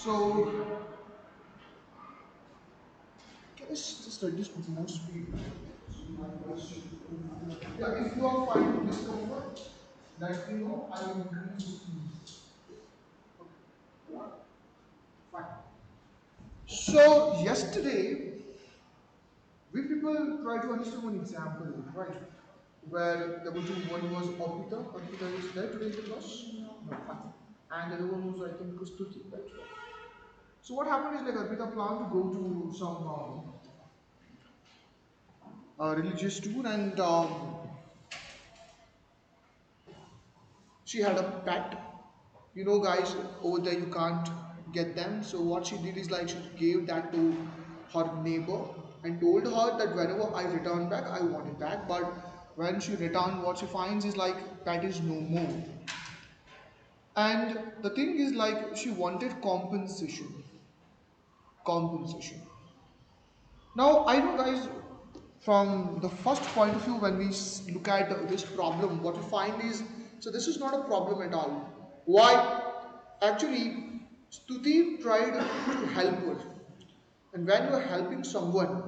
So, can I just reduce more speed? Yeah, if you are finding discomfort, let me know. I will increase the speed. Okay, fine. So, yesterday, we people try to understand one example, right? Where there were two, one was Arpita. Arpita is there today in the class? No, fine. And the other one was, I think, Kustuti, right? So what happened is like Arpita planned to go to some religious tour and she had a pet. You know, guys, over there you can't get them. So what she did is like she gave that to her neighbor and told her that whenever I return back, I want it back. But when she returned, what she finds is like pet is no more. And the thing is like she wanted compensation. Compensation. Now, I know, guys, from the first point of view, when we look at this problem, what we find is so this is not a problem at all. Why? Actually, Stuti tried to help her, and when you are helping someone,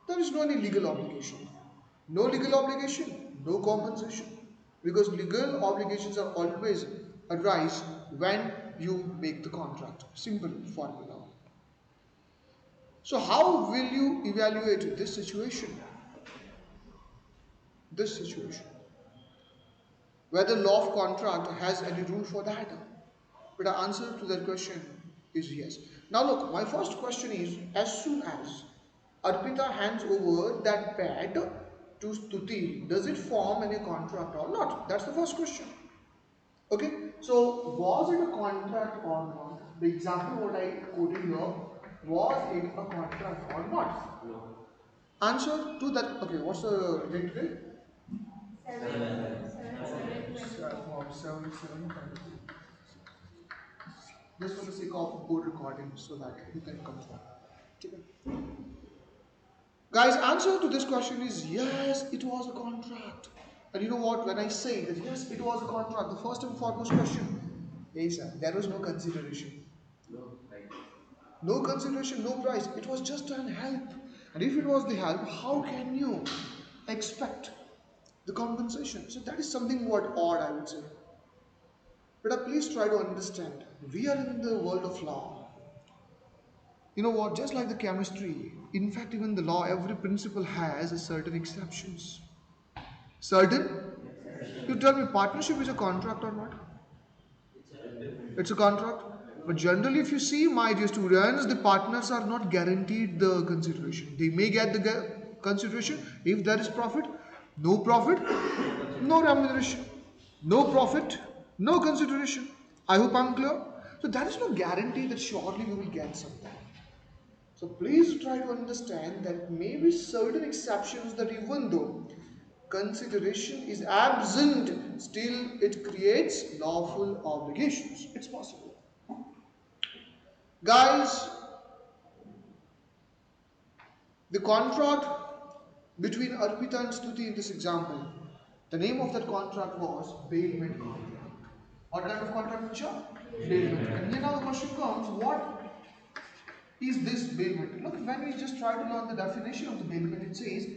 there is no any legal obligation. No legal obligation, no compensation. Because legal obligations are always arise when you make the contract. Simple formula. So, how will you evaluate this situation? This situation. Whether law of contract has any rule for that? But the answer to that question is yes. Now, look, my first question is as soon as Arpita hands over that pad to Stuti, does it form any contract or not? That's the first question. Okay, so was it a contract or not? The example what I quoted here, was it a contract or not? Answer to that. Okay, what's the date today? 7/7. Just for the sake of board recording so that you can confirm. Okay. Guys, answer to this question is yes, it was a contract. And you know what? When I say that yes, it was a contract, the first and foremost question is there was no consideration. No consideration, no price. It was just an help. And if it was the help, how can you expect the compensation? So that is something what odd, I would say. But please try to understand. We are in the world of law. You know what? Just like the chemistry, in fact, even the law, every principle has a certain exceptions. Certain? You tell me, partnership is a contract or not? It's a contract. But generally, if you see, my dear students, the partners are not guaranteed the consideration. They may get the consideration if there is profit. No profit, no remuneration. No profit, no consideration. I hope I'm clear. So there is no guarantee that surely you will get something. So please try to understand that maybe certain exceptions that even though consideration is absent, still it creates lawful obligations. It's possible. Guys, the contract between Arpita and Stuti in this example, the name of that contract was bailment contract. What kind of contract, Nisha? Bailment. And here now the question comes, what is this bailment? Look, when we just try to learn the definition of the bailment, it says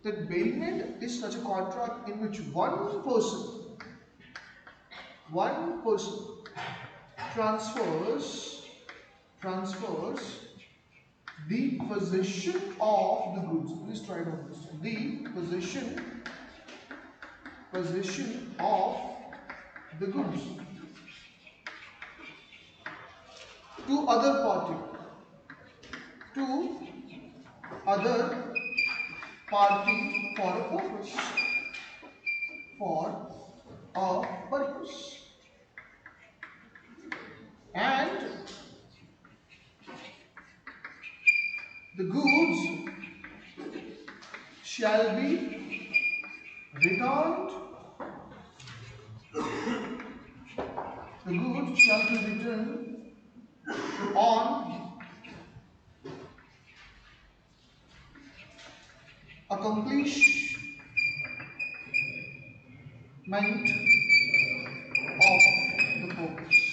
that bailment is such a contract in which one person transfers the possession of the goods. Please try to understand the possession of the goods to other party to other party for a purpose and the goods shall be returned the goods shall be returned on accomplishment of the purpose.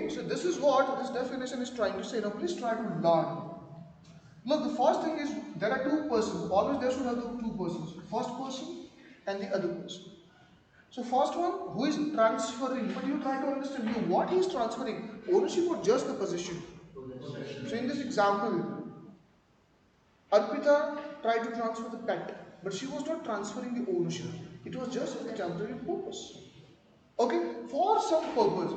Okay, so this is what this definition is trying to say. Now please try to learn. Look, the first thing is there are two persons. Always there should have two persons. First person and the other person. So first one, who is transferring, but you try to understand what he is transferring, ownership or just the possession. So in this example, Arpita tried to transfer the pet, but she was not transferring the ownership. It was just for the temporary purpose. Okay, for some purpose.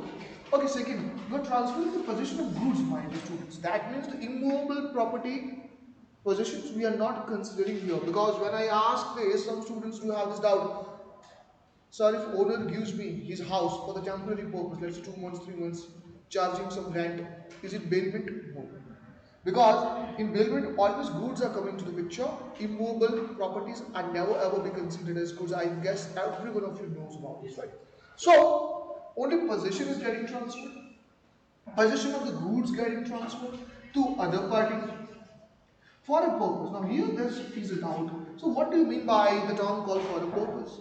Okay, second, you are transferring the possession of goods, my dear students. That means the immovable property possessions we are not considering here. Because when I ask this, some students do have this doubt. Sir, if owner gives me his house for the temporary purpose, let's say 2 months, 3 months, charging some rent, is it bailment? No. Because in bailment, always goods are coming to the picture. Immovable properties are never ever be considered as goods. I guess every one of you knows about this, right? So, only possession is getting transferred. Possession of the goods getting transferred to other party for a purpose. Now here there is a doubt. So what do you mean by the term called for a purpose?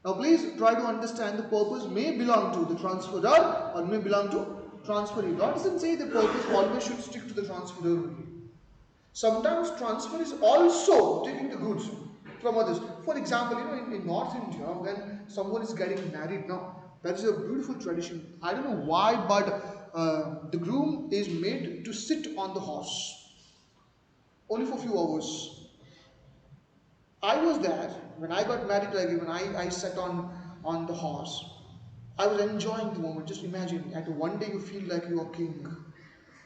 Now please try to understand the purpose may belong to the transferor or may belong to transferee. God doesn't say the purpose always should stick to the transferor only. Sometimes transfer is also taking the goods from others. For example, in North India, when someone is getting married now, that is a beautiful tradition. I don't know why, but the groom is made to sit on the horse only for a few hours. I was there when I got married. Like when I sat on the horse, I was enjoying the moment. Just imagine, at one day you feel like you are king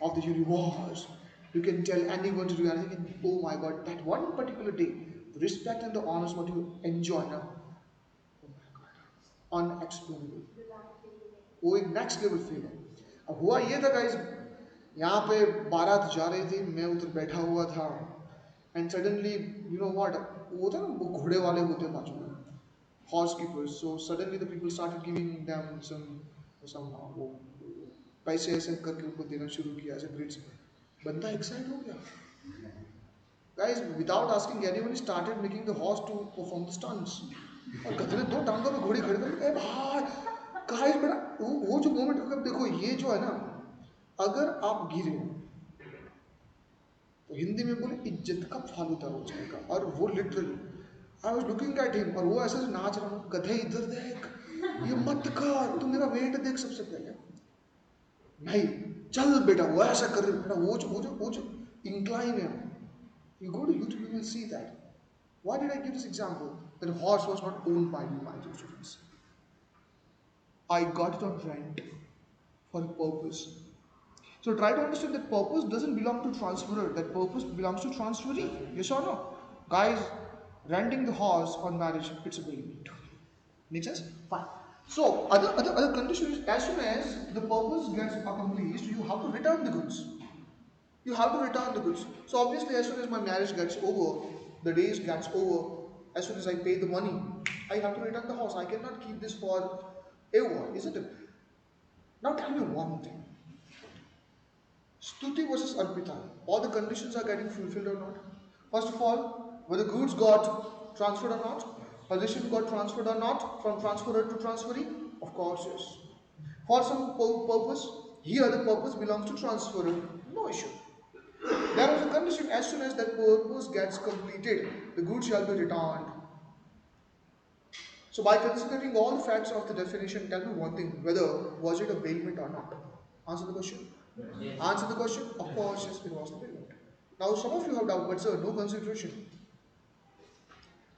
of the universe. You can tell anyone to do anything. And, oh my God, that one particular day, the respect and the honors what you enjoy now, oh my God, unexplainable. वो एक next level feel है. अब हुआ ये था guys, यहाँ पे बारात जा रही थी, मैं उधर बैठा हुआ था, and suddenly you know what, वो था ना वो घोड़े वाले होते हैं बाजू में, horse keepers. So suddenly the people started giving them some वो पैसे ऐसे करके उनको देना शुरू किया ऐसे ग्रिड्स. बंदा एक्साइट हो गया guys, without asking anyone started making the horse to perform the stunts. और गधे ने दो टांगों पे घोड़ी खड़े कर, ए भाई गाइस बेटा, वो जो मोमेंट होगा, देखो ये जो है ना, अगर आप गिरे तो हिंदी में बोले इज्जत का फालूदा हो जाएगा. और वो literally I was looking at him, और वो ऐसे नाच रहा हूँ, गधे इधर देख, ये मत कर, तू मेरा वेट देख सबसे पहले, नहीं चल बेटा, वो ऐसा कर रहे बेटा, वो जो इंक्लाइन है. You go to YouTube, you will see that. Why did I give this example? That horse was not owned by me, my dear students. I got it on rent for a purpose. So try to understand that purpose doesn't belong to transferor. That purpose belongs to transferee. Yes or no? Guys, renting the horse on marriage, it's a payment. Make sense? Fine. So other condition is, as soon as the purpose gets accomplished, you have to return the goods. You have to return the goods. So obviously, as soon as my marriage gets over, the days gets over, as soon as I pay the money, I have to return the house. I cannot keep this for ever, isn't it? Now tell me one thing. Stuti versus Arpita, all the conditions are getting fulfilled or not? First of all, whether goods got transferred or not, possession got transferred or not, from transferor to transferee, of course yes. For some purpose, here the purpose belongs to transferor, no issue. There is a condition, as soon as that purpose gets completed, the goods shall be returned. So by considering all the facts of the definition, tell me one thing, whether was it a bailment or not? Answer the question. Yes. Answer the question. Of course, yes, it was the bailment. Now some of you have doubt, but sir, no consideration.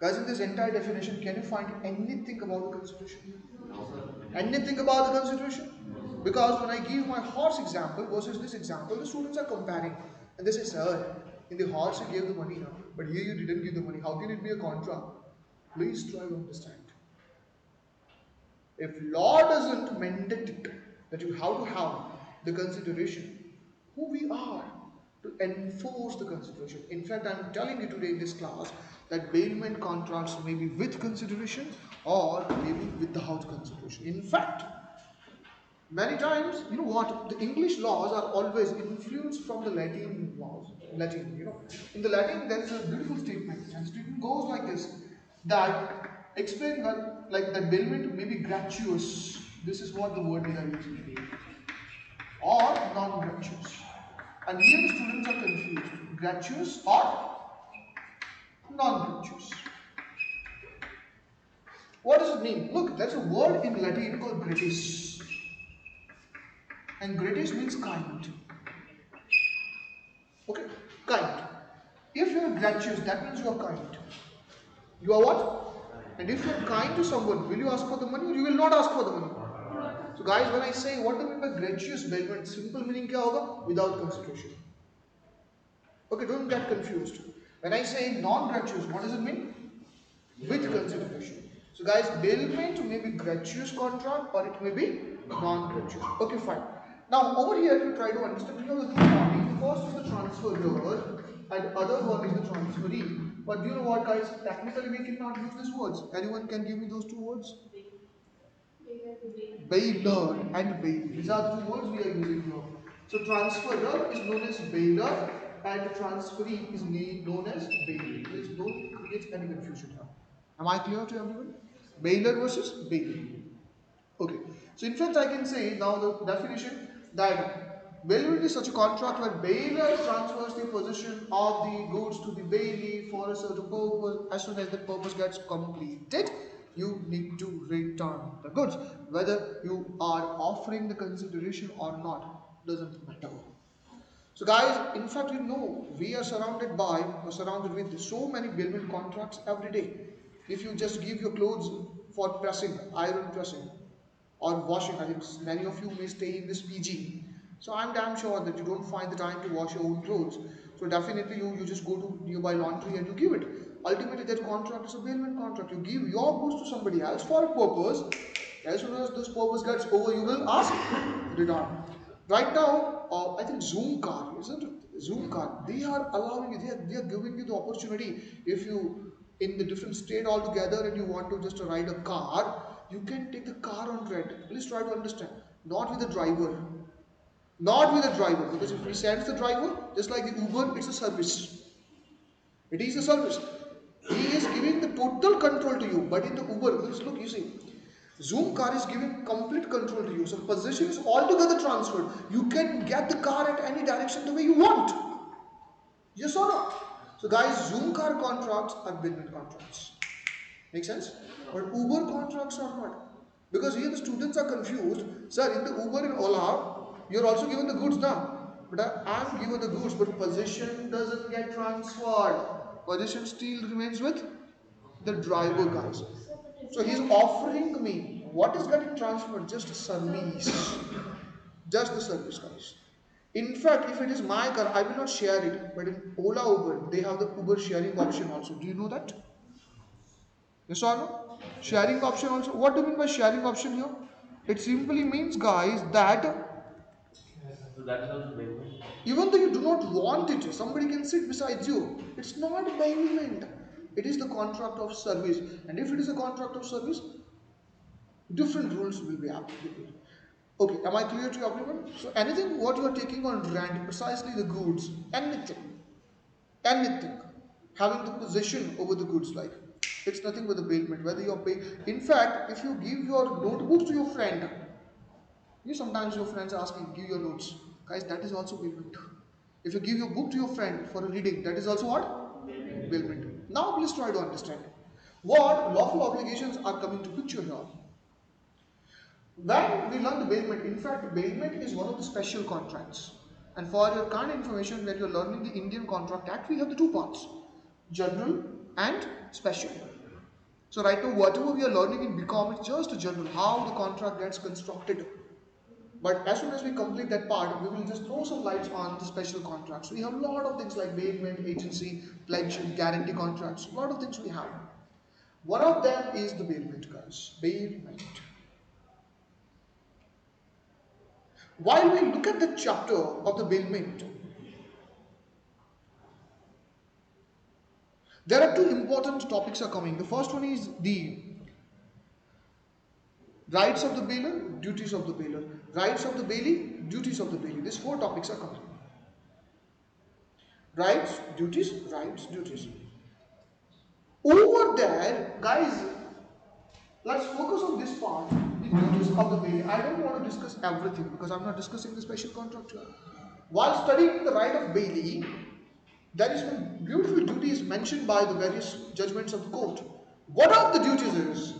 Guys, in this entire definition, can you find anything about the consideration? No, sir. Anything about the consideration? No. Because when I give my horse example versus this example, the students are comparing. And they say, sir, in the horse you gave the money now, but here you didn't give the money. How can it be a contra? Please try to understand. If law doesn't mandate it, that you have to have the consideration, who we are to enforce the consideration. In fact, I am telling you today in this class that bailment contracts may be with consideration or maybe without consideration. In fact, many times, you know what, the English laws are always influenced from the Latin laws. Latin, in the Latin there is a beautiful statement, and the statement goes like this, that explain like that bailment may be gratuitous. This is what the word they are using. or non-gratuitous. And here the students are confused. Gratuitous or non-gratuitous. What does it mean? Look, there's a word in Latin called gratis. And gratis means kind. Okay, kind. If you are gratuitous, that means you are kind. You are what? And if you are kind to someone, will you ask for the money or you will not ask for the money? So guys, when I say what do you mean by gratuitous bailment, simple meaning kya hoga? Without consideration. Okay, don't get confused. When I say non-gratuitous, what does it mean? With consideration. So guys, bailment may be gratuitous contract or it may be non-gratuitous. Okay, fine. Now over here, if you try to understand, you know the two parties. The first is the transferor and other one is the transferee. But do you know what, guys? Technically, we cannot use these words. Anyone can give me those two words? Bailer and bail. These are the two words we are using here. So transferor is known as bailer and transferee is known as bail. Please don't create any confusion here. Am I clear to everyone? Bailer versus bail. Okay. So in fact I can say now the definition that bailment is such a contract where bailer transfers the possession of the goods to the bailey for a certain purpose. As soon as the purpose gets completed, you need to return the goods. Whether you are offering the consideration or not doesn't matter. So guys, in fact, you know, we are surrounded by or surrounded with so many bailment contracts every day. If you just give your clothes for pressing, iron pressing, or washing, I think many of you may stay in this PG. So I'm damn sure that you don't find the time to wash your own clothes. So definitely you just go to nearby laundry and you give it. Ultimately that contract is a bailment contract. You give your goods to somebody else for a purpose. As soon as this purpose gets over, you will ask return. Right now, I think Zoom card, isn't it? Zoom card, they are allowing you, they are giving you the opportunity. If you in the different state altogether and you want to just ride a car, you can take the car on rent. Please try to understand. Not with the driver. Not with the driver. Because if we send the driver, just like the Uber, it's a service. It is a service. He is giving the total control to you. But in the Uber, look, you see, Zoom car is giving complete control to you. So possession is altogether transferred. You can get the car at any direction the way you want. Yes or no? So guys, Zoom car contracts are bailment contracts. Make sense? But Uber contracts are not. Because here the students are confused. Sir, in the Uber and Ola, you're also given the goods now. But I'm given the goods, but possession doesn't get transferred. Possession still remains with the driver, guys. So he's offering me what is getting transferred? Just a service. Just the service, guys. In fact, if it is my car, I will not share it. But in Ola Uber, they have the Uber sharing option also. Do you know that? Yes or no? Sharing option also. What do you mean by sharing option here? It simply means, guys, that So that is also bailment. even though you do not want it, somebody can sit beside you. It's not bailment. It is the contract of service. And if it is a contract of service, different rules will be applicable. Okay, am I clear to everyone? So anything what you are taking on rent, precisely the goods, anything, having the possession over the goods, like it's nothing but the bailment. Whether you're paying, in fact, if you give your notebooks to your friend, you sometimes your friends are asking, give your notes, guys. That is also bailment. If you give your book to your friend for a reading, that is also what? Bailment. Now please try to understand what lawful obligations are coming to picture here. When we learn the bailment, in fact, bailment is one of the special contracts. And for your kind information, when you're learning the Indian Contract Act, we have the two parts, general and special. So right now, whatever we are learning in BCom is just general, how the contract gets constructed. But as soon as we complete that part, we will just throw some lights on the special contracts. We have a lot of things like bailment, agency, pledge, guarantee contracts, a lot of things we have. One of them is the bailment, guys. Bailment. While we look at the chapter of the bailment, there are two important topics are coming. The first one is the rights of the bailiff, duties of the bailiff. Rights of the bailee, duties of the bailee. These four topics are coming. Rights, duties, rights, duties. Over there, guys, let's focus on this part. The duties of the bailey. I don't want to discuss everything because I'm not discussing the special contract here. While studying the right of bailey, there is one beautiful duty is mentioned by the various judgments of the court. One of the duties is,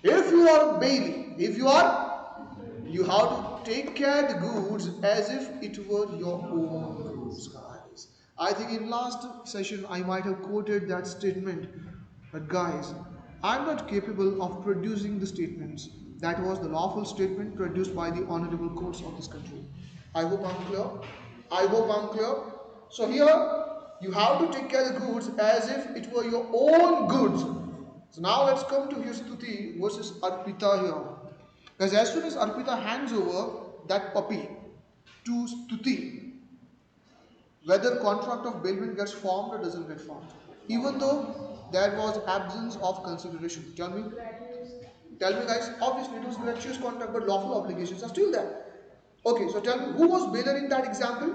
if you are a bailey, you have to take care the goods as if it were your own goods, guys. I think in last session I might have quoted that statement, but guys, I'm not capable of producing the statements. That was the lawful statement produced by the honorable courts of this country. I hope I'm clear. I hope I'm clear. So here you have to take care of the goods as if it were your own goods. So now let's come to his Stuti versus Arpita here. Because as soon as Arpita hands over that puppy to Stuti, whether contract of bailment gets formed or doesn't get formed, even though there was absence of consideration. Tell me guys, obviously it was gratuitous contract but lawful obligations are still there. Okay, so tell me, who was bailer in that example?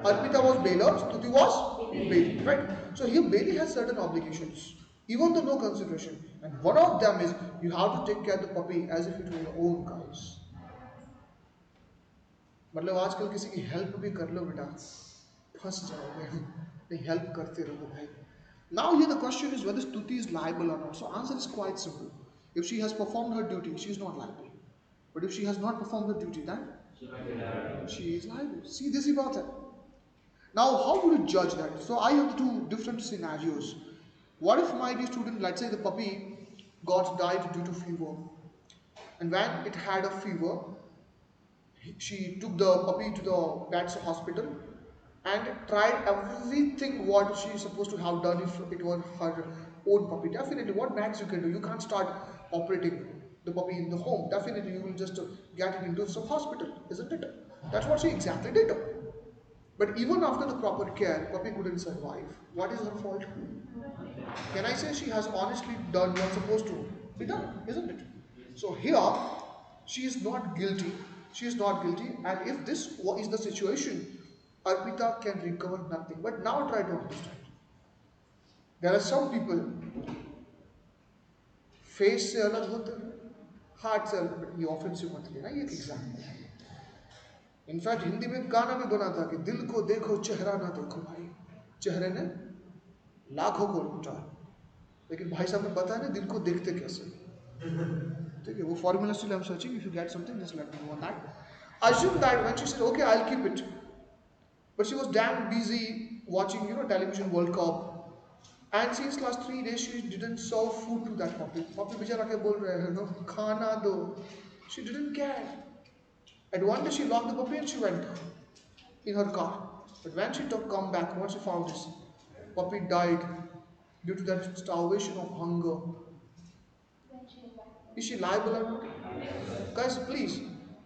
Arpita was bailer, Stuti was bailey, right? So here bailey has certain obligations, even though no consideration. And one of them is you have to take care of the puppy as if it were your own, guys. मतलब आजकल किसी की help भी कर लो बेटा फंस जाओगे नहीं हेल्प करते रहो भाई. Now here the question is whether Stuti is liable or not. So answer is quite simple. If she has performed her duty, she is not liable. But if she has not performed her duty, then she is liable. See this about it. Now how would you judge that? So I have two different scenarios. What if my dear student, let's say the puppy got died due to fever, and when it had a fever, she took the puppy to the vet's hospital and tried everything what she is supposed to have done if it was her own puppy. Definitely, what max you can do? You can't start operating the puppy in the home. Definitely, you will just get it into some hospital, isn't it? That's what she exactly did. But even after the proper care, puppy couldn't survive. What is her fault? Can I say she has honestly done what's supposed to be done, isn't it? So here, she is not guilty. She is not guilty. And if this is the situation, Arpita can recover nothing. But now try to understand. There are some people, face से अलग होते हैं, heart से अलग. ये offensive मत लेना, ये एक एग्जाम्पल है. इनफैक्ट हिंदी में गाना भी बना था कि दिल को देखो चेहरा ना देखो भाई, चेहरे ने लाखों को लूटा, लेकिन भाई साहब ने बताया ना दिल को देखते कैसे. ठीक है, वो formula still I am searching. If you get something just let me know on that. Assume that when she said okay I'll keep it, but she was damn busy watching television World Cup, and since last 3 days she didn't serve food to that puppy. Puppy बेचारा क्या बोल रहे हैं, खाना दो. She didn't care. And one day she locked the puppy and she went in her car. But when she come back, what she found is puppy died due to that starvation of hunger. Is she liable or not? Guys, please,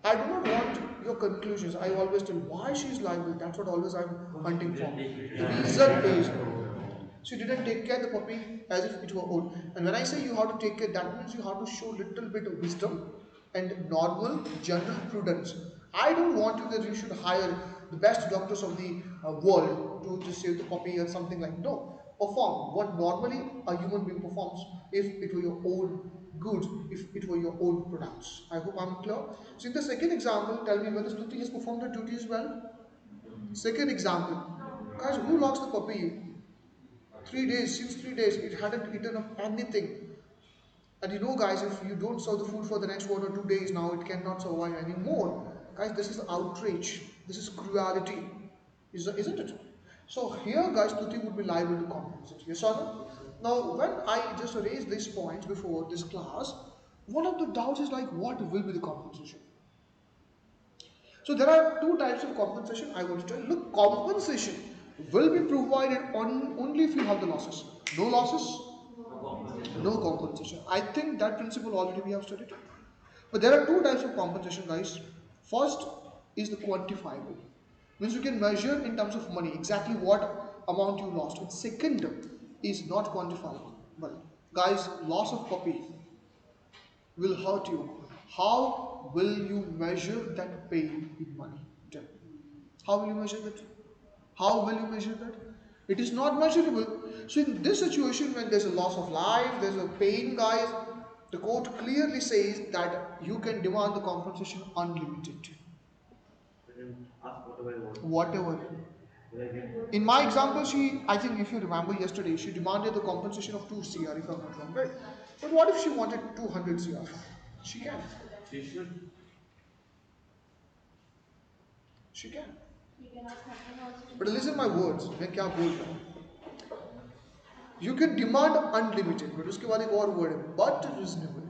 I do not want your conclusions. I always tell why she is liable. That's what always I'm hunting for. The reason is she didn't take care of the puppy as if it were own. And when I say you have to take care, that means you have to show little bit of wisdom and normal general prudence. I don't want you that you should hire the best doctors of the world to save the puppy or something like no. Perform what normally a human being performs if it were your own goods, if it were your own products. I hope I'm clear. So in the second example, tell me whether Stuti has performed her duty as well. Second example, guys, who locks the puppy? 3 days, since 3 days, it hadn't eaten up anything. And guys, if you don't serve the food for the next 1 or 2 days, now it cannot survive anymore. Guys, this is outrage. This is cruelty. Isn't it? So here, guys, Stuti would be liable to compensate. Yes or no? Now, when I just raised these points before this class, one of the doubts is like, what will be the compensation? So there are two types of compensation I want to tell you. Look, compensation will be provided only if you have the losses. No losses, no compensation. I think that principle already we have studied. But there are two types of compensation, guys. First is the quantifiable. Means you can measure in terms of money exactly what amount you lost. And second is not quantifiable. Well, guys, loss of puppy will hurt you. How will you measure that pain in money? Tell me. How will you measure that? How will you measure that? It is not measurable. So in this situation, when there's a loss of life, there's a pain, guys, The court clearly says that you can demand the compensation unlimited. I can ask whatever I want. Whatever. Will I get? In my example, I think if you remember yesterday, she demanded the compensation of 2 CR if I'm not wrong, right? But what if she wanted 200 CR? She can. She should. She can. But listen my words, मैं क्या बोल रहा हूँ. You can demand unlimited, but उसके बाद एक और word है, but reasonable.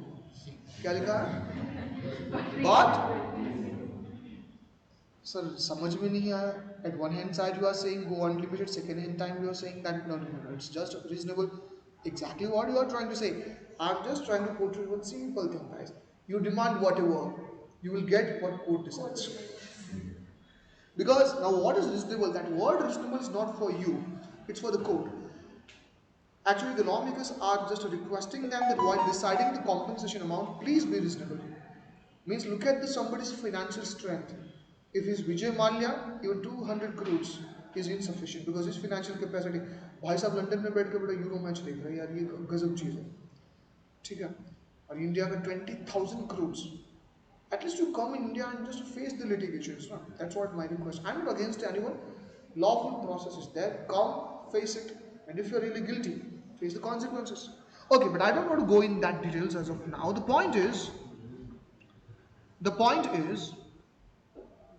क्या लिखा है? But sir, समझ में नहीं आया. At one hand side you are saying go unlimited, second hand time you are saying that no, it's just reasonable. Exactly what you are trying to say. I'm just trying to portray one simple thing, guys. You demand whatever, you will get what court decides. Because now what is reasonable? That word reasonable is not for you, it's for the court. Actually, the lawmakers are just requesting them that while deciding the compensation amount, please be reasonable. Means look at the somebody's financial strength. If he's Vijay Mallya, even 200 crores is insufficient because his financial capacity. भाई साहब London में बैठ के बड़ा euro match देख रहे हैं यार, ये गजब चीज़ है, ठीक है. और इंडिया में 20,000 crores. At least you come in India and just face the litigations. No? That's what my request. I'm not against anyone. Lawful process is there. Come, face it. And if you're really guilty, face the consequences. Okay, but I don't want to go in that details as of now. The point is,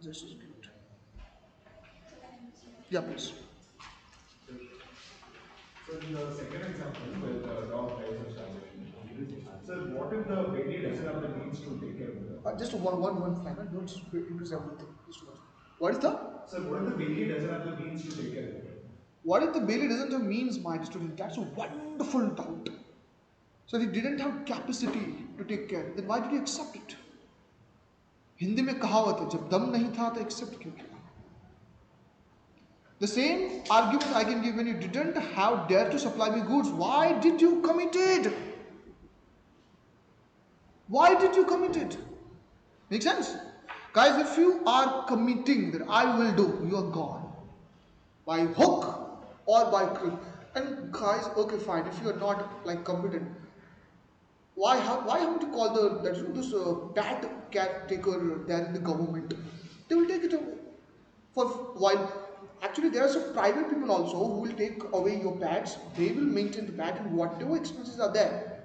this is good. Yeah, please. So in the second example, where the dog dies of starvation, sir, what if the baby doesn't have the means to take care of the Just one final. Don't increase everything. Just one. What is the? Sir, what if the baby doesn't have the means to take care of it? What if the bailey doesn't have means, my student? That's a wonderful doubt. So if he didn't have capacity to take care, then why did he accept it? Hindi में कहावत है, जब दम नहीं था तो accept क्यों किया? The same argument I can give when you didn't have dare to supply me goods. Why did you commit it? Why did you commit it? Make sense? Guys, if you are committing that I will do, you are gone. By hook or by crook. And guys, okay fine, if you are not like competent, why haven't you called this bad caretaker there in the government? They will take it away. For while actually there are some private people also who will take away your pets. They will maintain the pet and whatever expenses are there,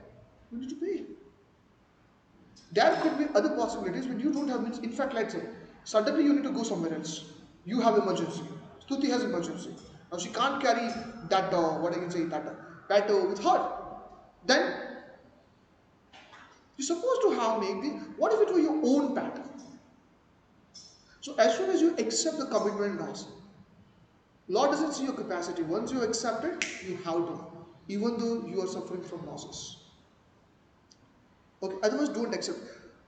you need to pay. There could be other possibilities when you don't have means. In fact, let's say suddenly you need to go somewhere else. You have emergency. Stuti has emergency. Now she can't carry that pet with her. Then you're supposed to have make the. What if it were your own pet? So as soon as you accept the commitment, guys, law doesn't see your capacity. Once you accept it, you have to, even though you are suffering from losses. Okay, otherwise don't accept.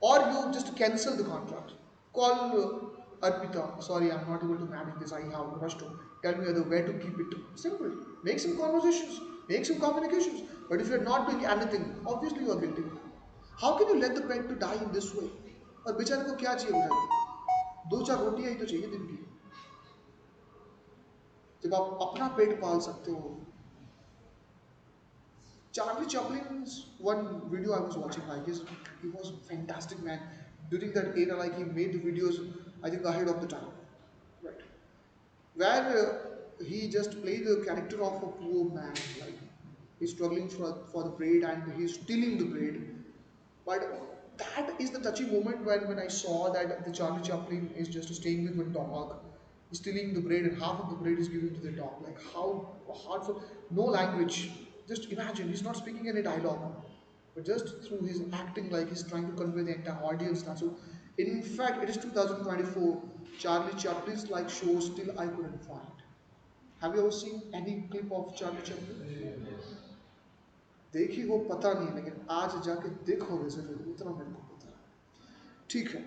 Or you just cancel the contract. Call Arpita, sorry, I'm not able to manage this, I have rushed to. Tell me where to keep it. Simple. Make some conversations, make some communications. But if you're not doing anything, obviously you are guilty. How can you let the pet to die in this way? और बेचारे को क्या चाहिए बेचारे? 2-4 रोटियां ही तो चाहिए दिन की. जब आप अपना पेट पाल सकते हो. Charlie Chaplin's one video I was watching, I guess he was a fantastic man. During that era, like he made the videos, I think ahead of the time, right? Where he just played the character of a poor man, like he's struggling for the bread and he's stealing the bread. But that is the touchy moment when I saw that the Charlie Chaplin is just staying with one dog, stealing the bread, and half of the bread is given to the dog. Like how hard for no language. Just imagine he's not speaking any dialogue, but just through his acting, like he's trying to convey the entire audience. Now, so in fact, it is 2024. Charlie Chaplin's like show still I couldn't find. Have you ever seen any clip of Charlie Chaplin? देखी हो पता नहीं, लेकिन आज जाके देखोगे जरूर, इतना मेरे को पता है. ठीक है.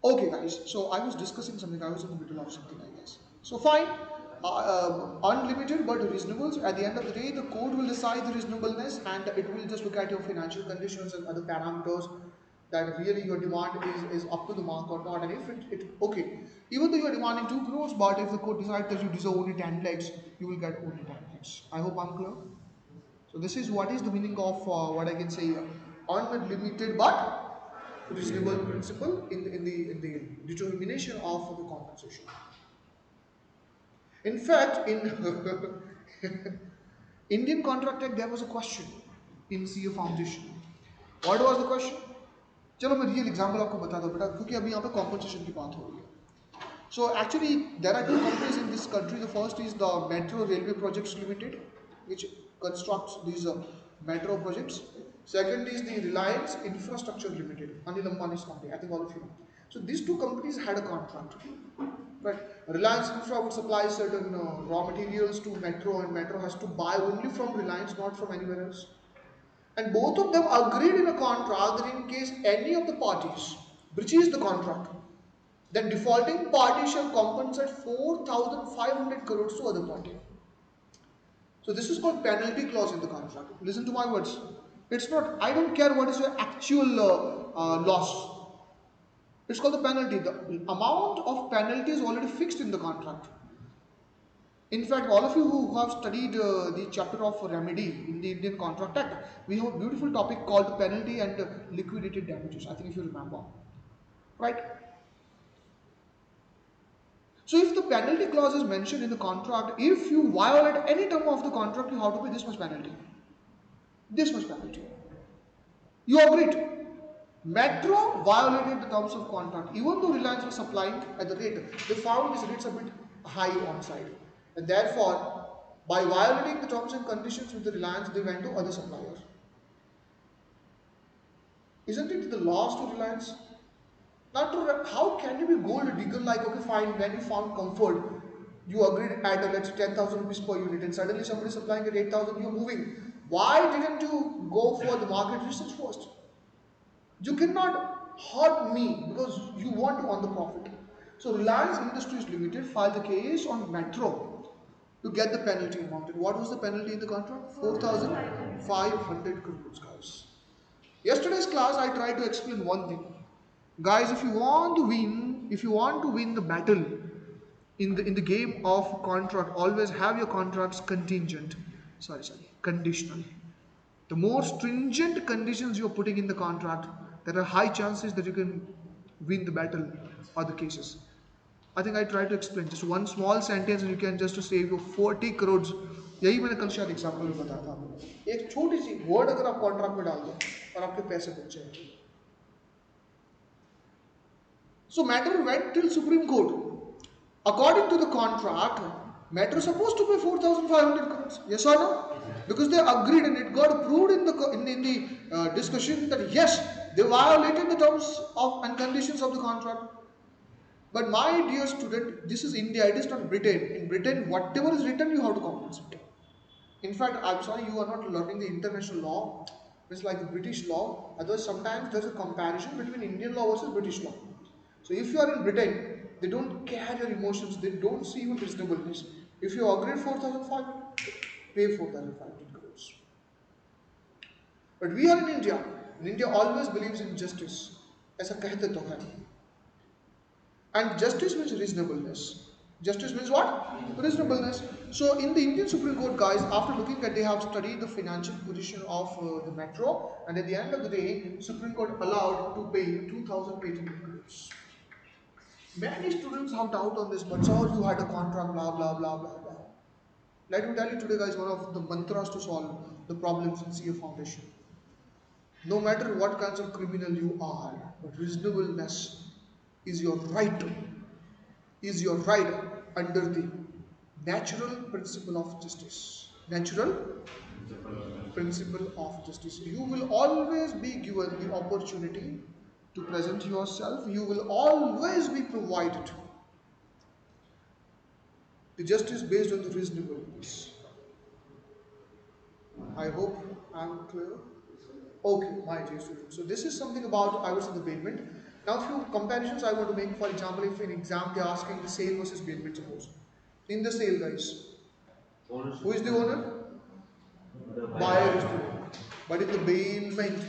Okay guys, so I was discussing something, I was in the middle of something, I guess. So fine, unlimited but reasonable. So at the end of the day, the court will decide the reasonableness and it will just look at your financial conditions and other parameters that really your demand is up to the mark or not. And if okay, even though you are demanding 2 crores, but if the court decides that you deserve only 10 lakhs, you will get only 10 lakhs. I hope I'm clear. So this is what is the meaning of what I can say unlimited but reasonable principle in the determination of the compensation. In fact, in Indian Contract Act there was a question in CA Foundation. What was the question? चलो मैं real example आपको बता दूं बेटा क्योंकि अभी यहाँ पे कॉम्पनसेशन की बात हो रही है. So actually there are two companies in this country. The first is the Metro Railway Projects Limited, which constructs these metro projects. Second is the Reliance Infrastructure Limited, Anil Ambani's company. I think all of you know. So these two companies had a contract. Right. Reliance Infra would supply certain raw materials to Metro, and Metro has to buy only from Reliance, not from anywhere else. And both of them agreed in a contract that in case any of the parties breaches the contract, then defaulting party shall compensate 4,500 crores to other party. So this is called penalty clause in the contract. Listen to my words. It's not, I don't care what is your actual loss. It's called the penalty. The amount of penalty is already fixed in the contract. In fact, all of you who have studied the chapter of remedy in the Indian Contract Act, we have a beautiful topic called penalty and liquidated damages. I think if you remember. Right? So if the penalty clause is mentioned in the contract, if you violate any term of the contract, you have to pay this much penalty. This much penalty. You agreed. Metro violated the terms of contract. Even though Reliance was supplying at the rate, they found these rates a bit high on side. And therefore, by violating the terms and conditions with the Reliance, they went to other suppliers. Isn't it the loss to Reliance? Not to, how can you be gold digger like, okay, fine, when you found comfort, you agreed at let's say 10,000 rupees per unit and suddenly somebody is supplying at 8,000, you're moving. Why didn't you go for the market research first? You cannot hurt me because you want to earn the profit. So Reliance Industries Limited filed the case on Metro to get the penalty amount. And what was the penalty in the contract? 4,500 crores, guys. Yesterday's class I tried to explain one thing. Guys, if you want to win the battle in the game of contract, always have your contracts conditional. The more stringent conditions you are putting in the contract, there are high chances that you can win the battle or the cases. I think I tried to explain just one small sentence and you can just save you 40 crores. यही मैंने कल शायद example में बताया था आपको. एक छोटी सी वर्ड अगर आप कॉन्ट्रैक्ट में डाल दो और आपके पैसे बच जाएंगे. So matter went till Supreme Court. According to the contract, Metro is supposed to pay 4,500 crores. Yes or no? Because they agreed and it got approved in the discussion that yes, they violated the terms of and conditions of the contract. But my dear student, this is India, it is not Britain. In Britain, whatever is written, you have to compensate. In fact, I'm sorry, you are not learning the international law. It's like the British law. Otherwise, sometimes there's a comparison between Indian law versus British law. So if you are in Britain, they don't care your emotions, they don't see your reasonableness. If you agree 4,500, pay 4,500 crores. But we are in India, and India always believes in justice. ऐसा कहते तो है. And justice means reasonableness. Justice means what? Reasonableness. So in the Indian Supreme Court, guys, after looking at, they have studied the financial position of the Metro, and at the end of the day, Supreme Court allowed to pay 2,800 crores. Many students have doubt on this, but sir, you had a contract, blah, blah, blah, blah, blah. Let me tell you today, guys, one of the mantras to solve the problems in CA Foundation. No matter what kinds of criminal you are, but reasonableness is your right under the natural principle of justice. Natural principle of justice. You will always be given the opportunity to present yourself. You will always be provided the justice based on the reasonableness. I hope I am clear. Okay, my dear students. So this is something about I was in the bailment. Now a few comparisons I want to make. For example, if in exam they are asking the sale versus bailment, suppose. In the sale, guys, who is the owner? Buyer is the owner. But in the bailment,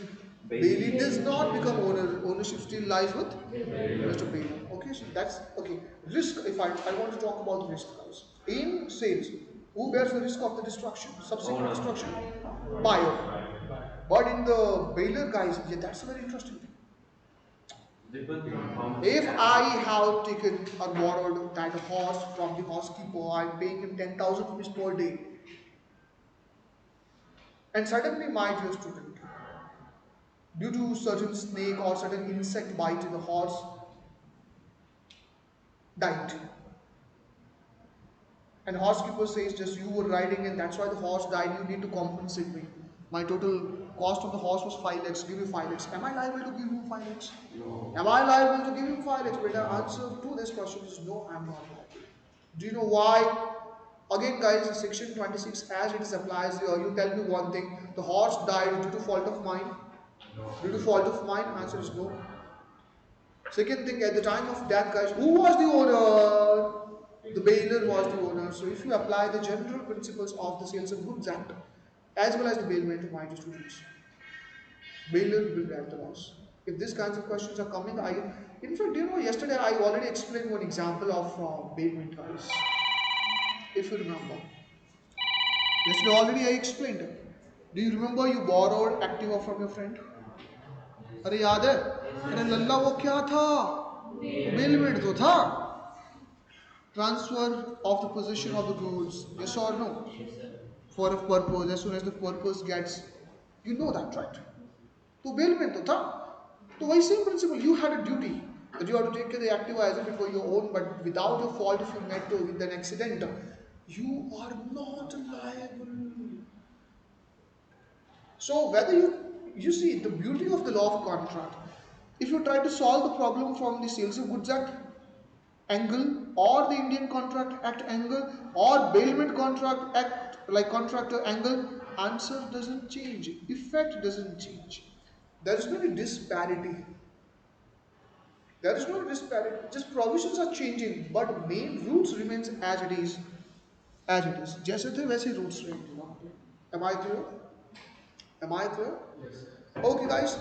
bailee does not become owner. Ownership still lies with Mr. Bailey. Okay, so that's okay. Risk, if I want to talk about risk, guys. In sales, who bears the risk of the destruction, subsequent destruction? Bio. But in the baler guys, yeah, that's a very interesting thing. Depends on how much If cash I you have. have taken or borrowed that horse from the housekeeper, I'm paying him 10,000 rupees per day, and suddenly my dear student, due to certain snake or certain insect bite in the horse, died. And housekeeper says just you were riding and that's why the horse died, you need to compensate me. My total cost of the horse was 5 lakhs, give you 5 lakhs. Am I liable to give you 5 lakhs? No. Am I liable to give you 5 lakhs? But the answer to this question is no, I'm not liable. Do you know why? Again, guys, section 26 as it is applies here, you tell me one thing, the horse died due to fault of mine. Due to fault of mine, answer is no. Second thing, at the time of death, guys, who was the owner? The bailiff was the owner. So if you apply the general principles of the Sales of Goods Act, as well as the bailment to my students, bailiff will bear the loss. If these kinds of questions are coming, in fact, yesterday I already explained one example of bailment, guys. If you remember, yesterday already I explained. Do you remember you borrowed Activa from your friend? अरे याद है? अरे लल्ला वो क्या था? Bailment तो था. Transfer of the possession of the goods, yes or no? For a purpose, as soon as the purpose gets, you know that, right? तो bailment तो था. तो वही same principle, you had a duty that you have to take care of the active as if it were your own, but without your fault, if you met with an accident, you are not liable. So whether you see the beauty of the law of contract, if you try to solve the problem from the Sales of Goods Act angle or the Indian Contract Act angle or bailment contract act like contractor angle, answer doesn't change, effect doesn't change. There is no disparity. There is no disparity. Just provisions are changing, but main roots remains as it is. As it is. जैसे थे वैसे roots रहेंगे वहाँ पे. Am I clear? Am I clear? Okay, guys.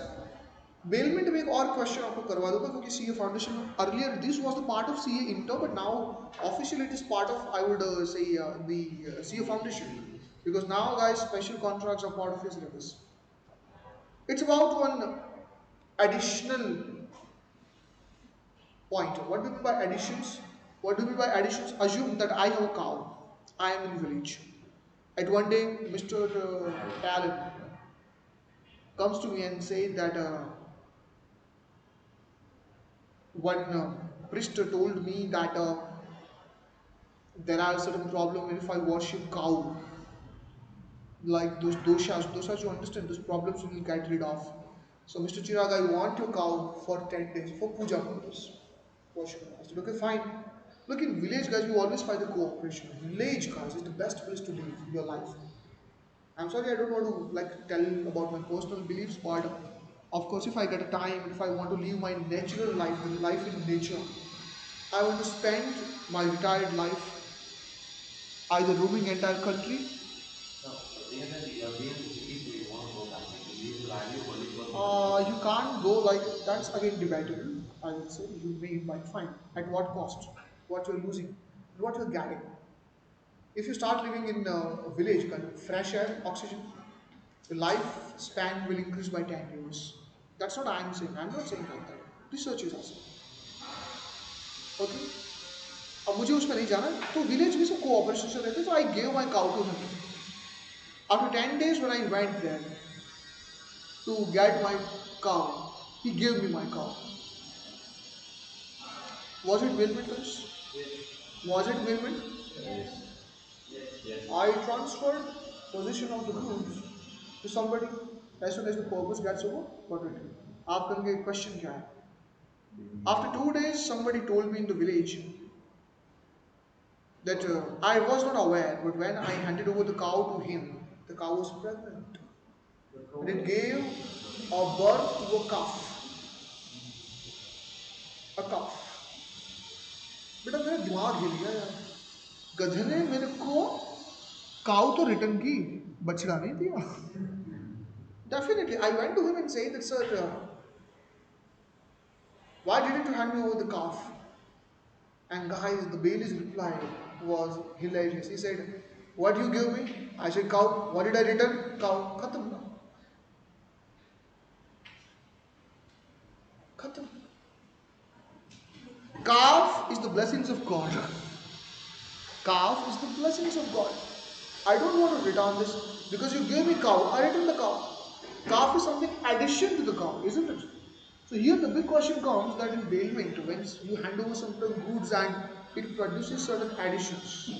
Bailment में एक और question आपको करवा दूंगा क्योंकि सीए फाउंडेशन में earlier this was the part of CA inter but now officially it is part of I would say the CA foundation because now guys special contracts are part of your syllabus. It's about one additional point. What do you mean by additions? What do you mean by additions? Assume that I have a cow. I am in village. At one day Mr. Allen comes to me and say that one priest told me that there are certain problem if I worship cow, like those doshas you understand, those problems you will get rid of. So Mr. Chirag, I want your cow for 10 days for puja purpose. Worship. I said, okay, fine. Look, in village guys, you always find the cooperation. Village guys is the best place to live your life. I'm sorry, I don't want to like tell about my personal beliefs, but of course, if I get a time, if I want to live my natural life, the life in nature, I want to spend my retired life either roaming entire country. No, the thing is that you are being in the city, so you want to go back. You leave the value only for the You can't go like that's again debatable. I will say you may invite fine. At what cost? What you're losing? What you're getting? If you start living in a village, kind of fresh air, oxygen, your lifespan will increase by 10 years. That's what I'm saying. I'm not saying like that. Researchers are saying. Okay? अब मुझे उसमें नहीं जाना तो village में सब cooperation से रहते तो I gave my cow to him after 10 days when I went there to get my cow he gave me my cow. Was it bailment, guys? Was it bailment? yes. I transferred possession of the goods to somebody as soon as the purpose gets over. What will do? आप कहेंगे question क्या है? After 2 days, somebody told me in the village that I was not aware, but when I handed over the cow to him, the cow was pregnant. And it gave a birth to a calf. A calf. बेटा मेरा दिमाग हिल गया यार. गधे ने मेरे को cow तो रिटर्न की, बछड़ा नहीं दिया. Definitely, I went to him and said that, sir, why didn't you hand me over the calf? And guys, the bailiff's reply was hilarious. He said, What you give me? I said cow. What did I return? Cow. Khatam na. Khatam. Calf is the blessings of God. Calf is the blessings of God. I don't want to return this because you gave me cow. I return the cow. Calf is something addition to the cow, isn't it? So here the big question comes that in bailment, when you hand over some goods and it produces certain additions.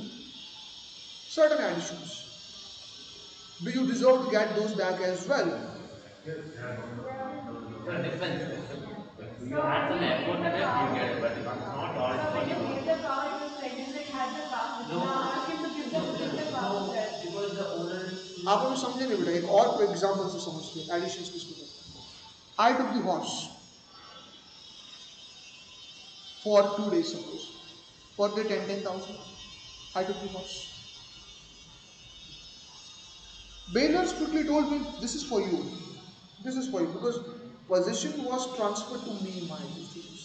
Certain additions. Do you deserve to get those back as well? It depends. If you had some effort in it, you get it. But if it's not all, it's what you want. No, because the owner is. आप हमें समझे नहीं बेटा एक और example से समझते हैं एडिशंस किसको कहते हैं I took the horse for 2 days suppose for the 10,000 I took the horse bailers quickly told me this is for you because possession was transferred to me my students.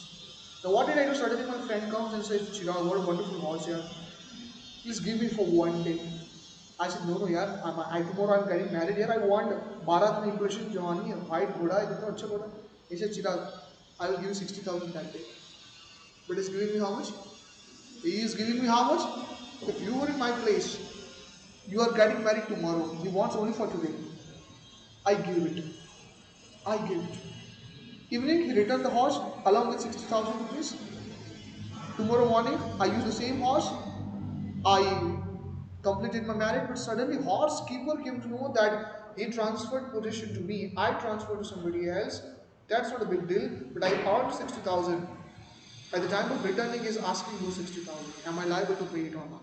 Now what did I do? Suddenly my friend comes and says Chirag, what a wonderful horse here, please give me for 1 day. I said no yaar, tomorrow I'm getting married here. I want Bharat में impression जवानी है, white घोड़ा है, कितना अच्छा घोड़ा. He said Chirag, I will give you 60,000 that day. But he's giving me how much? He is giving me how much? If you were in my place, you are getting married tomorrow. He wants only for today. I give it. Evening he returned the horse along with 60,000 rupees. Tomorrow morning I use the same horse. I completed my marriage, but suddenly horse keeper came to know that he transferred possession to me. I transferred to somebody else. That's not a big deal, but I earned 60,000. At the time of returning, he is asking those 60,000. Am I liable to pay it or not?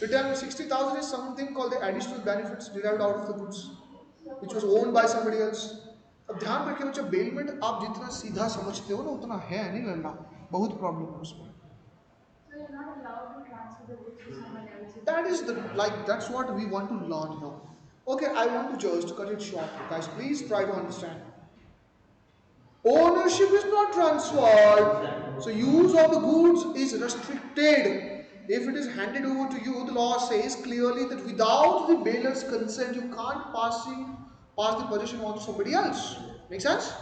Return 60,000 is something called the additional benefits derived out of the goods, which was owned by somebody else. अब ध्यान रखिए बच्चा bailment आप जितना सीधा समझते हो ना उतना है नहीं लड़ना बहुत प्रॉब्लम है उसमें. So you're not allowed to transfer the goods to someone else. That is that's what we want to learn now. Okay, I want to just cut it short, guys. Please try to understand. Ownership is not transferred, so use of the goods is restricted. If it is handed over to you, the law says clearly that without the bailor's consent, you can't pass the possession on to somebody else. Make sense?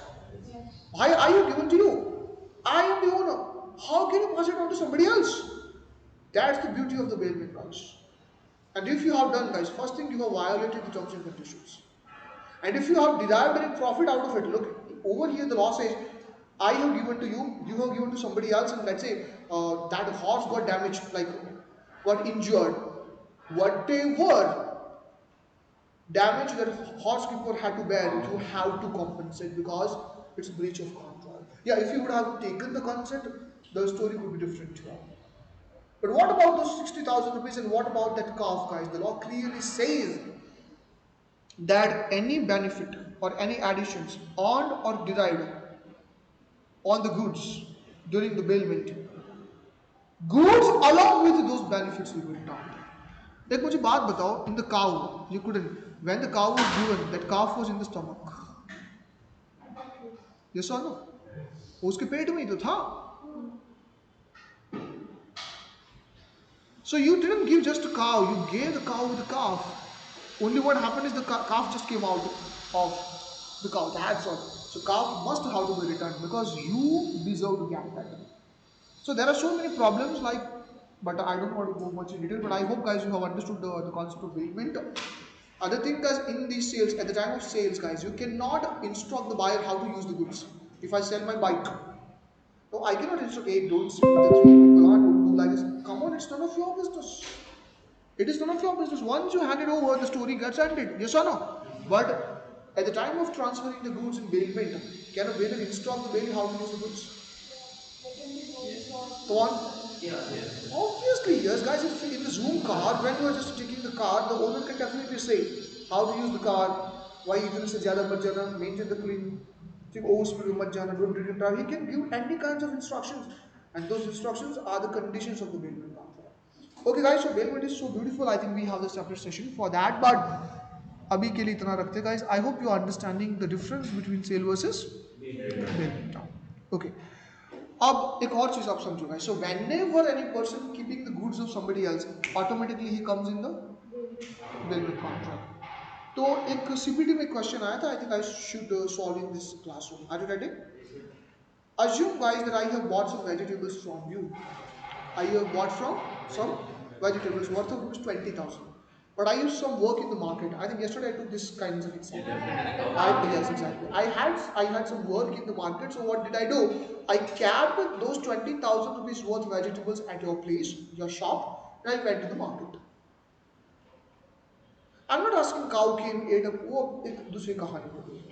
Yes. Why are you given to you? I am the owner. How can you pass it on to somebody else? That's the beauty of the bailment, guys. And if you have done, guys, first thing you have violated the terms and conditions. And if you have derived any profit out of it, look, over here the law says, I have given to you, you have given to somebody else, and let's say that horse got damaged, like got injured. Whatever damage that horse keeper had to bear, you have to compensate because it's a breach of contract. Yeah, if you would have taken the consent, the story could be different. But what about those 60,000 rupees and what about that calf, guys? The law clearly says that any benefit or any additions earned or derived on the goods during the bailment, goods along with those benefits will be returned. Like मुझे बात बताओ, in the cow, you couldn't, when the cow was given, that calf was in the stomach. Yes or no? उसके पेट में ही तो था. So you didn't give just a cow, you gave the cow with the calf. Only what happened is the calf just came out of the cow, that's all. So calf must have to be returned because you deserve to get that. So there are so many problems but I don't want to go much in detail, but I hope guys you have understood the concept of bailment. Other thing guys, in these sales, at the time of sales guys, you cannot instruct the buyer how to use the goods. If I sell my bike, no, I cannot instruct, hey, don't sit with the three people, don't do like this. Come on, it's none of your business. It is none of your business. Once you hand it over, the story gets ended. Yes or no? But at the time of transferring the goods in bailment, can a bailor instruct the bailiff how to use the goods? Go on. Yeah. Obviously, yes, guys. If in the Zoom car, when you are just taking the car, the owner can definitely say how to use the car, why इधर से ज़्यादा मत जाना, maintain the clean, ठीक over speed में मत जाना, don't drink and drive. He can give any kinds of instructions, and those instructions are the conditions of the bailment contract. Okay, guys. So bailment is so beautiful. I think we have a separate session for that, but अभी के लिए इतना रखते हैं, guys. I hope you are understanding the difference between sale versus bailment. Okay. अब एक और चीज आप समझो guys. So whenever any person keeping the goods of somebody else, automatically he comes in the bailment contract. तो एक CPT में question आया था. I think I should solve in this classroom. Are you ready? Assume guys that I have bought some vegetables from you. I have bought from some vegetables worth of rupees 20,000. But I used some work in the market. I think yesterday I took this kind of example. Yes, exactly. I had some work in the market. So what did I do? I kept those 20,000 rupees worth vegetables at your place, your shop, and I went to the market. I'm not asking cow came, ate up, वो एक दूसरी कहानी हो गई.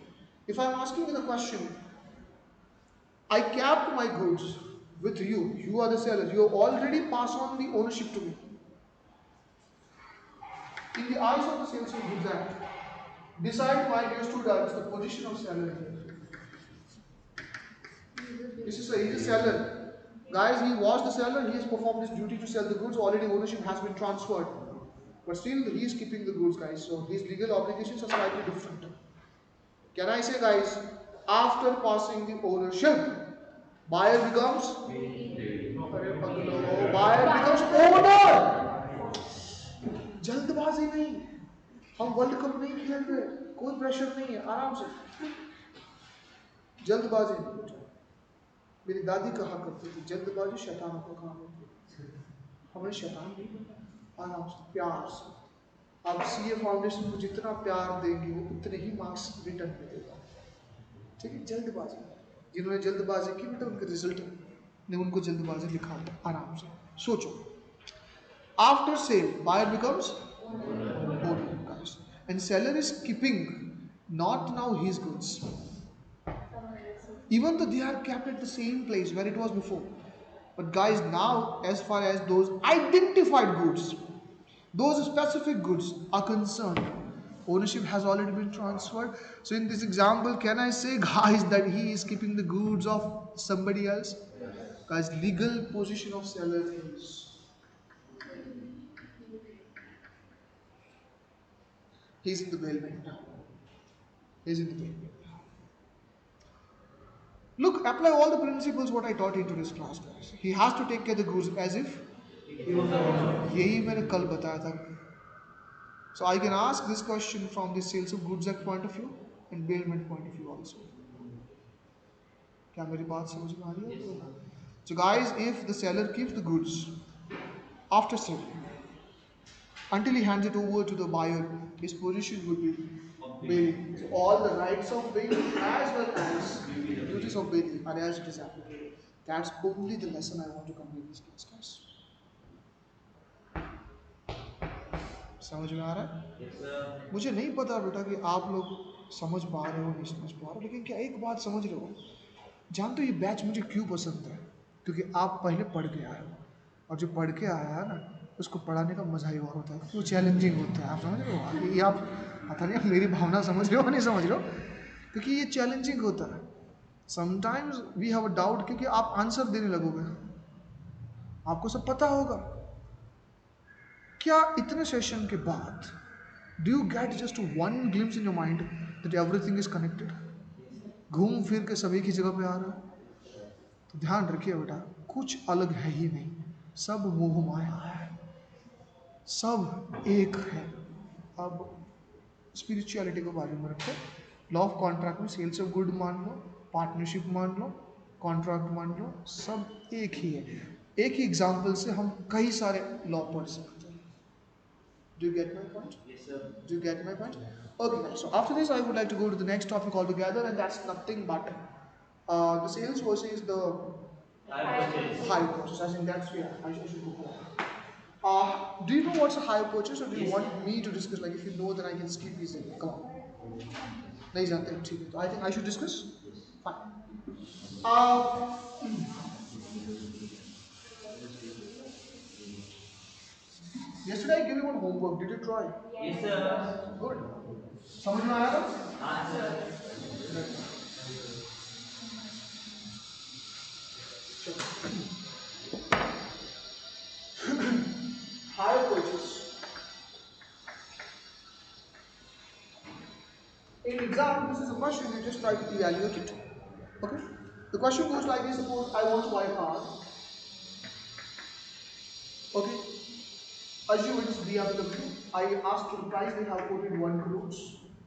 If I'm asking you the question, I kept my goods with you. You are the seller. You have already passed on the ownership to me. In the eyes of the Sales of Goods Act, decide, my dear students, the position of seller here. This is he's a seller. Guys, he was the seller. He has performed his duty to sell the goods. Already ownership has been transferred. But still, he is keeping the goods, guys. So his legal obligations are slightly different. Can I say, guys, after passing the ownership, buyer becomes owner. जल्दबाजी नहीं, हम world cup नहीं खेल रहे, कोई pressure नहीं है, आराम से. जल्दबाजी नहीं. मेरी दादी कहा करती थी, जल्दबाजी शैतानों का काम होती है. हमें शैतान नहीं बनना, आराम से, प्यार से. आप सीए फाउंडेशन को जितना प्यार देंगे वो उतने ही मार्क्स रिटर्न मिलेगा. ठीक है. जल्दबाजी, जिन्होंने जल्दबाजी की बेटा उनके रिजल्ट ने उनको जल्दबाजी दिखा दी. आराम से सोचो. After sale, buyer becomes owner, guys, and seller is keeping not now his goods, even though they are kept at the same place where it was before. But guys, now as far as those identified goods, those specific goods are concerned, ownership has already been transferred. So in this example, can I say, guys, that he is keeping the goods of somebody else? Guys, legal position of seller is, he's in the bailment now. He's in the bailment now. Look, apply all the principles what I taught in today's class, guys. He has to take care of the goods as if यही मैंने कल बताया था. So I can ask this question from the Sales of Goods Act point of view and bailment point of view also. क्या मेरी बात समझ में आ रही है? So guys, if the seller keeps the goods after sale until he hands it over to the buyer, his position would be bailing. So all the rights of bailing as well as duties of bailing are as it is applicable. That's only the lesson I want to convey in this case, guys. समझ में आ रहा है? मुझे नहीं पता बेटा कि आप लोग समझ पा रहे हो नहीं समझ पा रहे हो, लेकिन क्या एक बात समझ रहे हो, जानते हो ये बैच मुझे क्यों पसंद है? क्योंकि आप पहले पढ़ के आए हो, और जो पढ़ के आया है ना उसको पढ़ाने का मजा ही और होता है. वो चैलेंजिंग होता है. आप समझ रहे हो? ये आप पता नहीं मेरी भावना समझ रहे हो नहीं समझ रहे हो, क्योंकि ये चैलेंजिंग होता है. Sometimes we have a doubt, क्योंकि आप आंसर देने लगोगे, आपको सब पता होगा. क्या इतने सेशन के बाद do you get just one glimpse in your mind that everything is connected? घूम फिर के सभी की जगह पे आ रहा है. तो ध्यान रखिए बेटा, कुछ अलग है ही नहीं, सब मोह माया है, सब एक है. अब स्पिरिचुअलिटी को बाजू में रखो. लॉ ऑफ कॉन्ट्रैक्ट में सेल्स ऑफ गुड मान लो, पार्टनरशिप मान लो, कॉन्ट्रैक्ट मान लो, सब एक ही है. एक ही एग्जाम्पल से हम कई सारे लॉ पढ़ सकते हैं. Do you get my point? Yes, sir. Do you get my point? Okay, guys. So after this, I would like to go to the next topic altogether, and that's nothing but the sales versus the higher purchase. I think that's I should go for that. Do you know what's a higher purchase, or do you want me to discuss? Like, if you know, then I can skip easily. Come on. नहीं जानते हैं, ठीक है. So I think I should discuss. Fine. Yesterday I gave you one homework. Did you try? Yes, sir. Good. समझ में आया था? हाँ, sir. Higher purchase. In exam, this is a question you just try to evaluate it. Okay? The question goes like this: suppose I want to buy a car. Okay, assume it is BMW. I asked for the price, they have quoted 1 crore,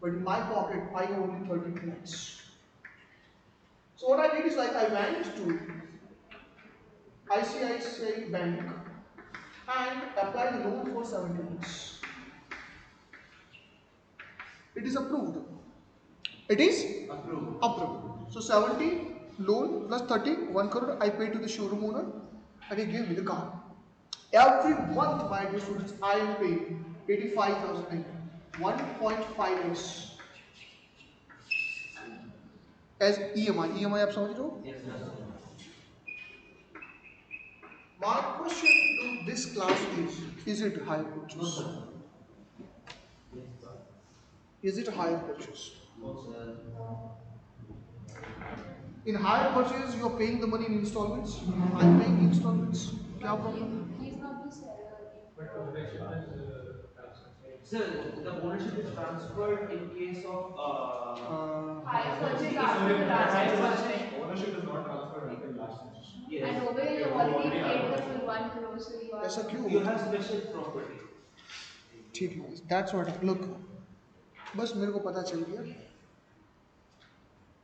but in my pocket I have only 30 lakhs. So what I did is like I went to ICICI Bank and applied the loan for 70 lakhs. It is approved. It is Approved. approved. So 70 loan plus 30, 1 crore I paid to the showroom owner and he gave me the car. Every month, my dear students, I am paying 85,000 1.5x as EMI. EMI आप समझ रहे हो? Yes, sir. My question to this class is it higher No, purchase? sir. Yes, sir. Is it higher purchase? No, sir. In higher purchase, you are paying the money in installments. I am paying installments. क्या problem? He's not the seller. But ownership is transferred. Sir, the ownership is transferred in case of Higher purchase Sorry, after the last higher installment. purchase, ownership is not transferred until last installment. yes. And over here you already paid the full 1 crore, so you are. ऐसा क्यों? You have special property. ठीक है. That's what. Look, बस मेरे को पता चल गया.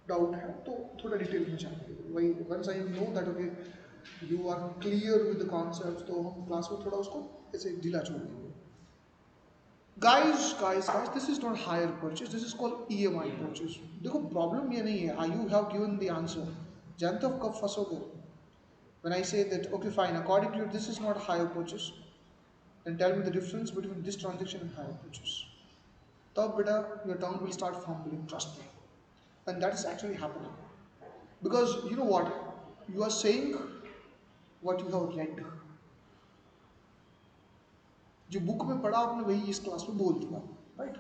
डाउट है तो थोड़ा डिटेल में जाएंगे. वही once I know that okay, you are clear with the concepts, तो हम क्लास में थोड़ा उसको ऐसे ढीला छोड़ेंगे. Guys, this is not hire purchase. This is called EMI purchase. देखो problem ये नहीं है. You have given the answer. जानते हो कब फंसोगे? When I say that okay fine, according to you this is not hire purchase, then tell me the difference between this transaction and hire purchase. तब बेटा your tongue will start fumbling. Trust me. And that is actually happening. Because you know what? You are saying what you have read. जो book में पढ़ा आपने वही इस class में बोल दिया. Right?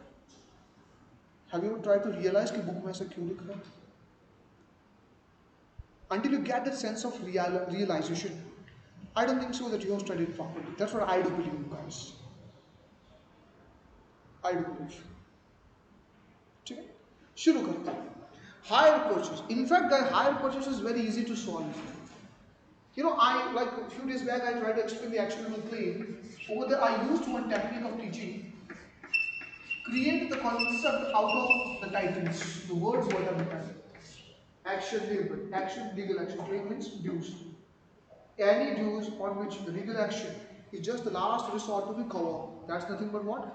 Have you ever tried to realize कि बुक में ऐसा क्यों लिख रहा है? Until you get that sense of realization, I don't think so that you have studied properly. That's what I do believe, guys. I do believe. ठीक है? शुरू करते हैं. Hire purchase. In fact, the hire purchase is very easy to solve. You know, I like a few days back I tried to explain the actionable claim. Over there, I used one technique of teaching. Create the concept out of the titles. The words what are the title. Action label. Action legal action. Claim means dues. Any dues on which the legal action is just the last resort to be covered. That's nothing but what?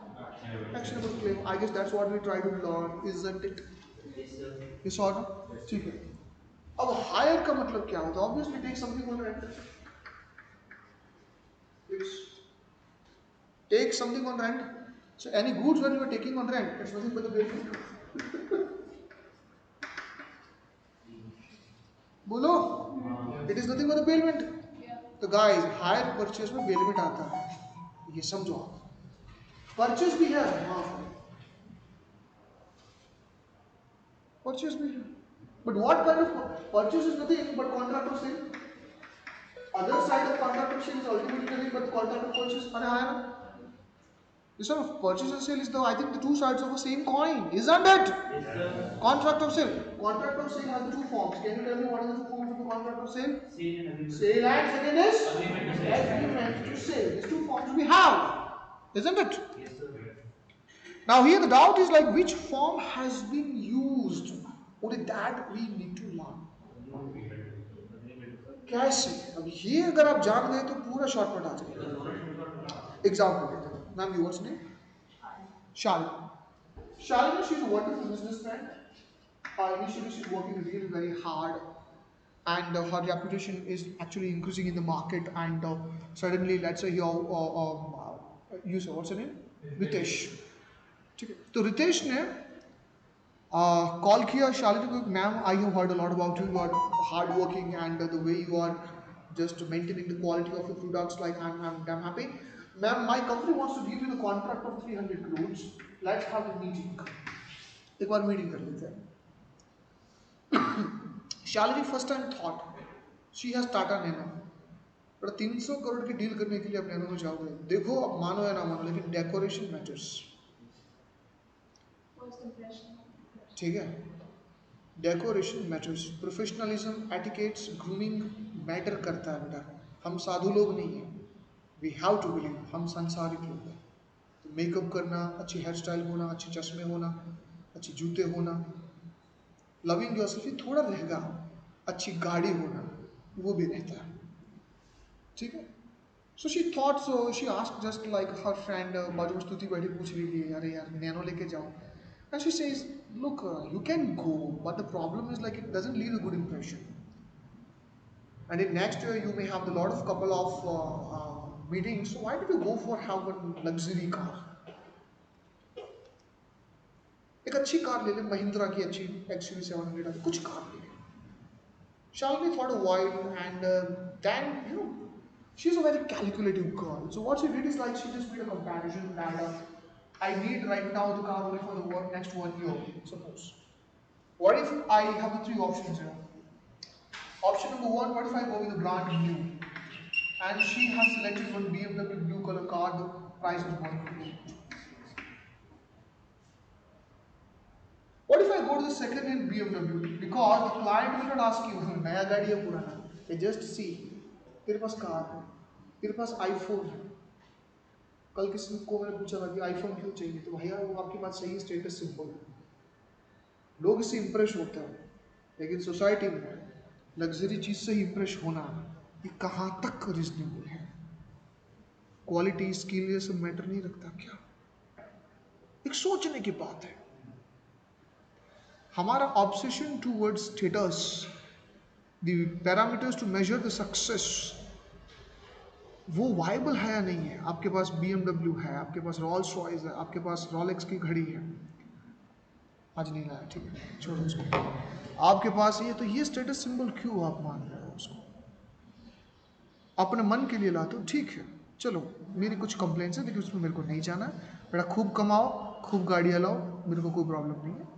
Actionable claim. I guess that's what we try to learn, isn't it? Yes, sir. This order? ठीक है. अब hire का मतलब क्या होता है? Obviously take something on rent. Yes. Take something on rent. So any goods when you are taking on rent, it's nothing but the bill. बोलो. It is nothing but the bailment. तो guys, hire purchase में bailment आता है. ये समझो आप. Purchase भी है. हाँ. Purchase भी है. But what kind of purchase is nothing but contract of sale. Other side of contract of sale is ultimately nothing but the contract of purchase. अरे हाँ यार. This one of purchase and sale is the I think the two sides of the same coin, isn't it? Yes, sir. Contract of sale. Contract of sale has two forms. Can you tell me what are the two forms of the contract of sale? Sale and agreement. Sale and second is Agreement to sale. agreement to sale. These two forms we have, isn't it? Yes, sir. Now here the doubt is like which form has been used. Only that we need to learn. कैसे? अब ये अगर आप जान गए तो पूरा shortcut आ जाएगा. एग्जाम्पल देते हैं. Ma'am you what's name? Shalini. Shalini, she's a wonderful businessman. Initially she's working really very hard and her reputation is actually increasing in the market and suddenly let's say you say what's her name? Ritesh. ठीक है. तो रितेश ने call किया शालिनी को. Ma'am I have heard a lot about you. You are hard working and the way you are just maintaining the quality of your products. Like I'm damn happy. Ma'am, my company wants to give you the contract of 300 crores. Let's have a meeting. एक बार meeting कर लेते हैं. Shalini first time thought she has Tata nano. पर 300 करोड़ की deal करने के लिए आप नैनो में जाओगे. देखो आप मानो या ना मानो लेकिन डेकोरेशन मैटर्स. First impression. ठीक है. Decoration matters, professionalism, etiquettes, grooming matter करता है बेटा। हम साधु लोग नहीं हैं, वी हैव टू बिलीव, हम सांसारिक लोग हैं। तो मेकअप करना, अच्छी हेयर स्टाइल होना, अच्छे चश्मे होना, अच्छे जूते होना, लविंग योरसेल्फ ये थोड़ा रहेगा, अच्छी गाड़ी होना वो भी रहता है, ठीक है। So she thought, so she asked just like her friend, बाजू में स्तुति बैठी पूछ रही थी, अरे यार नैनो लेके जाओ। And she says, look, you can go, but the problem is like it doesn't leave a good impression. And in next year you may have a lot of couple of meetings. So why did you go for have a luxury car? एक अच्छी car ले ले, महिंद्रा की अच्छी XUV 700, कुछ car ले ले। Shalini thought a while, and then she's a very calculative girl. So what she did is like she just made a comparison that I need right now the car only for the next 1 year. Suppose. What if I have the three options here? Option number one, what if I go with a brand new? And she has selected one BMW blue color car, the price is 1 crore. What if I go to the second hand BMW? Because the client will not ask you, नया गाड़ी है पुराना. They just see, तेरे पास car है, तेरे पास iPhone है. कल किसी को मैंने पूछा था कि iPhone क्यों चाहिए, तो भैया वो आपकी बात सही है, स्टेटस सिंबल है. लोग इससे इंप्रेस होते हैं, लेकिन सोसाइटी में लग्जरी चीज से ही इंप्रेस होना ये कहाँ तक रीजनेबल है? क्वालिटी, स्किल ये सब मैटर नहीं रखता क्या? एक सोचने की बात है। हमारा obsession towards status, the parameters to measure the success, वो वाइबल है या नहीं है? आपके पास BMW है, आपके पास रॉल्स रॉयस है, आपके पास रॉलेक्स की घड़ी है, आज नहीं लाया, ठीक है छोड़ो उसको, आपके पास ये, तो ये स्टेटस सिंबल क्यों आप मान रहे हो उसको? अपने मन के लिए लाते हो, ठीक है, चलो मेरी कुछ कंप्लेंट्स है लेकिन उसमें मेरे को नहीं जाना, बेटा खूब कमाओ, खूब गाड़ियाँ लाओ, मेरे को कोई प्रॉब्लम नहीं है।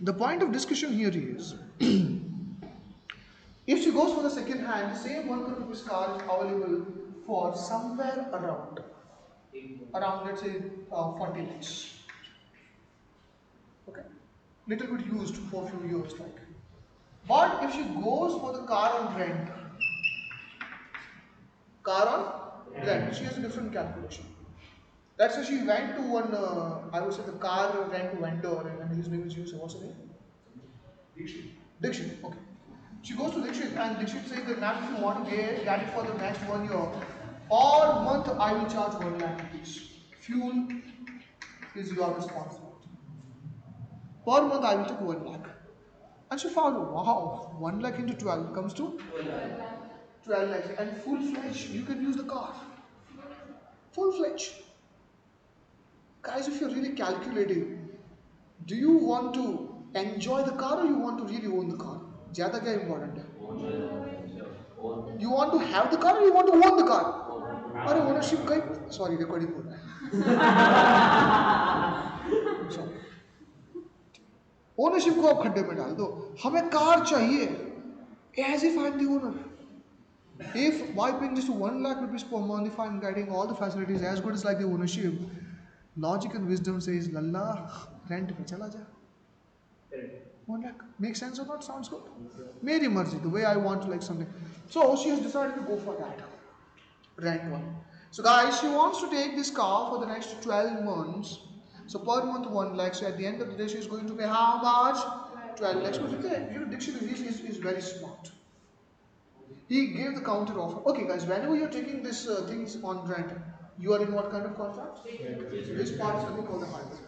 The point of discussion here is, if she goes for the second hand, the same 1 crore rupees car is available for somewhere around let's say 40 lakhs. Okay, little bit used for a few years like. But if she goes for the car on rent, she has a different calculation. Let's say she went to one, I would say the car rent vendor, and his name is Yusuf. What's his name? Dixit. Okay. She goes to Dixit, and Dixit says that ma'am, if you want to get it for the next 1 year, all month I will charge 1 lakh rupees. Fuel is your responsibility. Per month I will take 1 lakh. And she found, wow, 1 lakh into 12 comes to 12 lakhs. And full-fledged, you can use the car. Full-fledged. Guys, if you're really calculating, do you want to enjoy the car or you want to really own the car? ज़्यादा क्या important है? You want to have the car or you want to own the car? अरे ownership का, sorry recording हो रहा है. Sorry. Ownership को आप खड्डे में डाल दो. हमें कार चाहिए. As if I'm the owner. If by paying just 1 lakh rupees per month, if I'm getting all the facilities as good as like the ownership, logic and wisdom says, lalla, rent पे चला जा. 1 lakh makes sense or not? Sounds good. Meri marzi, the way I want to like something. So she has decided to go for that rent one. So guys, she wants to take this car for the next 12 months. So per month 1 lakh. So at the end of the day, she is going to pay how much? 12 lakhs. But Dixit is very smart. He gave the counter offer. Okay, guys, whenever you're taking this things on rent, you are in what kind of contract? This part is something called the hybrid,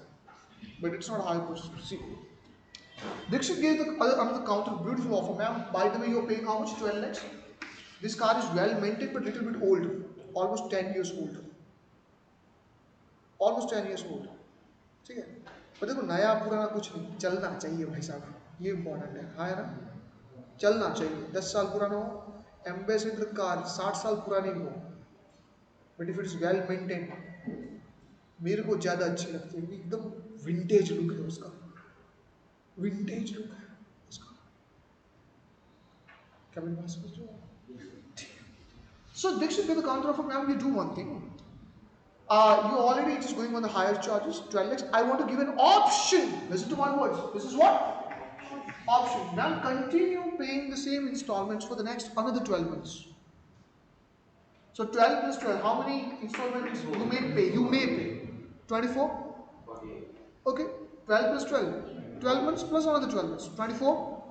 but it's not hybrid. See, Dixit gave the another counter, beautiful offer, ma'am. By the way, you're paying how much? 12 lakhs. This car is well maintained, but little bit old, almost 10 years old. Almost 10 years old. ठीक है? पर देखो नया पुराना कुछ नहीं, चलना चाहिए भाई साहब, ये इम्पोर्टेंट है, हाँ है ना? चलना चाहिए, 10 साल पुराना हो, एम्बेसडर कार 60 साल पुरानी हो, but if it's well maintain, मेरे को ज़्यादा अच्छी लगती है, एकदम विंटेज लुक है उसका, विंटेज लुक है उसका, क्या मेरी बात समझ रहे हो? So Dixit gave the counter offer, ma'am, you do one thing, You already just going on the higher charges, 12 lakhs. I want to give an option. Listen to my words. This is what? Option. Now continue paying the same installments for the next another 12 months. So 12 plus 12, how many installments you may pay? You may pay 24. Okay, 12 plus 12. 12 months plus another 12 months. 24.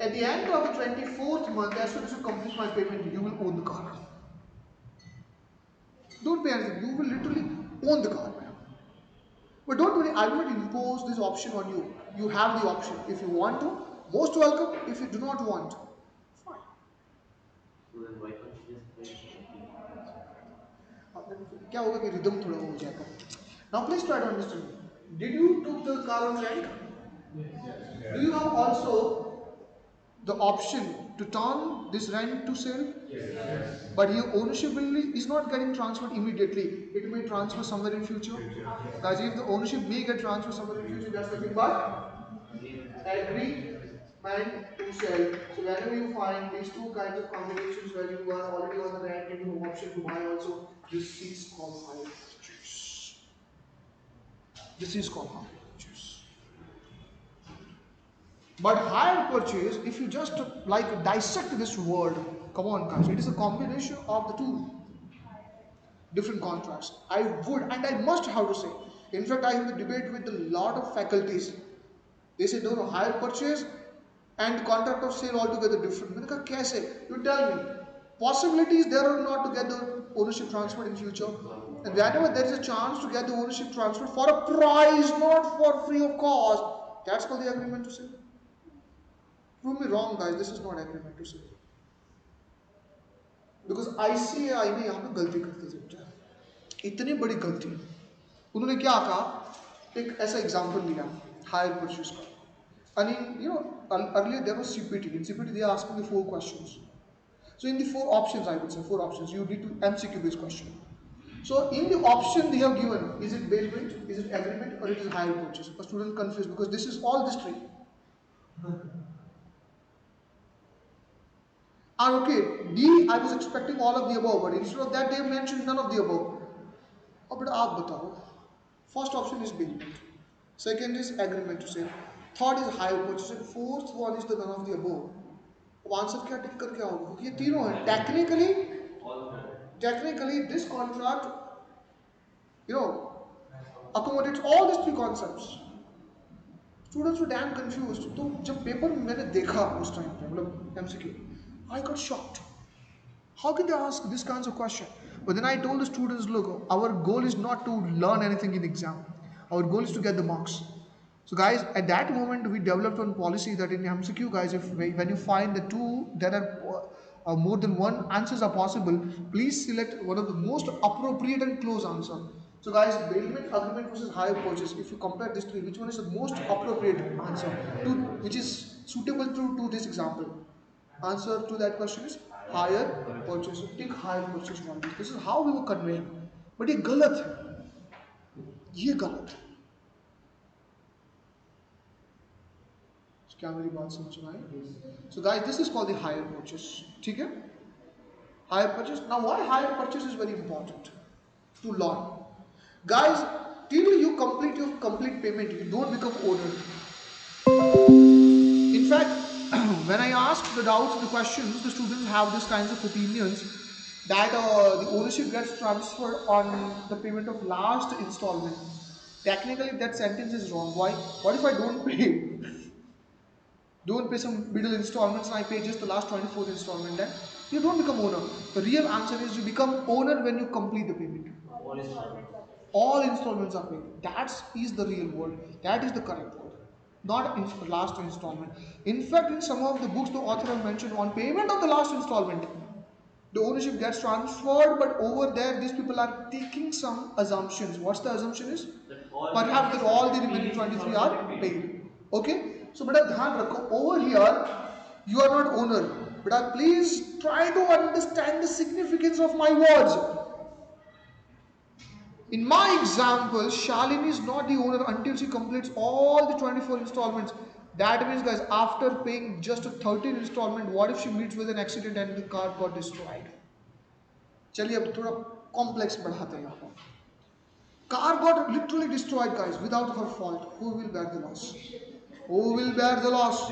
At the end of the 24th month, as soon as you complete my payment, you will own the car. Don't pay anything. You will literally own the car. But don't worry, I will not impose this option on you. You have the option. If you want to, most welcome. If you do not want, fine. So then why can't you just pay? क्या होगा कि rhythm थोड़ा हो जाएगा. Now please try to understand. Did you took the car on rent? Do you have also the option to turn this rent to sale? Yes. But your ownership is not getting transferred immediately. It may transfer somewhere in future. Guys, if the ownership may get transferred somewhere in future, that's nothing but agreement to sell. So whenever you find these two kinds of combinations where you are already on the rent and you have option to buy also, this is called hire purchase. This is called hire purchase. But hire purchase, if you just like dissect this word, come on guys, it is a combination of the two different contracts. I would and I must have to say, in fact, I have a debate with a lot of faculties. They say, no, hire purchase and contract of sale altogether different. मैंने कहा कैसे? You tell me. Possibilities there are not to get the ownership transferred in future. And whenever there is a chance to get the ownership transferred for a price, not for free of cost, that's called the agreement to sale. Prove me wrong, guys. This is not agreement to sale. Because ICAI ने यहाँ पे गलती करते थे. इतनी बड़ी गलती. उन्होंने क्या कहा? एक ऐसा एग्जाम्पल लिया हायर परचेज का. And earlier there was CPT. In CPT they are asking the 4 questions. So in the 4 options, I would say 4 options, you need to MCQ based question. So in the option they have given, is it bailment, is it agreement, or it is hire purchase? A student confused because this is all this tree. And okay, D, I was expecting all of the above, but instead of that they mentioned none of the above. Oh, but aap batao. First option is bailment. Second is agreement to sale. Third is hire purchase. And fourth one is the none of the above. अब answer क्या टिक कर क्या होगा? क्योंकि ये तीनों हैं. Technically, this contract, accommodates all these 3 concepts. Students were damn confused. तो जब पेपर में मैंने देखा उस टाइम पे, मतलब MCQ, I got shocked. How can they ask this kinds of question? But then I told the students, look, our goal is not to learn anything in exam. Our goal is to get the marks. So guys, at that moment we developed one policy that in MCQ, guys, when you find the 2 there are more than 1 answers are possible, please select one of the most appropriate and close answer. So guys, bailment agreement versus hire purchase, if you compare these 3, which one is the most appropriate answer which is suitable to this example? Answer to that question is hire purchase. So take hire purchase one. This is how we were conveying. But ये गलत है. ये गलत है. क्या मेरी बात समझ में आई? So guys, this is called the hire purchase. ठीक है? Hire purchase. Now why hire purchase is very important to learn. Guys, till you complete your complete payment, you don't become owner. In fact, when I ask the doubts, the questions, the students have these kinds of opinions that the ownership gets transferred on the payment of last installment. Technically, that sentence is wrong. Why? What if I don't pay? Don't pay some middle installments and I pay just the last 24th installment, then you don't become owner. The real answer is you become owner when you complete the payment. All installments are paid. That is the real word. That is the correct word. Not in last installment. In fact, in some of the books, the author have mentioned on payment of the last installment, the ownership gets transferred, but over there, these people are taking some assumptions. What's the assumption is? Perhaps that all the remaining 23 are paid. Okay? So, beta dhyan rakho, over here, you are not owner. Beta please try to understand the significance of my words. In my example, Shalini is not the owner until she completes all the 24 installments. That means, guys, after paying just a 13 installment, what if she meets with an accident and the car got destroyed? चलिए अब थोड़ा complex बढ़ाते हैं यहाँ पर. Car got literally destroyed, guys, without her fault. Who will bear the loss? Who will bear the loss?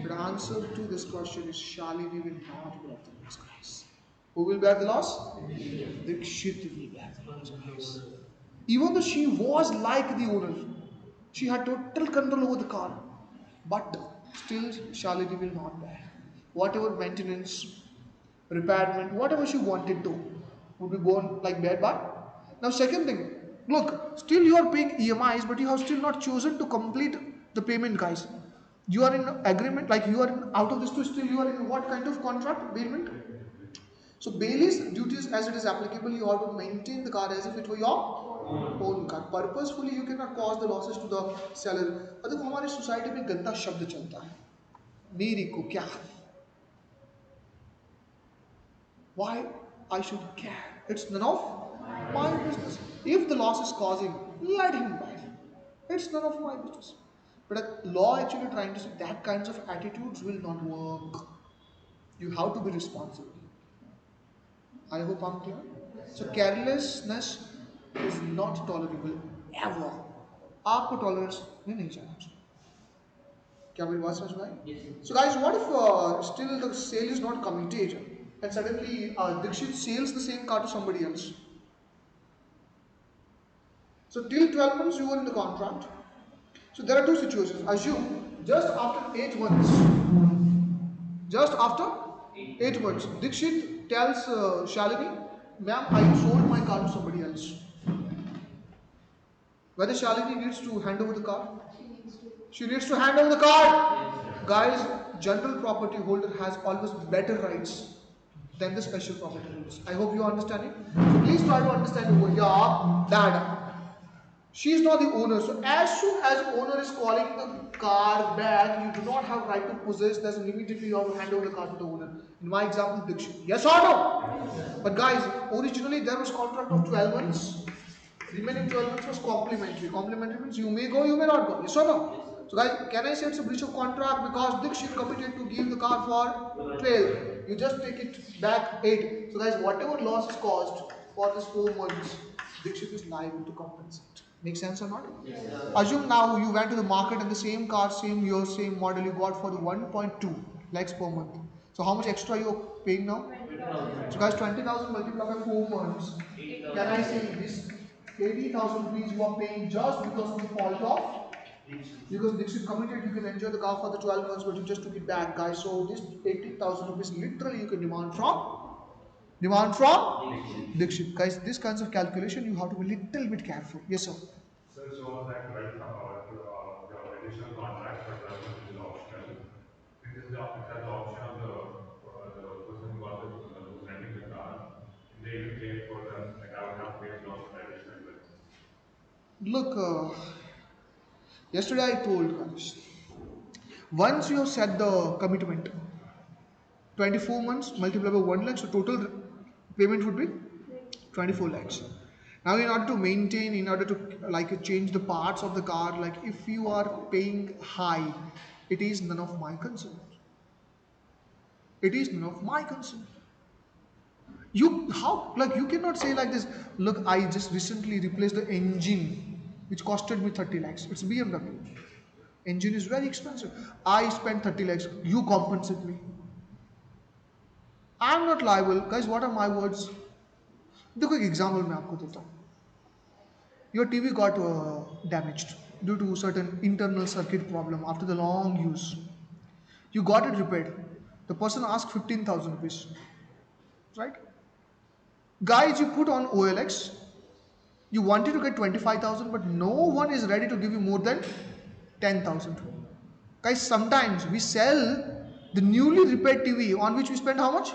The answer to this question is Shalini will not bear the loss, guys. Who will bear the loss? Dikshit will bear the loss, guys. Even though she was like the owner, she had total control over the car, but still Shalini will not bear. Whatever maintenance, repairment, whatever she wanted to, would be borne like bad by. Now, second thing, look, still you are paying EMIs, but you have still not chosen to complete the payment, guys. You are in agreement, like you are in, out of this two, still you are in what kind of contract? Payment. So Bailey's duties as it is applicable, you have to maintain the car as if it were your own car. Purposefully you cannot cause the losses to the seller. देखो हमारी society में गंदा शब्द चलता है मेरी को क्या why I should care? It's none of my business. If the loss is causing, let him bear. It's none of my business. But a law actually trying to say that kinds of attitudes will not work. You have to be responsible. I hope I'm clear. So carelessness is not tolerable ever. आपको tolerance में नहीं जाना चाहिए. क्या मेरी बात समझ में आई? So guys, what if still the sale is not committed and suddenly Dikshit sells the same car to somebody else? So till 12 months you were in the contract. So there are two situations. Assume just after 8 months, Dikshit tells Shalini, ma'am, I sold my car to somebody else. Whether Shalini needs to hand over the car? She needs to hand over the car. Guys, general property holder has always better rights than the special property holders. I hope you are understanding. So please try to understand over here that she is not the owner. So as soon as owner is calling the car back, you do not have right to possess. That's immediately you have to hand over the car to the owner. In my example, Dikshit. Yes or no? But guys, originally there was contract of 12 months. Remaining 12 months was complimentary. Complimentary means you may go, you may not go. Yes or no? So guys, can I say it's a breach of contract because Dikshit committed to give the car for 12? You just take it back 8. So guys, whatever loss is caused for this 4 months, Dikshit is liable to compensate. Make sense or not? Yes. Assume now you went to the market and the same car, same year, same model you got for the 1.2 lakhs per month. So how much extra you are paying now? 20,000. So guys, 20,000 multiplied by 4 months. Can I say this 80,000 rupees you are paying just because of the fault of? Because Dikshit committed, you can enjoy the car for the 12 months, but you just took it back, guys. So this 80,000 rupees literally you can demand from Dikshit. Guys, this kinds of calculation you have to be a little bit careful. Yes, sir. Sir, so like right now, the additional contract for 12 months is optional. This is the option of the person who got who's renting the car. They even claim for the like I would have paid loss for additional 12 months. Look, yesterday I told guys, once you have set the commitment, 24 months multiplied by 1 lakh, so total payment would be 24 lakhs. Now in order to maintain, in order to like change the parts of the car, like if you are paying high, it is none of my concern. It is none of my concern. You cannot say like this, look, I just recently replaced the engine which costed me 30 lakhs. It's BMW. Engine is very expensive. I spent 30 lakhs. You compensate me. I am not liable. Guys, what are my words? देखो एक example मैं आपको देता हूँ. Your TV got damaged due to certain internal circuit problem after the long use. You got it repaired. The person asked 15,000 rupees. Right? Guys, you put on OLX. You wanted to get 25,000, but no one is ready to give you more than 10,000. Guys, sometimes we sell the newly repaired TV on which we spend how much?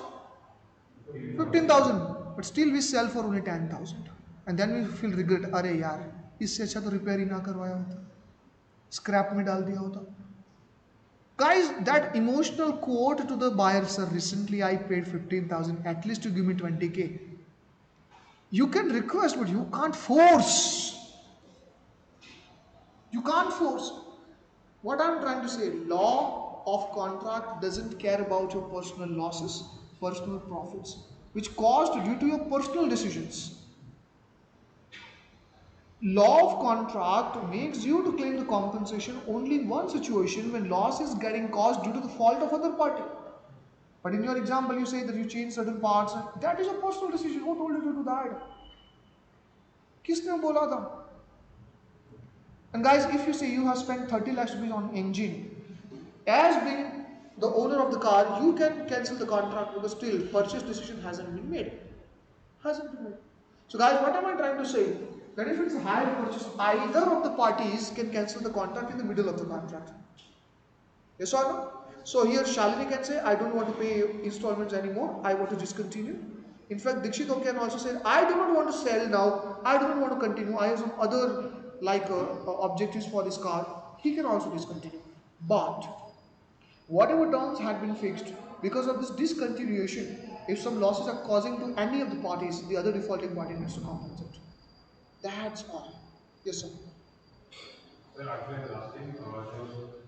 15,000. But still we sell for only 10,000. And then we feel regret. अरे यार, इससे अच्छा तो repair ही ना करवाया होता, scrap में डाल दिया होता. Guys, that emotional quote to the buyer, sir, recently I paid 15,000, at least you give me 20k. You can request, but you can't force. You can't force. What I'm trying to say, law of contract doesn't care about your personal losses, personal profits, which caused due to your personal decisions. Law of contract makes you to claim the compensation only in one situation when loss is getting caused due to the fault of other party. But in your example, you say that you change certain parts, and that is a personal decision. Who told you to do that? किसने बोला था? And guys, if you say you have spent 30 lakhs rupees on engine, as being the owner of the car, you can cancel the contract because still purchase decision hasn't been made. Hasn't been made. So guys, what am I trying to say? That if it's a hire purchase, either of the parties can cancel the contract in the middle of the contract. Yes or no? So here Shalini can say, I don't want to pay installments anymore, I want to discontinue. In fact, Dikshito can also say, I do not want to sell now, I do not want to continue, I have some other objectives for this car. He can also discontinue. But whatever terms had been fixed, because of this discontinuation, if some losses are causing to any of the parties, the other defaulting party needs to compensate. That's all. Yes, sir. Sir, actually, I was asking,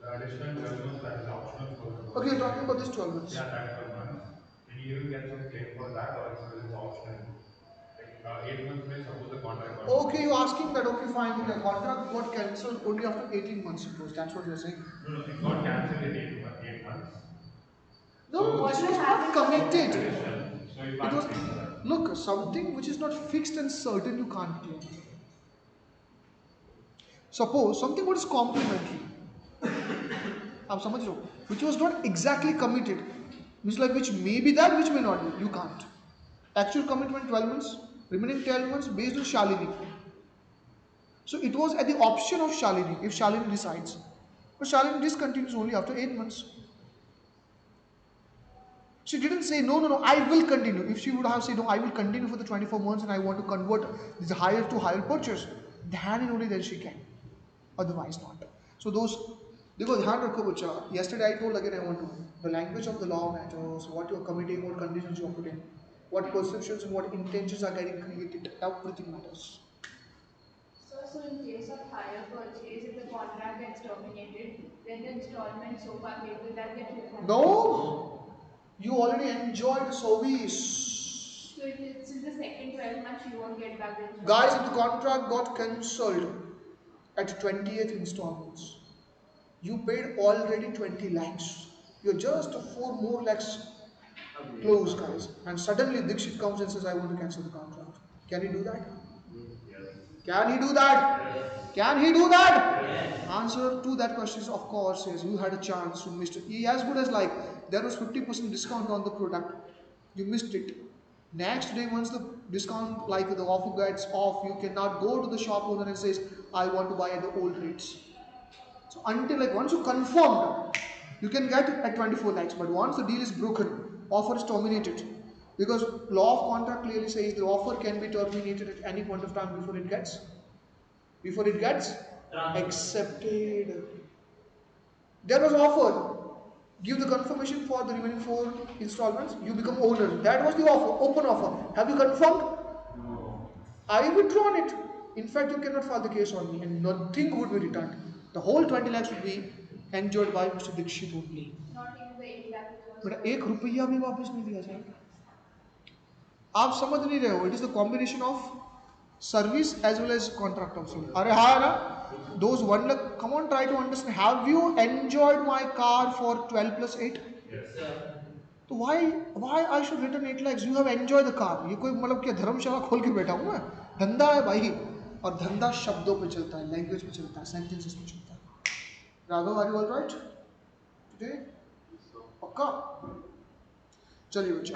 the additional 12 months that is optional for the Okay, person. you're talking about this 12 months. Yeah, that 12 months. Can you even get some claim for that, or it's optional? Like 8 months means suppose the contract got Okay, you're asking that, okay, fine, the contract got cancelled only after 18 months, suppose. That's what you're saying. No, no, it got cancelled in 8 months. No, So this what was will not happen? committed. Additional. So you It can't was, claim for that. look, something which is not fixed and certain, you can't claim. Suppose something what is complementary, आप समझ रहे हो, which was not exactly committed, means like which may be that, which may not be, you can't. Actual commitment 12 months, remaining 12 months based on Shalini. So it was at the option of Shalini, if Shalini decides. But Shalini discontinues only after 8 months. She didn't say, no, no, no, I will continue. If she would have said, no, I will continue for the 24 months and I want to convert this hire to hire purchase, then and only then she can. Otherwise not. So those, because ध्यान रखो बच्चा, yesterday I told again I want to, the language of the law matters, what you are committing, what conditions you are putting, what perceptions and what intentions are getting created, everything matters. So in case of hire purchase, if the contract gets terminated, then the installment so far paid, will that get refunded? No, you already enjoyed the service. So if it's in the second 12 months, you won't get back the installment. Guys, if the contract got cancelled at 20th installments, you paid already 20 lakhs. You're just 4 more lakhs close, guys. And suddenly Dikshit comes and says, I want to cancel the contract. Can he do that? Can he do that? Can he do that? Answer to that question is of course yes. You had a chance, you missed it. He as good as like there was 50% discount on the product. You missed it. Next day, once the discount, like the offer gets off, you cannot go to the shop owner and says, I want to buy at the old rates. So until like once you confirmed, you can get at 24 lakhs. But once the deal is broken, offer is terminated. Because law of contract clearly says the offer can be terminated at any point of time before it gets accepted. There was offer. Give the confirmation for the remaining 4 installments. You become owner. That was the offer. Open offer. Have you confirmed? I withdrawn it. In fact, you cannot file the case on me, and nothing would be returned. The whole 20 lakhs would be enjoyed by Mr. Dikshit only. Not even the 8 lakh which was. But एक रुपया भी वापस नहीं दिया जाएगा. आप समझ नहीं रहे हो. It is the combination of service as well as contract of sale. अरे हाँ ना. Those 1 lakh. Come on, try to understand. Have you enjoyed my car for 12 plus 8? Yes. तो why I should return 8 lakhs? You have enjoyed the car. ये कोई मतलब क्या धर्मशाला खोल के बैठा हूँ मैं? धंधा है भाई. और धंधा शब्दों पे चलता है, लैंग्वेज पे चलता है, सेंटेंसेस पे चलता है. Raghav, are you all right today? पक्का? चलिए बच्चे.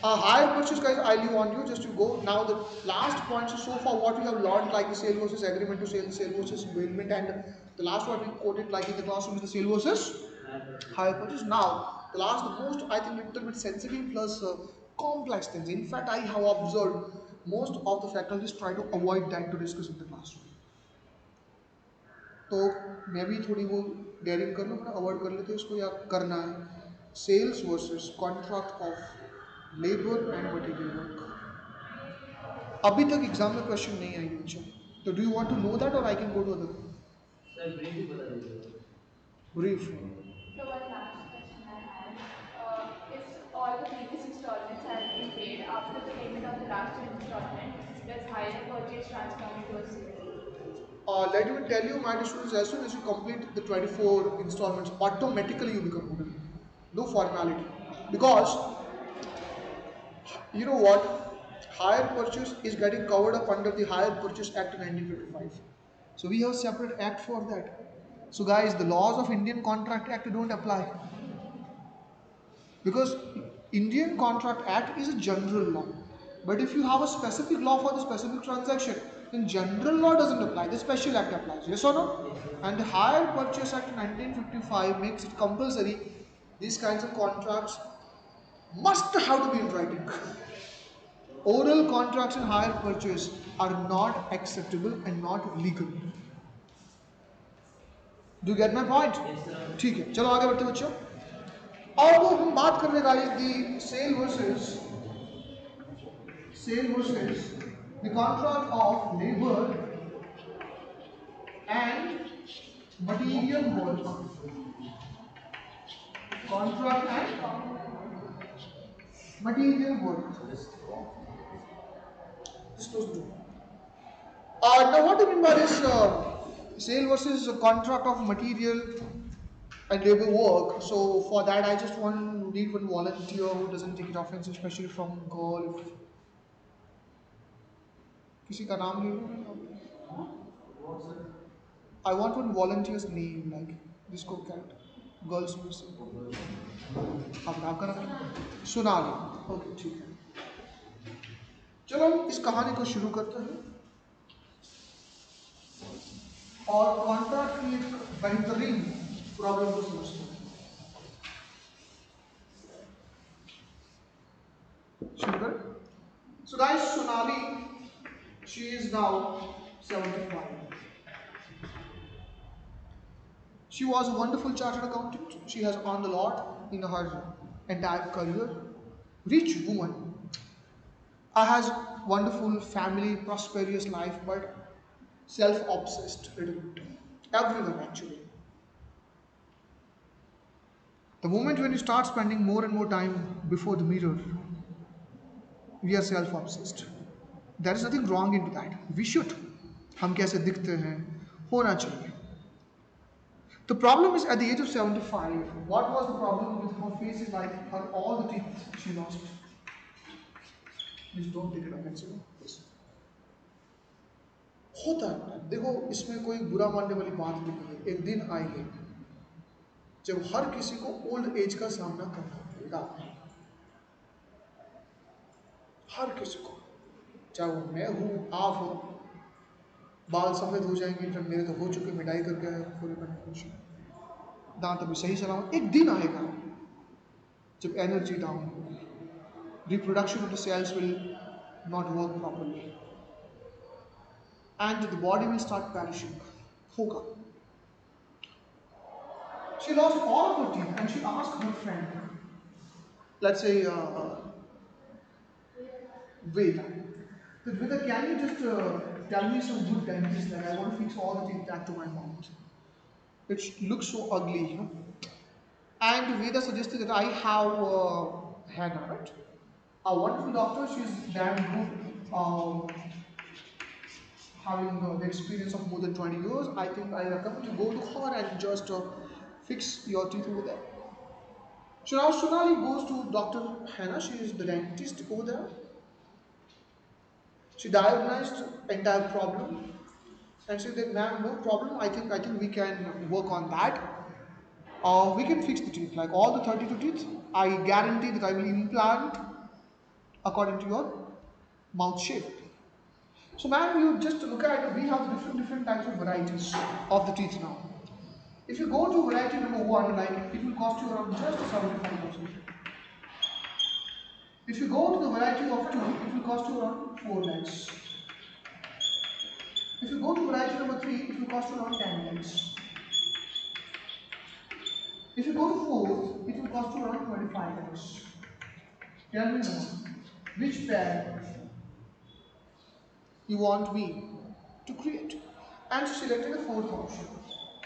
Hire purchase, guys, I leave on you just to go. Now the last point, so far what we have learned, like the sale versus agreement to sale, the sale versus bailment, and the last what we quoted like in the classroom is the sale versus hire purchase. Now the last, the most I think little bit sensitive plus complex things. In fact, I have observed most of the faculties try to avoid that to discuss in the classroom. तो मैं भी थोड़ी वो dairying कर लूँ, avoid कर लेते उसको, या करना है. Sales versus contract of labour and material work. अभी तक एग्जाम में क्वेश्चन नहीं आई बच्चा. तो do you want to know that और I can go to other sir brief बता दीजिए. Brief. So one last question I had. If all the previous installments have been paid after the payment of the last installment, does hire purchase transform into a sale? Let me tell you, my dear students, as soon as you complete the 24 installments, automatically you become model. No formality. Because, you know what? Hire purchase is getting covered up under the Hire Purchase Act 1955. So we have a separate act for that. So guys, the laws of Indian Contract Act don't apply. Because Indian Contract Act is a general law. But if you have a specific law for the specific transaction, then general law doesn't apply, the special act applies. Yes or no? And the Hire Purchase Act 1955 makes it compulsory these kinds of contracts must have to be in writing. Oral contracts and hire purchase are not acceptable and not legal. Do you get my point? ठीक है, चलो आगे बढ़ते बच्चों. अब हम बात कर रहे guys the sale versus the contract of labor and material work. Contract and material work. Just those two. Now, what do you mean by this sale versus contract of material and labor work? So, for that, I just want to need one volunteer who doesn't take it offensive, especially from girl. If किसी का नाम ले लो. I want one volunteer's name, like जिसको क्या girls में से. आपका नाम सोनाली. ओके ठीक है. चलो हम इस कहानी को शुरू करते हैं और कॉन्ट्रैक्ट की एक बेहतरीन प्रॉब्लम को समझते हैं. शुरू करें. So guys, Sonali, she is now 75. She was a wonderful chartered accountant. She has earned a lot in her entire career. Rich woman. Has wonderful family, prosperous life, but self-obsessed. Everyone actually. The moment when you start spending more and more time before the mirror, we are self-obsessed. There is nothing wrong into that. We should. हम कैसे दिखते हैं होना चाहिए. The problem is at the age of 75, what was the problem with her face is like her all the teeth she lost. Please don't take it offensively. Yes. होता है. देखो इसमें कोई बुरा मानने वाली बात नहीं है. एक दिन आएगी जब हर किसी को ओल्ड एज का सामना करना पड़ेगा. हर किसी को, चाहे वो मैं हूँ, आप हो. बाल सफेद हो जाएंगे, जब मेरे तो हो चुके, मिटाई करके आए पूरे कंट्रोल. दांत अभी सही सलामत. एक दिन आएगा जब एनर्जी डाउन होगी. Reproduction of the cells will not work properly and the body will start perishing. होगा. She lost all of her teeth and she asked her friend, let's say Veda, that Veda, can you just tell me some good dentist, like I want to fix all the teeth back to my mouth. It looks so ugly, you know. And Veda suggested that I have Hannah, right? A wonderful doctor. She's damn good, having the experience of more than 20 years. I think I recommend you go to her and just fix your teeth over there. So now Sonali goes to Dr. Hannah. She is the dentist over there. She diagnosed entire problem and said that, ma'am, no problem. I think we can work on that. We can fix the teeth, like all the 32 teeth. I guarantee that I will implant according to your mouth shape. So ma'am, you just look at it, we have different types of varieties of the teeth now. If you go to variety number 1, like it will cost you around just 75,000. If you go to the variety of 2, it will cost you around 4 lakhs. If you go to variety number 3, it will cost you around 10 lakhs. If you go to 4th, it will cost you around 25 lakhs. Tell me now, which pair you want me to create? And she selected the 4th option.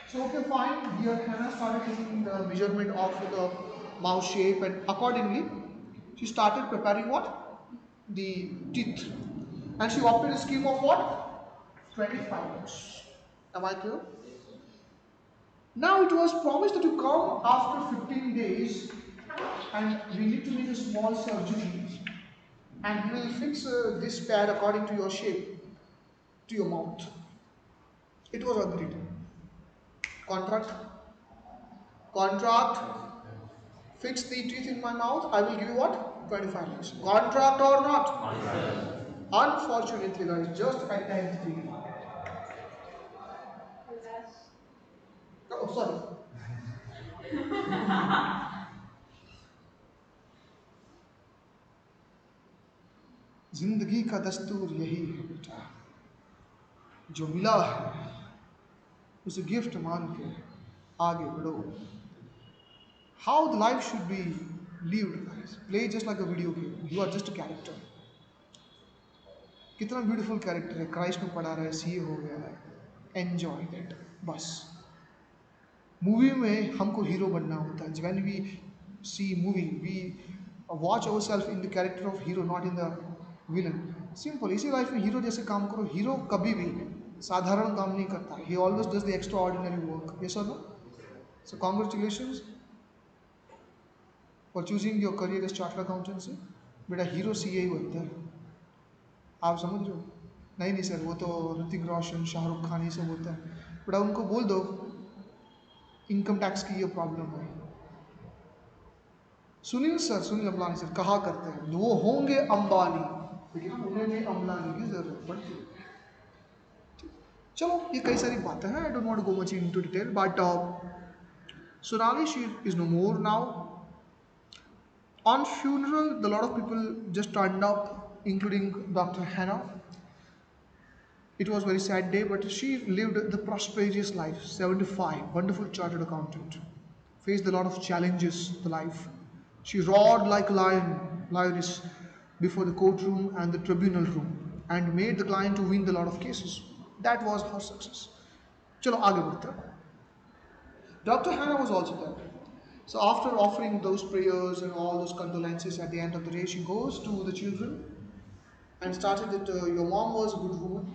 So okay, fine. Here Hannah started taking the measurement of the mouth shape, and accordingly she started preparing what? The teeth. And she opted a scheme of what? 25 lakhs. Am I clear? Now it was promised that you come after 15 days and we need to make a small surgery and we will fix this pad according to your shape, to your mouth. It was agreed. Contract, contract, fix the teeth in my mouth, I will give you what? 25 lakhs. Contract or not? Unfortunately, guys, just at 10th day. Alas. Oh, sorry. जिंदगी का दस्तूर यही है बेटा, जो मिला है उसे गिफ्ट मान के आगे बढ़ो. How the life should be lived, guys. Play just like a video game. You are just a character. कितना ब्यूटीफुल कैरेक्टर है, क्राइस्ट में पढ़ा रहा है, सीए हो गया है. एंजॉय दैट बस. मूवी में हमको हीरो बनना होता है. When we see movie we watch our self in the character of hero, not in the villain. Simple. इसी लाइफ में हीरो जैसे काम करो. हीरो कभी भी साधारण काम नहीं करता. He always does the extraordinary work. Yes और नो? So congratulations for choosing your career as chartered accountancy. बेटा हीरो सीए ही बनता है. आप समझ रहे हो? नहीं नहीं सर, वो तो ऋतिक रोशन, शाहरुख खान, ये सब होता है. बेटा उनको बोल दो इनकम टैक्स की ये प्रॉब्लम है. सुनील अंबानी सर कहा करते हैं वो होंगे अंबानी, लेकिन उन्हें भी अंबानी की जरूरत पड़ती है. चलो ये कई सारी बातें हैं. I don't want to go much into detail, but Sonali she is no more now. On funeral, the lot of people just turned up, including Dr. Hannah. It was a very sad day, but she lived the prosperous life. 75, wonderful chartered accountant. Faced a lot of challenges in life. She roared like a lioness before the courtroom and the tribunal room, and made the client to win the lot of cases. That was her success. चलो आगे बढ़ते हैं. Dr. Hannah was also there. So after offering those prayers and all those condolences at the end of the day, she goes to the children and started that your mom was a good woman.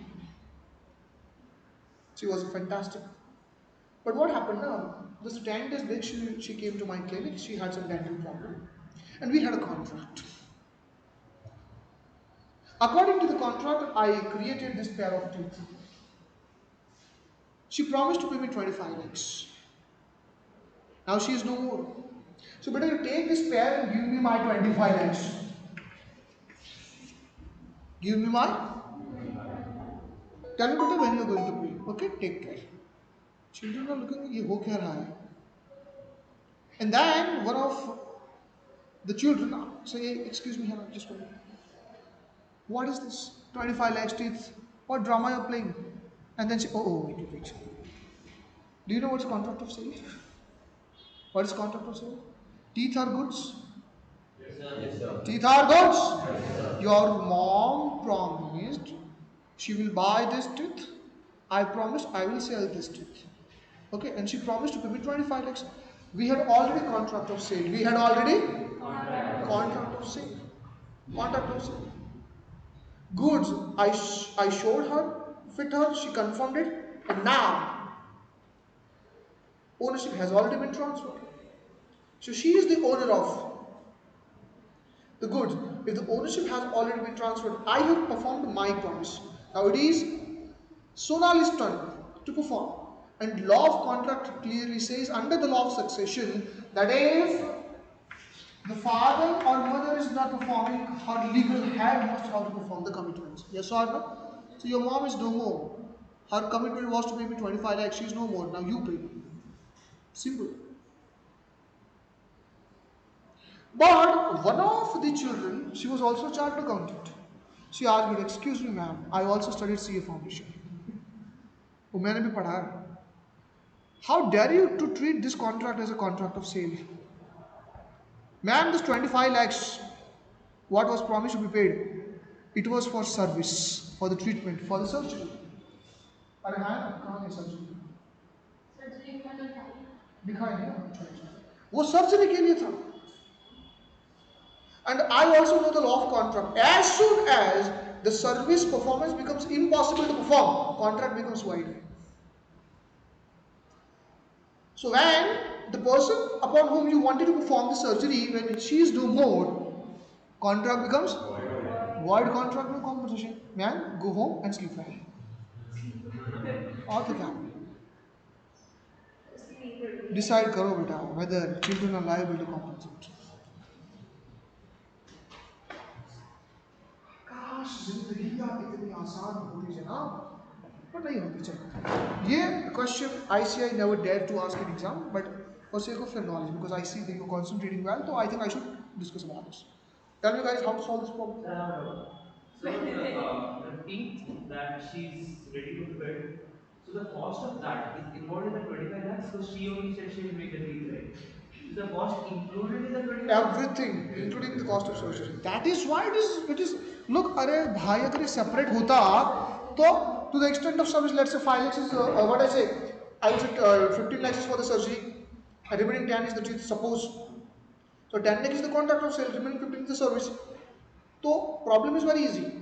She was fantastic. But what happened now? Just 10 days back, she came to my clinic. She had some dental problem. And we had a contract. According to the contract, I created this pair of teeth. She promised to pay me 25 lakhs. Now she is no more. So better you take this pair and give me my 25 lakhs. Give me my. Tell me better when you are going to pay. Okay, take care. Children are looking, ye ho kya raha hai? And then one of the children say, excuse me, Hannah, just one minute. What is this? 25 lakhs teeth. What drama you are playing? And then she, wait. Do you know what's contract of sale? What is contract of sale? Teeth are goods. Yes, sir. Teeth are goods. Yes, sir. Your mom promised she will buy this teeth. I promised I will sell this teeth. Okay, and she promised to pay me 25 lakhs. We had already contract of sale. We had already contract of sale. Contract of sale. Goods. I showed her, fit her, she confirmed it, and now ownership has already been transferred. So she is the owner of the goods. If the ownership has already been transferred, I have performed my promise. Now it is Sonali's turn to perform. And law of contract clearly says under the law of succession that if the father or mother is not performing, her legal head must have to perform the commitments. Yes or no? So your mom is no more. Her commitment was to pay me 25 lakhs. She is no more. Now you pay. Simple. But one of the children, she was also a chartered accountant. She argued, excuse me ma'am, I also studied CA foundation. वो मैंने भी पढ़ा है. How dare you to treat this contract as a contract of sale? Ma'am, this 25 lakhs, what was promised to be paid, it was for service, for the treatment, for the surgery. अरे हाँ कहाँ है surgery? Surgery का तो था. दिखाई नहीं. वो सर्जरी के लिए था. And I also know the law of contract. As soon as the service performance becomes impossible to perform, contract becomes void. So when the person upon whom you wanted to perform the surgery, when she is no more, contract becomes void. Contract, no compensation. Man, go home and sleep well. Or the family. Decide करो बेटा whether children are liable to compensate. काश जिंदगियां इतनी आसान होती जनाब, पर नहीं होती चाहिए. ये question ICI never dared to ask in exam, but for sake of your knowledge, because I see that you're concentrating well, so I think I should discuss about this. Tell me guys how to solve this problem. So the teeth that she's ready to fit, so the cost of that is involved in the 25 lakhs, so she only said she will make the teeth, right? Is the cost included in the 25 lakhs? Everything, including the cost of surgery. That is why it is. Look, अरे भाई अगर ये separate होता, तो to the extent of service, let's say 5 lakhs is what I say. I would say 15 lakhs is for the surgery, and remaining 10 is the teeth. Suppose, so 10 lakhs is the contract of sale, remaining 15 is the service. So problem is very easy.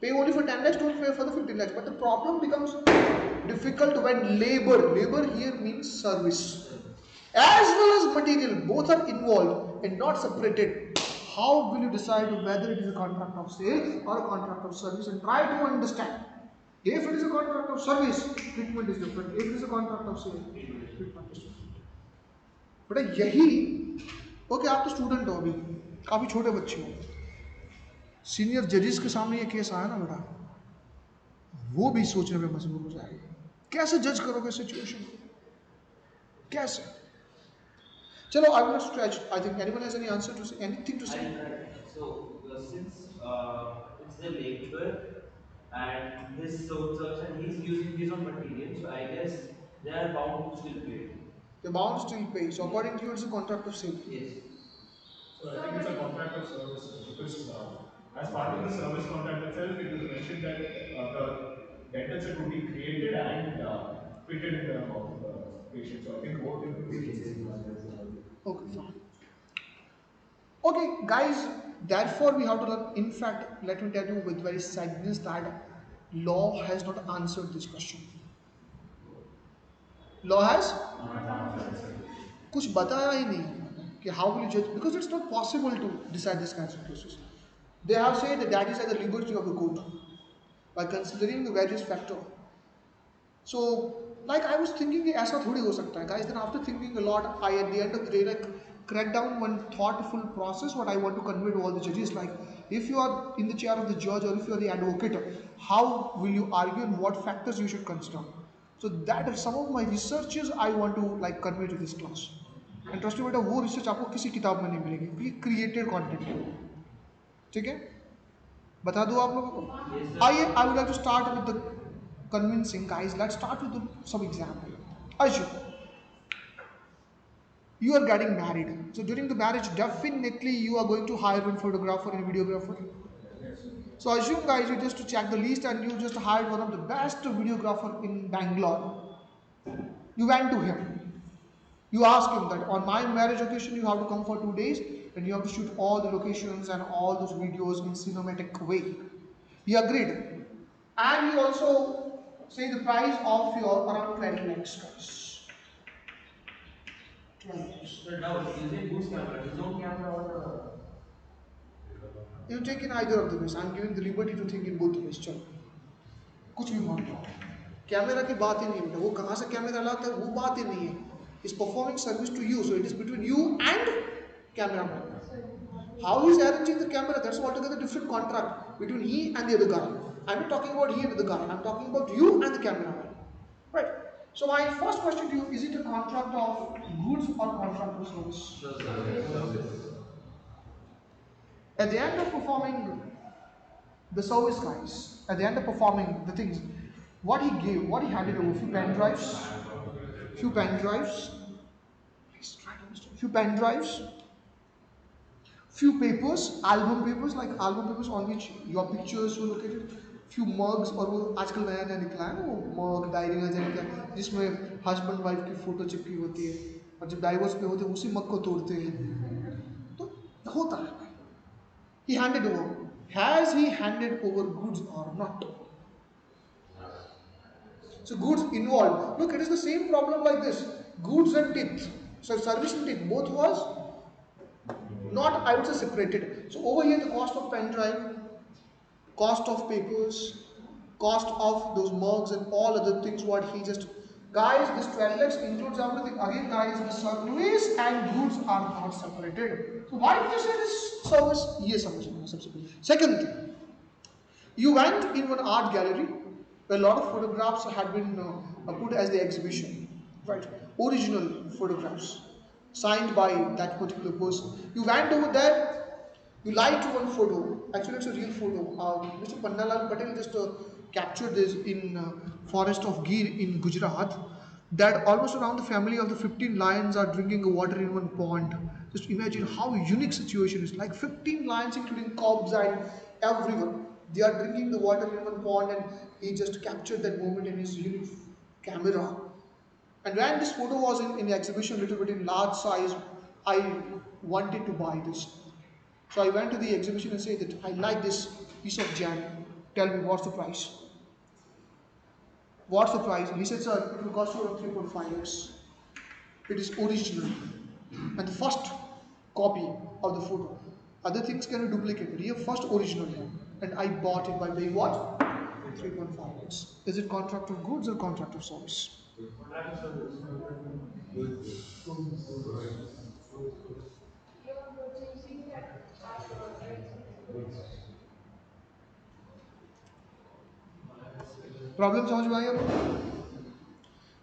Pay only for 10 lakhs, don't pay for the 15 lakhs. But the problem becomes difficult when labor here means service, as well as material, both are involved and not separated. How will you decide whether it is a contract of sale or a contract of service, and try to understand. If it is a contract of service, treatment is different. If it is a contract of sale, treatment is different. बेटा यही okay, आप तो student हो, अभी काफ़ी छोटे बच्चे हो, सीनियर जजेस के सामने ये केस आया ना बेटा, वो भी सोचने में मजबूर हो जाएगा. कैसे जज करोगे सिचुएशन को, कैसे? चलो, I will not stretch. I think anyone has any answer to say, anything to say? So since it's the labor and this source and he's using his own material, so I guess they are bound to still pay. The bound still pay. So according to you, it's a contract of sale. Yes. So I think it's a contract of services because as part of the service contract itself, it is mentioned that the dental set would be created and fitted in the mouth of the patient. So I think both will be. Okay, fine. Okay, guys, therefore we have to learn. In fact, let me tell you with very sadness that law has not answered this question. Law has कुछ बताया ही नहीं कि how will you judge, because it's not possible to decide this kinds of cases. They have said that is at the liberty of the court by considering the various factors. So, like I was thinking कि ऐसा थोड़ी हो सकता है, guys. Then after thinking a lot, I at the end of the day like crack down one thoughtful process. What I want to convey to all the judges, like if you are in the chair of the judge or if you are the advocate, how will you argue and what factors you should consider. So that are some of my researches I want to like convey to this class. And trust me बेटा, वो research आपको किसी किताब में नहीं मिलेगी, क्योंकि created content है. ठीक है, बता दूँ आप लोगों को. आइए, I would like to start with the convincing, guys. Let's start with some example. Assume you are getting married. So during the marriage, definitely you are going to hire one photographer and videographer. So assume, guys, you just to check the list and you just hired one of the best videographer in Bangalore. You went to him. You ask him that on my marriage occasion you have to come for 2 days and you have to shoot all the locations and all those videos in cinematic way. He agreed. And he also say the price of your around 20 lakhs, guys. 12 lakhs. So now using whose camera? His own camera or the? You take in either of the ways. I am giving the liberty to think in both ways. चलो, कुछ भी मान लो. Camera की बात ही नहीं बेटा, वो कहाँ से कैमरा लाता है वो बात ही नहीं है. He's performing service to you, so it is between you and cameraman. How he is arranging the camera, that's altogether different contract between he and the other guy. I'm not talking about he and the guy. I'm talking about you and the cameraman. Right. So my first question to you, is it a contract of goods or contract of service? At the end of performing the service, guys, at the end of performing the things, what he gave, what he handed over, few pen drives, few papers, album papers on which your pictures were located, few mugs, और वो आजकल नया नया निकला है ना वो मग diary वगैरह जिसमें हस्बैंड वाइफ की फोटो चिपकी होती है और जब डाइवोर्स पे होते हैं उसी मग को तोड़ते हैं, तो होता है. He handed over. Has he handed over goods or not? So goods involved. Look, it is the same problem like this. goods and teeth. So service and teeth both was not, I would say, separated. So over here the cost of pen drive, cost of papers, cost of those mugs and all other things what he just, guys, this 12 lakhs includes everything. Again guys, the service and goods are not separated. So why did you say this service? Yes, subsequently. Second thing, you went in one art gallery where a lot of photographs had been put as the exhibition, right? Original photographs signed by that particular person. You went over there, you liked one photo. Actually, it's a real photo. Mr. Pannalal Patel just captured this in forest of Gir in Gujarat. That almost around the family of the 15 lions are drinking water in one pond. Just imagine how unique situation is. Like 15 lions, including cubs and everyone, they are drinking the water in one pond, and he just captured that moment in his unique camera. And when this photo was in the exhibition, little bit in large size, I wanted to buy this. So I went to the exhibition and said that I like this piece of jam. Tell me what's the price? What's the price? And he said, sir, it will cost you around 3.5 lakhs. It is original. And the first copy of the photo. Other things can be duplicated. Here, first original one. And I bought it by paying what? 3.5 lakhs. Is it contract of goods or contract of service? Your goods using that right? Problem समझ में आई आपको?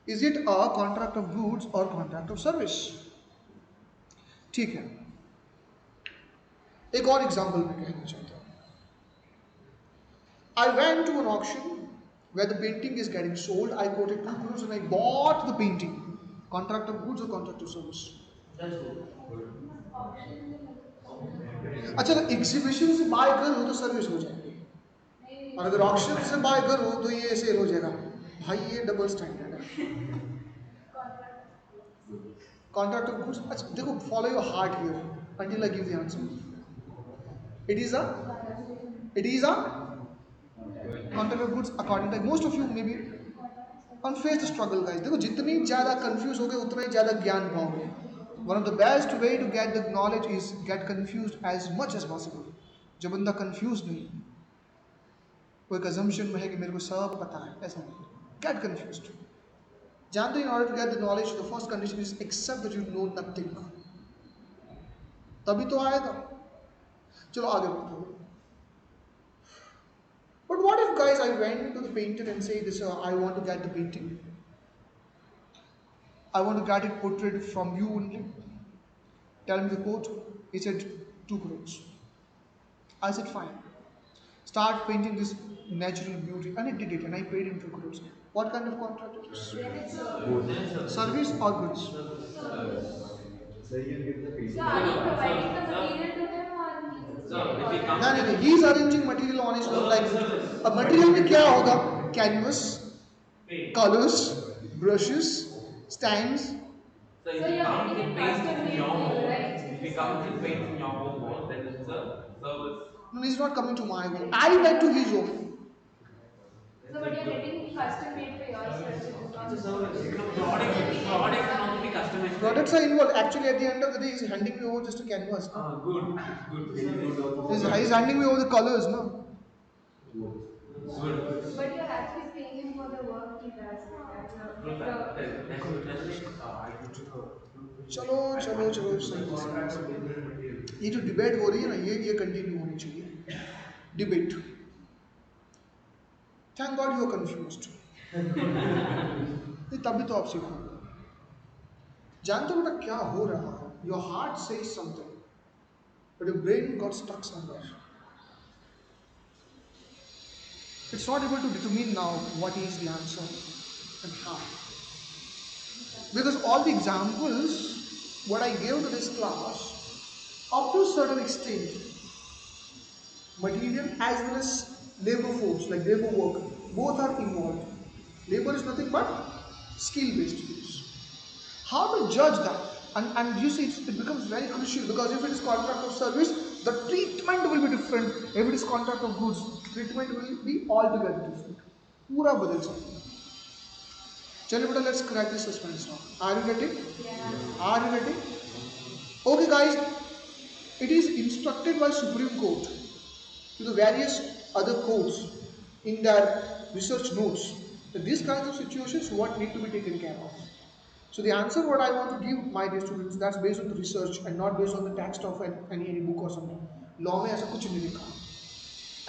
Is it a contract of goods or contract of service? ठीक है, एक और example मैं कहना चाहता हूँ. I went to an auction where the painting is getting sold. I quoted 2 crores and I bought the painting. Contract of goods or contract of service? That's good. अच्छा, exhibition से बाय करो तो service हो जाएगी, और अगर auction से bye करो तो ये सेल हो जाएगा. भाई ये डबल स्टैंडर्ड है. Contract of goods. अच्छा देखो, follow your heart here until I give the answer. It is a contract of goods according to most of you maybe unfaced struggle guys. देखो जितनी ज़्यादा confused होगे उतना ही ज़्यादा ज्ञान पाओगे. One of the best way to get the knowledge is get confused as much as possible. जब बंदा confused नहीं, वो एक assumption में है कि मेरे को सब पता है, ऐसा नहीं. Get confused. जानते, in order to get the knowledge, the first condition is accept that you know nothing. तभी तो आएगा. चलो आगे बढ़ते हैं. But what if guys I went to the painter and say this, I want to get the painting. I want to get it portrayed from you only. Tell me the quote. He said 2 crores. I said fine. Start painting this natural beauty, and it did it, and I paid him 2 crores. What kind of contract it is? Service or goods? So are you providing the material to him or If he comes, No. He is arranging material on his own. Like a material में क्या होगा? Canvas, paint. colors, brushes, stands. So if So he you're comes getting and it paints custom in made your for you, home, right? if he comes and paints in your home wall, then it's a service. No, he's not coming to my home. I went to his home. So but you're getting custom made for yourself. It's a service. Products cannot be customized. Products are involved. Actually, at the end of the day, he's handing me over just a canvas. Good. He's handing me over the colors, no? Good. But you're actually paying him for the work he does. Good. चलो चलो चलो सही. ये जो debate हो रही है ना, ये कंटिन्यू होनी चाहिए. Debate. Thank God you are confused. ये तभी तो आप सीखोगे. जानते हो बेटा क्या हो रहा है? Your heart says something, but your brain got stuck somewhere. It's not able to determine now what is the answer and how. Because all the examples what I gave to this class, up to a certain extent, material as well as labor force, like labor work, both are involved. Labor is nothing but skill-based use. How to judge that? And you see, it becomes very crucial, because if it is contract of service, the treatment will be different. If it is contract of goods, treatment will be altogether different. पूरा बदल सकता है. Chalo beta, let's crack this suspense now. Are you ready? Yeah. Are you ready? Okay guys, it is instructed by Supreme Court to the various other courts in their research notes that these kinds of situations what need to be taken care of. So the answer what I want to give my dear students, that's based on the research and not based on the text of any book or something. Law में ऐसा कुछ नहीं लिखा.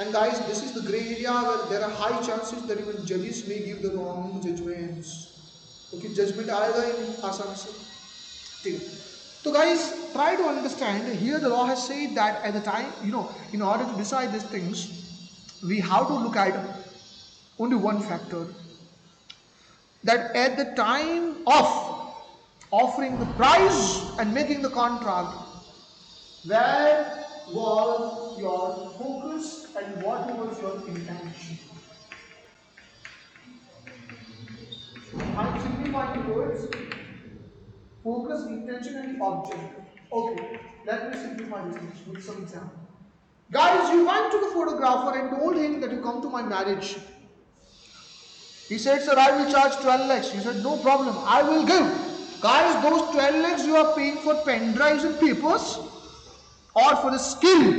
And guys, this is the gray area where there are high chances that even judges may give the wrong judgments. Okay, judgment आएगा ही नहीं आसानी से. ठीक है. So guys, try to understand. Here the law has said that at the time, in order to decide these things, we have to look at only one factor. That at the time of offering the price and making the contract, where was your focus and what was your intention? I'm simplifying the words. Focus, intention and object. Okay, let me simplify this things with some example. Guys, you went to the photographer and told him that you come to my marriage. He said, sir, I will charge 12 lakhs. He said, no problem, I will give. Guys, those 12 lakhs you are paying for pen drives and papers or for the skill?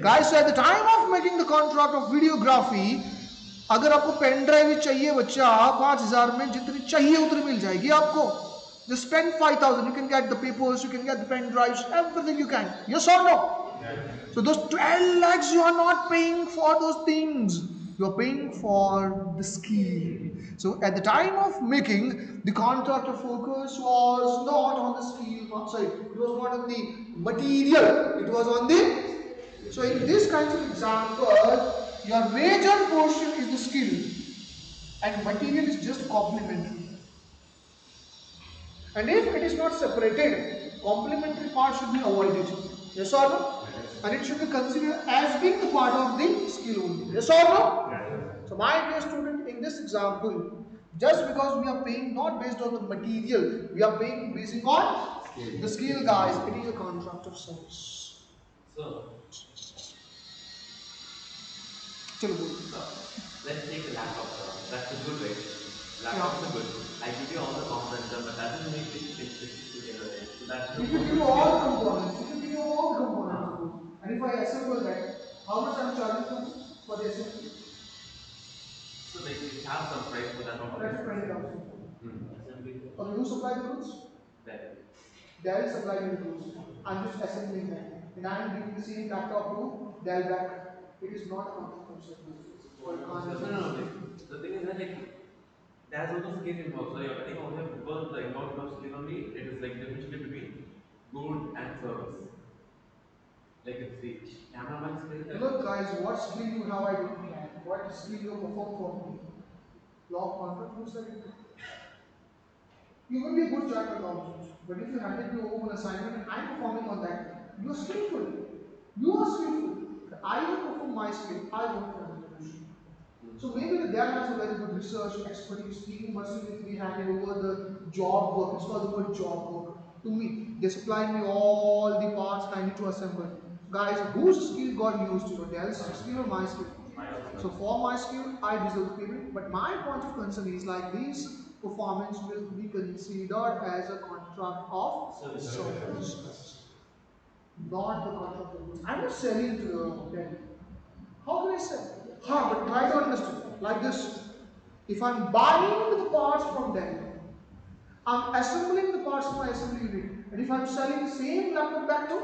Guys, so at the time of making the contract of videography, अगर आपको pen drive चाहिए बच्चा 5,000 में जितनी चाहिए उतनी मिल जाएगी आपको. Just spend 5,000. You can get the papers, you can get the pen drives, everything you can. Yes or no? Yes. So those 12 lakhs you are not paying for those things. You are paying for the skill. So at the time of making, the contractor focus was not on the skill. Sorry, it was not on the material. It was on the. So in this kind of example, your major portion is the skill, and material is just complementary. And if it is not separated, complementary part should be avoided. Yes or no? And it should be considered as being the part of the skill only. Yes or no? So my dear student, in this example, just because we are paying not based on the material, we are paying based on the skill, guys. It is a contract of service. So, Chalo bol. let's take the laptop. That's a good way. Laptops are good. I give you all the components, but that doesn't make it fit together. So that's If you give you all the components, and if I assemble that, how much I am charging for the assembly? so they have some price for that. That's 20,000. Assembly. Okay, who supplied the goods? There. Dell supplied me the goods. I'm just assembling that. And I'm giving the same laptop to Dell back. It is not a contract of service. No. The thing is that there's also skill involved. So you're getting over here because the involved of skill only. It is like differentiated between good and service. Like it's the cameraman skill. Look guys, what skill you have I don't care. What skill you perform for me? Law contract, who said it? You will be a good chartered accountant, but if you handed me over an assignment and I'm performing on that, you are skillful. You are skillful. I will perform my skill. I won't handle the mission. So maybe the dad has a very good research expertise. He must be handing over the job work. It's called the word job work to me. They supplied me all the parts I need to assemble. Guys, whose skill got used? Dell's skill or my skill? So for my skill, I deserve the payment. But my point of concern is like this performance will be considered as a contract of service. Not the contract of goods. I'm not selling to Dell. How can I sell? But try to understand. Like this. If I'm buying the parts from Dell, I'm assembling the parts of my assembly unit. And if I'm selling the same laptop back to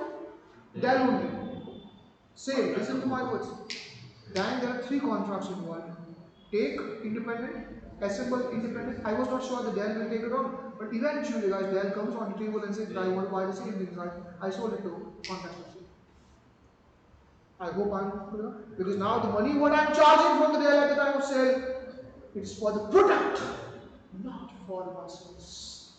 Dell only. Same, listen to my words. Then there are 3 contracts involved. Take independent, assemble independent. I was not sure that Dell will take it on. But eventually guys, Dell comes on the table and says, I want to buy the same things. I sold it to contract. I hope I'm because now the money what I'm charging from the Dell at the time of sale, it's for the product, not for the service.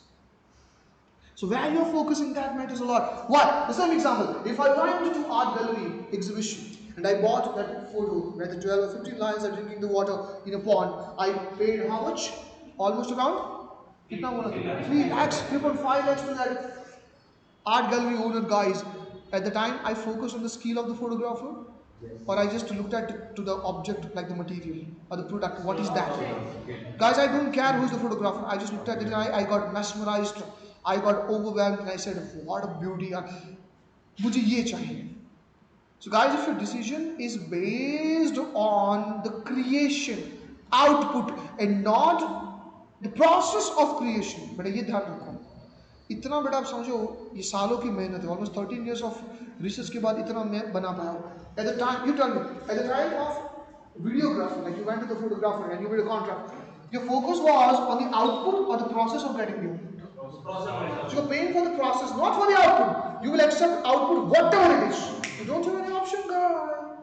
So where you're focusing, that matters a lot. What? The same example. If I went to art gallery exhibition and I bought that photo where the 12 or 15 lions are drinking the water in a pond, I paid how much? Almost around 3 lakhs, 3.5 lakhs to that art gallery owner, guys. At the time, I focused on the skill of the photographer. or I just looked at to the object like the material or the product. What is that? Okay. Guys, I don't care who's the photographer. I just looked at it and I got mesmerized. I got overwhelmed and I said, what a beauty. मुझे ये चाहिए. So guys, if your decision is based on the creation, output and not the process of creation, बेटा ये ध्यान रखो. इतना बेटा आप समझो ये सालों की मेहनत है. Almost 13 years of research के बाद इतना मैं बना पाया हूँ. At the time, you tell me, at the time of videography, like you went to the photographer and you made a contract, your focus was on the output or the process of getting the output. So you're paying for the process, not for the output. You will accept output whatever it is. You don't have any option, guy.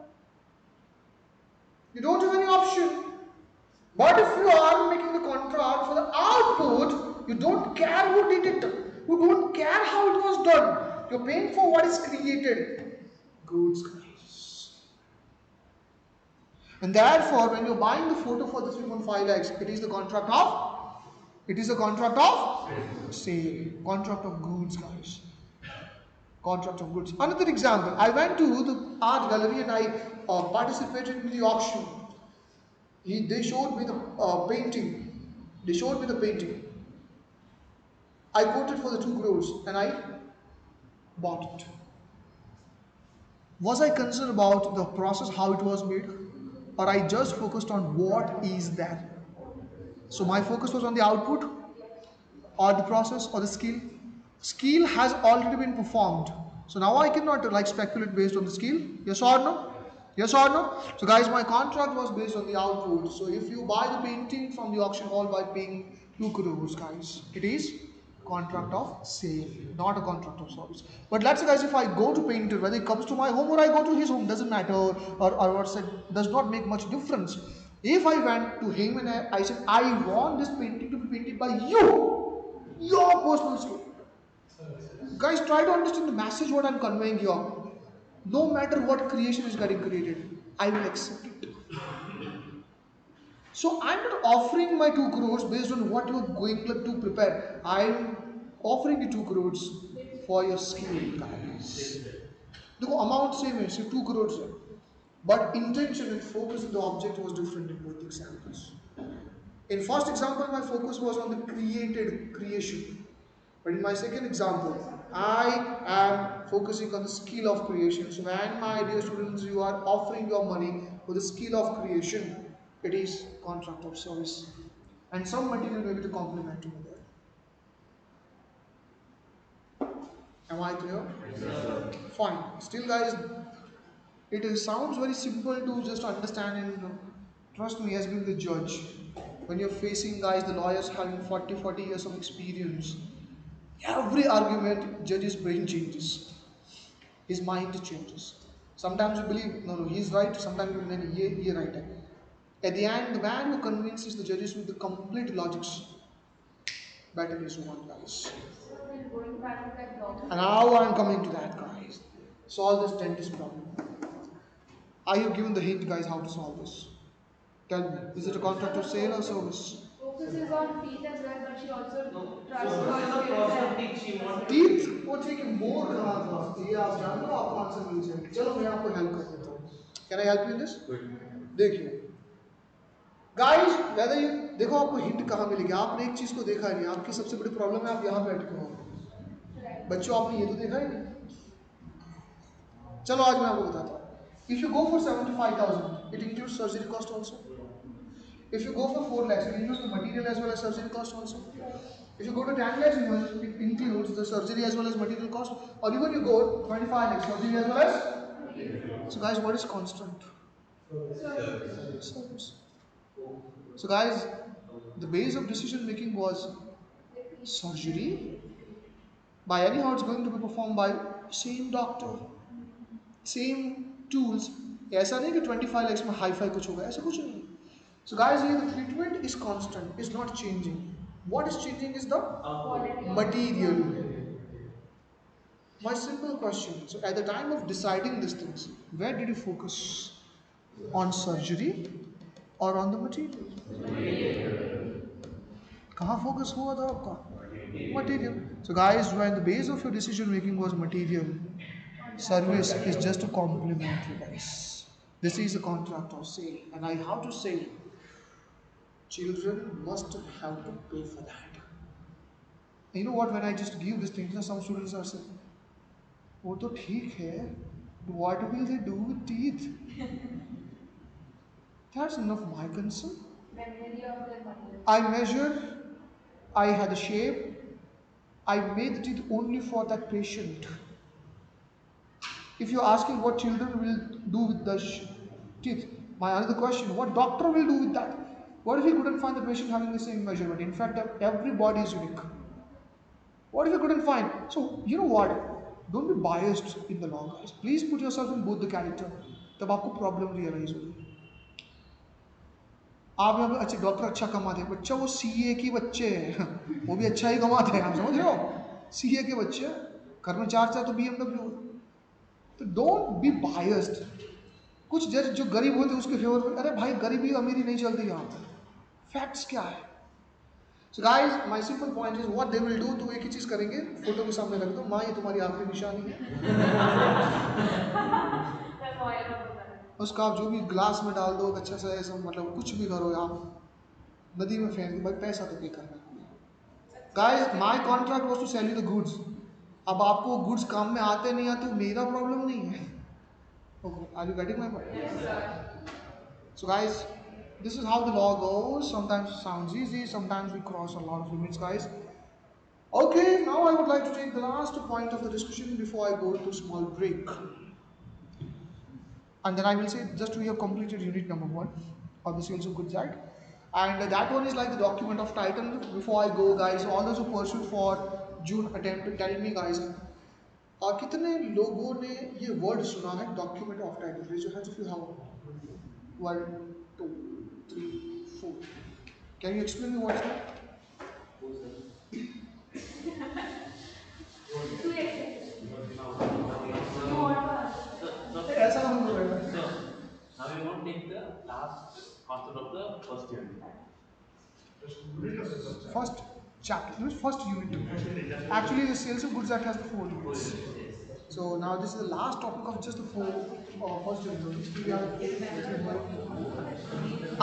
You don't have any option. But if you are making the contract for the output, you don't care who did it. You don't care how it was done. You're paying for what is created. Goods, guys. And therefore, when you're buying the photo for the 3.5 lakhs, it is the contract of sale. Contract of goods, guys. Contract of goods. Another example, I went to the art gallery and I participated in the auction. They showed me the painting. They showed me the painting. I quoted for the 2 crores and I bought it. Was I concerned about the process, how it was made? Or I just focused on what is that? So my focus was on the output or the process or the skill. Skill has already been performed. So now I cannot like speculate based on the skill. Yes or no? Yes or no? So guys, my contract was based on the output. So if you buy the painting from the auction hall by paying 2 crores, guys, it is contract of sale, not a contract of service. But let's say guys, if I go to painter, whether he comes to my home or I go to his home, doesn't matter, or what said, does not make much difference. If I went to him and I said, I want this painting to be painted by you, your personal skill. Guys, try to understand the message what I'm conveying here. No matter what creation is getting created, I will accept it. So I'm not offering my 2 crores based on what you're going to prepare. I'm offering you 2 crores for your skill, guys. The amount same है, सिर्फ 2 crores है. But intention and focus of the object was different in both examples. In first example, my focus was on the creation. But in my second example, I am focusing on the skill of creation. So when my dear students, you are offering your money for the skill of creation, it is contract of service. And some material maybe to complement you there. Am I clear? Yes. Fine. Still guys, sounds very simple to just understand and trust me, as being the judge. When you're facing guys, the lawyers having 40 years of experience, every argument, judge's brain changes. His mind changes. Sometimes you believe, no, he's right. Sometimes you believe, he right. At the end, the man who convinces the judges with the complete logics, better is one, guys. So then going back to that And doctor, now I'm coming to that, guys. Solve this dentist problem. Are you given the hint, guys, how to solve this? Tell me, is it a contract of sale or service? focuses on feet as well, but she also No. trusts So what is the her process skills of teach? She wants to Teeth वो ठीक more कहाँ था? ये आप जानते हो आपको answer मिल जाएगा. चलो मैं आपको हेल्प कर देता हूँ. Can I help you in this? देखिए. Guys, whether you देखो आपको हिंट कहाँ मिलेगी. आपने एक चीज को देखा नहीं. आपकी सबसे बड़ी प्रॉब्लम है आप यहाँ बैठ के हो. बच्चों आपने ये तो देखा ही नहीं. चलो आज मैं आपको बताता हूँ. If you go for 75,000, it includes surgery cost also. If you go for 4 lakhs, it includes the material as well as surgery cost also. If you go to 10 lakhs, it includes the surgery as well as material cost. Or even you go 25 lakhs, surgery as well as. So guys, what is constant? Service. So guys, the base of decision making was surgery. By anyhow, it's going to be performed by same doctor, same tools. ऐसा नहीं कि 25 lakhs में hi fi कुछ होगा, ऐसा कुछ नहीं. So guys, here the treatment is constant, is not changing. What is changing is the material. My simple question. So at the time of deciding these things, where did you focus? On surgery or on the material? कहाँ focus हुआ था आपका? Material. So guys, when the base of your decision making was material, service is just a complementary, guys. This is a contract of sale, and I have to say, children must have to pay for that. You know what? When I just give these things, some students are saying, "वो तो ठीक है, what will they do with teeth?" That's none of my concern. Memory of their mother. I measure, I had a shape, I made the teeth only for that patient. If you're asking what children will do with the teeth, my another question, what doctor will do with that? What if he couldn't find the patient having the same measurement? In fact, every body is unique. What if you couldn't find? So, you know what? Don't be biased in the law, guys. Please put yourself in both the character. तब आपको problem realise होगी. आप यहाँ पे अच्छा doctor अच्छा कमाते हैं, बच्चा वो सीए के बच्चे हैं, वो भी अच्छा ही कमाते हैं, आप समझ रहे हो? सीए के बच्चे घर में चार चार तो बीएमडब्ल्यू. तो डोंट बी बायस्ड. कुछ जज जो गरीब होते हैं उसके फेवर में, अरे भाई गरीबी अमीरी नहीं चलती यहाँ पर. फैक्ट्स क्या है? So guys, my simple point is what they will do. तो एक ही चीज करेंगे, फोटो के सामने रख दो, माँ ये तुम्हारी आखिरी निशानी है. मैं foil होता है. उसका आप जो भी ग्लास में डाल दो, अच्छा सा ऐसा, मतलब कुछ भी करो आप, नदी में फेंक दो, भाई पैसा तो पे करना है. Guys, my contract was to sell you the goods. अब आपको गुड्स काम में आते नहीं आते मेरा प्रॉब्लम नहीं है. Okay, are you getting my point? Yes, sir. So guys, this is how the law goes. Sometimes it sounds easy, sometimes we cross a lot of limits, guys. Okay, now I would like to take the last point of the discussion before I go to small break. And then I will say just we have completed unit number 1 of the Sales of Goods Act. And that one is like the document of title. Before I go, guys, all those who pursued for June attempt, tell me, guys, कितने लोगों ने ये word सुना है document of title? Raise your hands if you have. 1 2 3 4. Can you explain me what's that? Two exceptions. You want to answer? ऐसा हम लोग हैं. So, now we want to take the last concept of the first unit. First chapter, first unit. Actually, the Sales of Goods Act has the 4 units. So now this is the last topic of just the 4 first unit.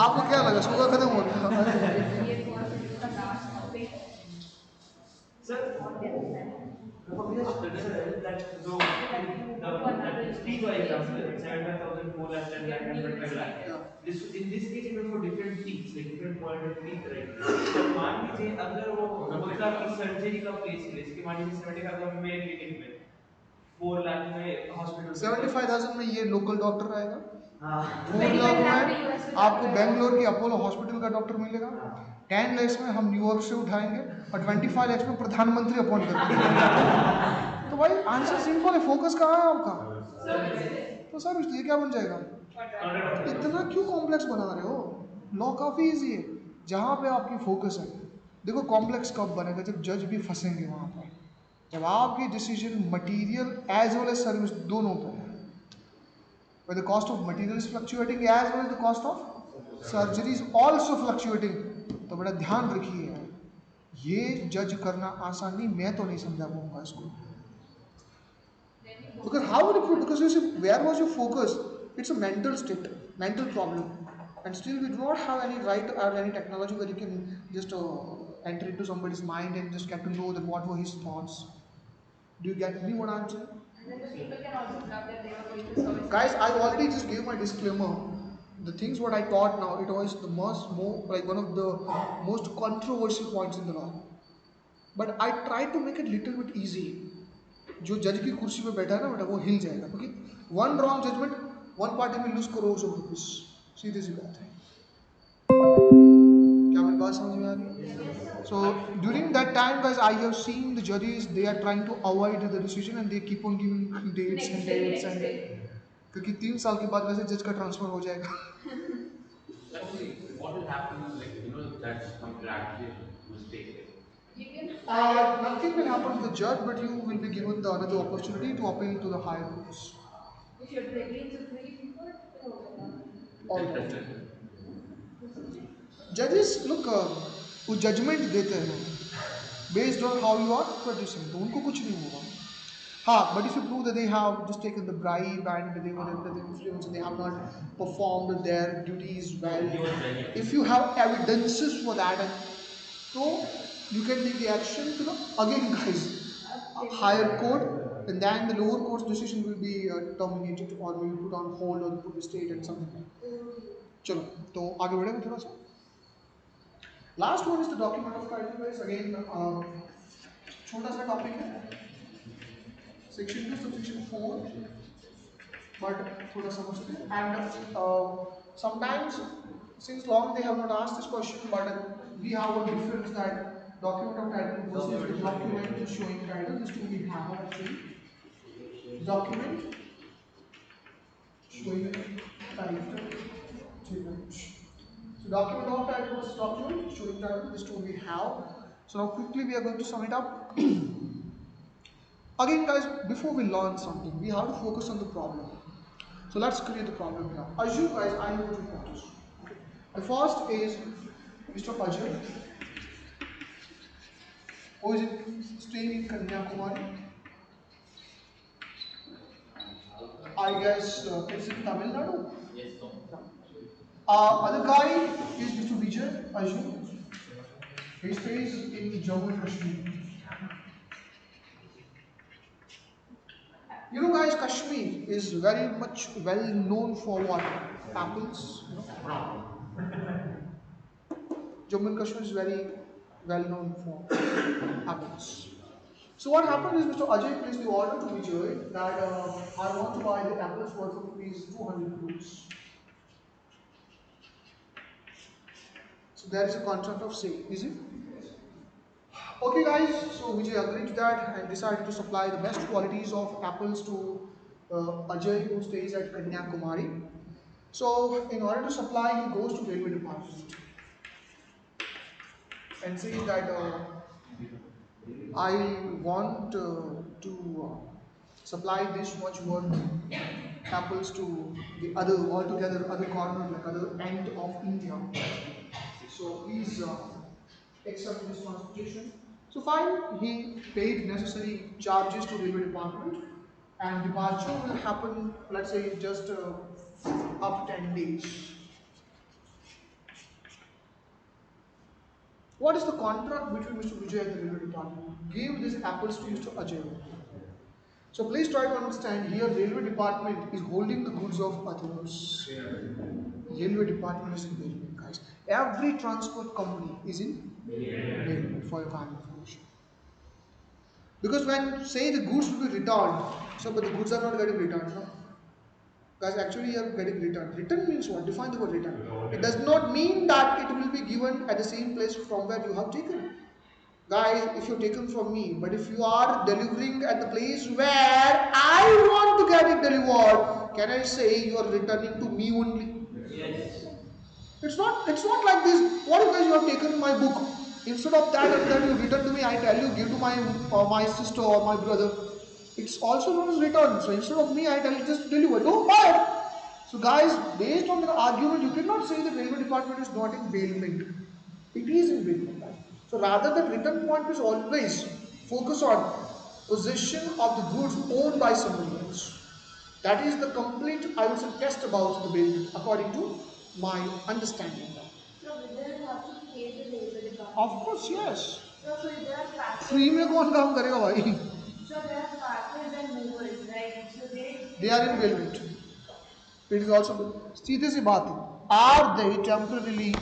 आपको क्या लगा सुबह खत्म हो गया? ये was the last topic. Sir, after that, so that teeth for example, 75,000, 4 lakh, 10 lakh, and 25 lakh. Yeah. This in this case, even for different teeth, like different quality teeth, right? तो मान लीजिए अगर वो मतलब की सर्जरी का place है, इसके मान लीजिए 75,000 में क्लिनिक में, 4 लाख में हॉस्पिटल. 75,000 में ये लोकल डॉक्टर आएगा. हाँ. 4 लाख में आपको बेंगलोर की अपोलो हॉस्पिटल का डॉक्टर मिलेगा. 10 lakhs में हम न्यूयॉर्क से उठाएंगे और 25 lakhs में प्रधानमंत्री अपॉइंट करेंगे. तो भाई आंसर सिंपल है, फोकस कहाँ है आपका? तो सर ये क्या बन जाएगा? इतना क्यों कॉम्प्लेक्स बना रहे हो? लॉ काफ़ी इजी है जहाँ पे आपकी फोकस है. देखो कॉम्प्लेक्स कब बनेगा? जब जज भी फंसेंगे वहाँ पर, जब आपकी decision material as well as service दोनों पर है. Where the cost of material is fluctuating as well as the cost of surgery is also fluctuating. तो बड़ा ध्यान रखिए, ये जज करना आसान नहीं, मैं तो नहीं समझा पाऊंगा इसको. Because how would you? Because you see, where was your focus? It's a mental state, mental problem, and still we do not have any right or any technology where you can just enter into somebody's mind and just get to know that what were his thoughts. Do you get me what I'm saying? And then the people can also bluff that they were going to service. Guys, I already just gave my disclaimer. The things what I taught now, it was the more like one of the most controversial points in the law. But I tried to make it little bit easy. जो जज की कुर्सी पे बैठा है ना बेटा, वो हिल जाएगा. Okay, one wrong judgement, one party में लूज करोड़ ऑफ रुपीज. सीधी सी बात है. क्या मेरी बात समझ में आ रही है? So during that time, guys, I have seen the judges, they are trying to avoid the decision and they keep on giving dates and dates and क्योंकि 3 साल के बाद वैसे जज का ट्रांसफर हो जाएगा. Actually, what will happen is like, you know, the judge comes to actually mistake it. You can Nothing will happen to the judge, but you will be given the another opportunity to appeal to the higher courts. if you're begging to 3 people, तो All right. Judges, look, वो judgement देते हैं based on how you are producing, तो उनको कुछ नहीं होगा. But if you prove that they have just taken the bribe and they were under the influence and they have not performed their duties well, He was ready. if you have evidences for that, and so you can take the action to the again, guys, a higher court, and then the lower court's decision will be terminated or will be put on hold or put to state and something like that. चलो तो आगे बढ़ेंगे थोड़ा सा. Last one is the document of title, guys. Again, छोटा सा topic है. Section 2, subsection 4, but थोड़ा समझते हैं. And sometimes, since long they have not asked this question, but we have a difference that document of title versus the document showing title. This two we have actually. Document showing title. So document of title versus document showing title. This two we have. So now quickly we are going to sum it up. Again, guys, before we learn something, we have to focus on the problem. So let's create the problem here. Assume, guys, I know two parties. The first is Mr. Ajay, who is staying in Kanyakumari. I guess it's in Tamil Nadu. Yes, no. Other guy is Mr. Vijay Ajay. He stays in Jammu and Kashmir. You know, guys, Kashmir is very much well known for what? Apples. You know? Jammu and Kashmir is very well known for apples. So what happened is Mr. Ajay placed the order to Vijay that I want to buy the apples worth of rupees 200 crores. So there is a contract of sale, is it? Okay, guys, so Vijay agreed to that and decided to supply the best qualities of apples to Ajay, who stays at Kanyakumari. So in order to supply, he goes to railway department and says that I want to supply this much worth apples to the other corner, like other end of India. So please accept this transportation. So fine, he paid necessary charges to railway department, and departure will happen, let's say, just after 10 days. What is the contract between Mr. Vijay and the railway department? Give these apples to Mr. Ajay. So please try to understand here, railway department is holding the goods of others. Railway department is in railway, guys. Every transport company is in railway, for your kind of information. Because when say the goods will be returned, so but the goods are not getting returned, no? Guys, actually you are getting returned. Return means what? Define the word return. It does not mean that it will be given at the same place from where you have taken. Guys, if you're taken from me, but if you are delivering at the place where I want to get it delivered, can I say you are returning to me only? Yes. It's not like this. What if guys you have taken my book? Instead of that you return to me, I tell you give to my sister or my brother. It's also known as return. So instead of me, I tell you just deliver. No, buy. So guys, based on the argument, you cannot say the railway department is not in bailment. It is in bailment. So rather the return point is always focus on possession of the goods owned by somebody else. That is the complete, I would say, test about the bailment according to my understanding. So will they have to pay the railway department? Of course, yes. So if there are packers, Free में कौन काम करेगा भाई? so there are packers and movers, right? So They are in bailment. It is also सीधे सी बात है. Are they temporarily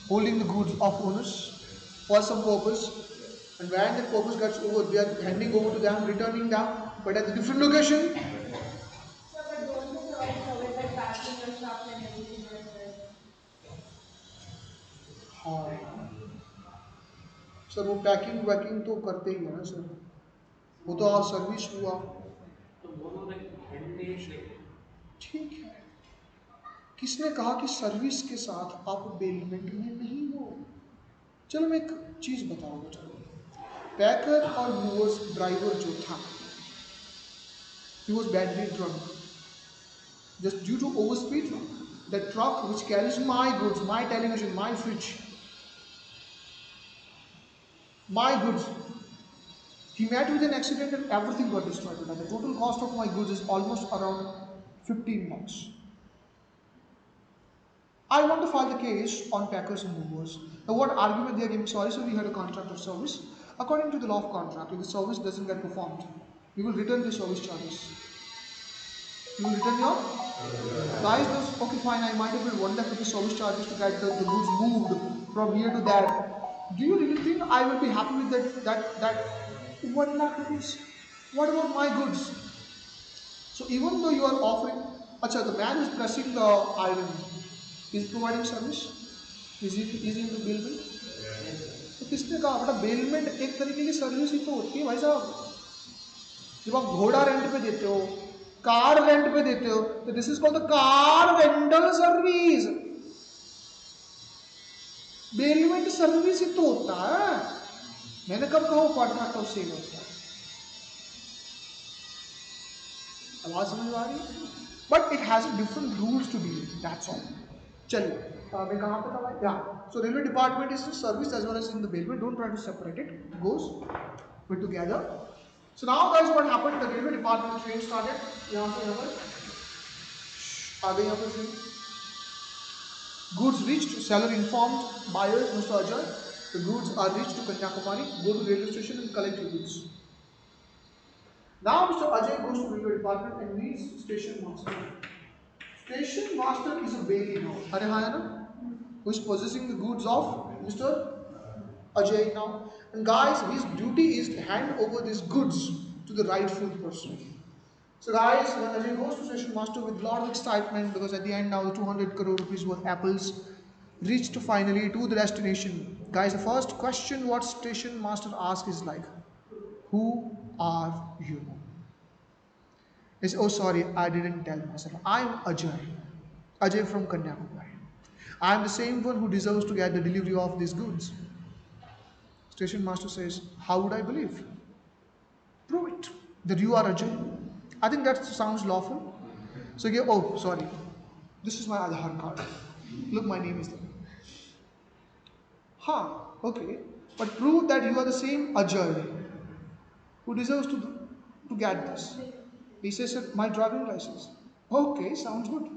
holding the goods of owners for some purpose? And when that purpose gets over, they are handing over to them, returning them, but at a different location. So but don't they also cover by packing your stuff and everything as well? हाँ. Sir वो packing वैकिंग तो करते ही है ना sir. वो तो service हुआ. तो बोलो like 10 days like ठीक है. किसने कहा कि सर्विस के साथ आप बेलमेंट में नहीं हो? चलो मैं एक चीज बताऊंगा. चलो पैकर और मूवर्स ड्राइवर जो था, he was badly drunk. Just due to overspeed, the truck which carries my goods, my television, my fridge, my goods, He met with an accident and everything got destroyed. And the total cost of my goods is almost around 15 lakhs. I want to file the case on packers and movers. Now, what argument they are giving? Sorry, so we had a contract of service. According to the law of contract, if the service doesn't get performed, we will return the service charges. You will return your guys. Okay, fine. I might have paid 1 lakh rupees service charges to get the goods moved from here to there. Do you really think I will be happy with that 1 lakh rupees? What about my goods? So even though you are offering, acha, the man who is pressing the iron is providing service. Is he into bailment? तो किसने कहा बेटा bailment एक तरीके की service ही तो होती है भाई साहब. जब आप घोड़ा रेंट पे देते हो, कार रेंट पे देते हो, तो this is called the car rental service. Bailment service ही तो होता है. मैंने कब कहा कॉन्ट्रैक्ट ऑफ सेल होता है. आवाज समझ आ रही है? But it has different rules to deal. That's all. चलिए मैं कहाँ पे था भाई? या so railway department is service as well as in the bailment. Don't try to separate it. It goes with together. So now guys, what happened? The railway department train started. यहाँ से यहाँ पर आगे यहाँ पर train. Goods reached. Seller informed buyers, Mr. Ajay, the goods are reached to Kanyakumari. Go to railway station and collect your goods. Now Mr. Ajay goes to railway department and meets station master. Station master is a bailey now. अरे हाँ है ना? Who is possessing the goods of Mr. Ajay now. And guys, his duty is to hand over these goods to the rightful person. So guys, when Ajay goes to station master with a lot of excitement, because at the end now the 200 crore rupees worth apples reached finally to the destination. Guys, the first question what station master asks is like, who are you? He says, oh sorry, I didn't tell myself. I am Ajay. Ajay from Kanyakumari. I am the same one who deserves to get the delivery of these goods. Station master says, how would I believe? Prove it that you are Ajay. I think that sounds lawful. So he goes, oh sorry, this is my Aadhaar card. Look, my name is there. Okay, but prove that you are the same Ajay who deserves to get this. He says, my driving license. Okay, sounds good.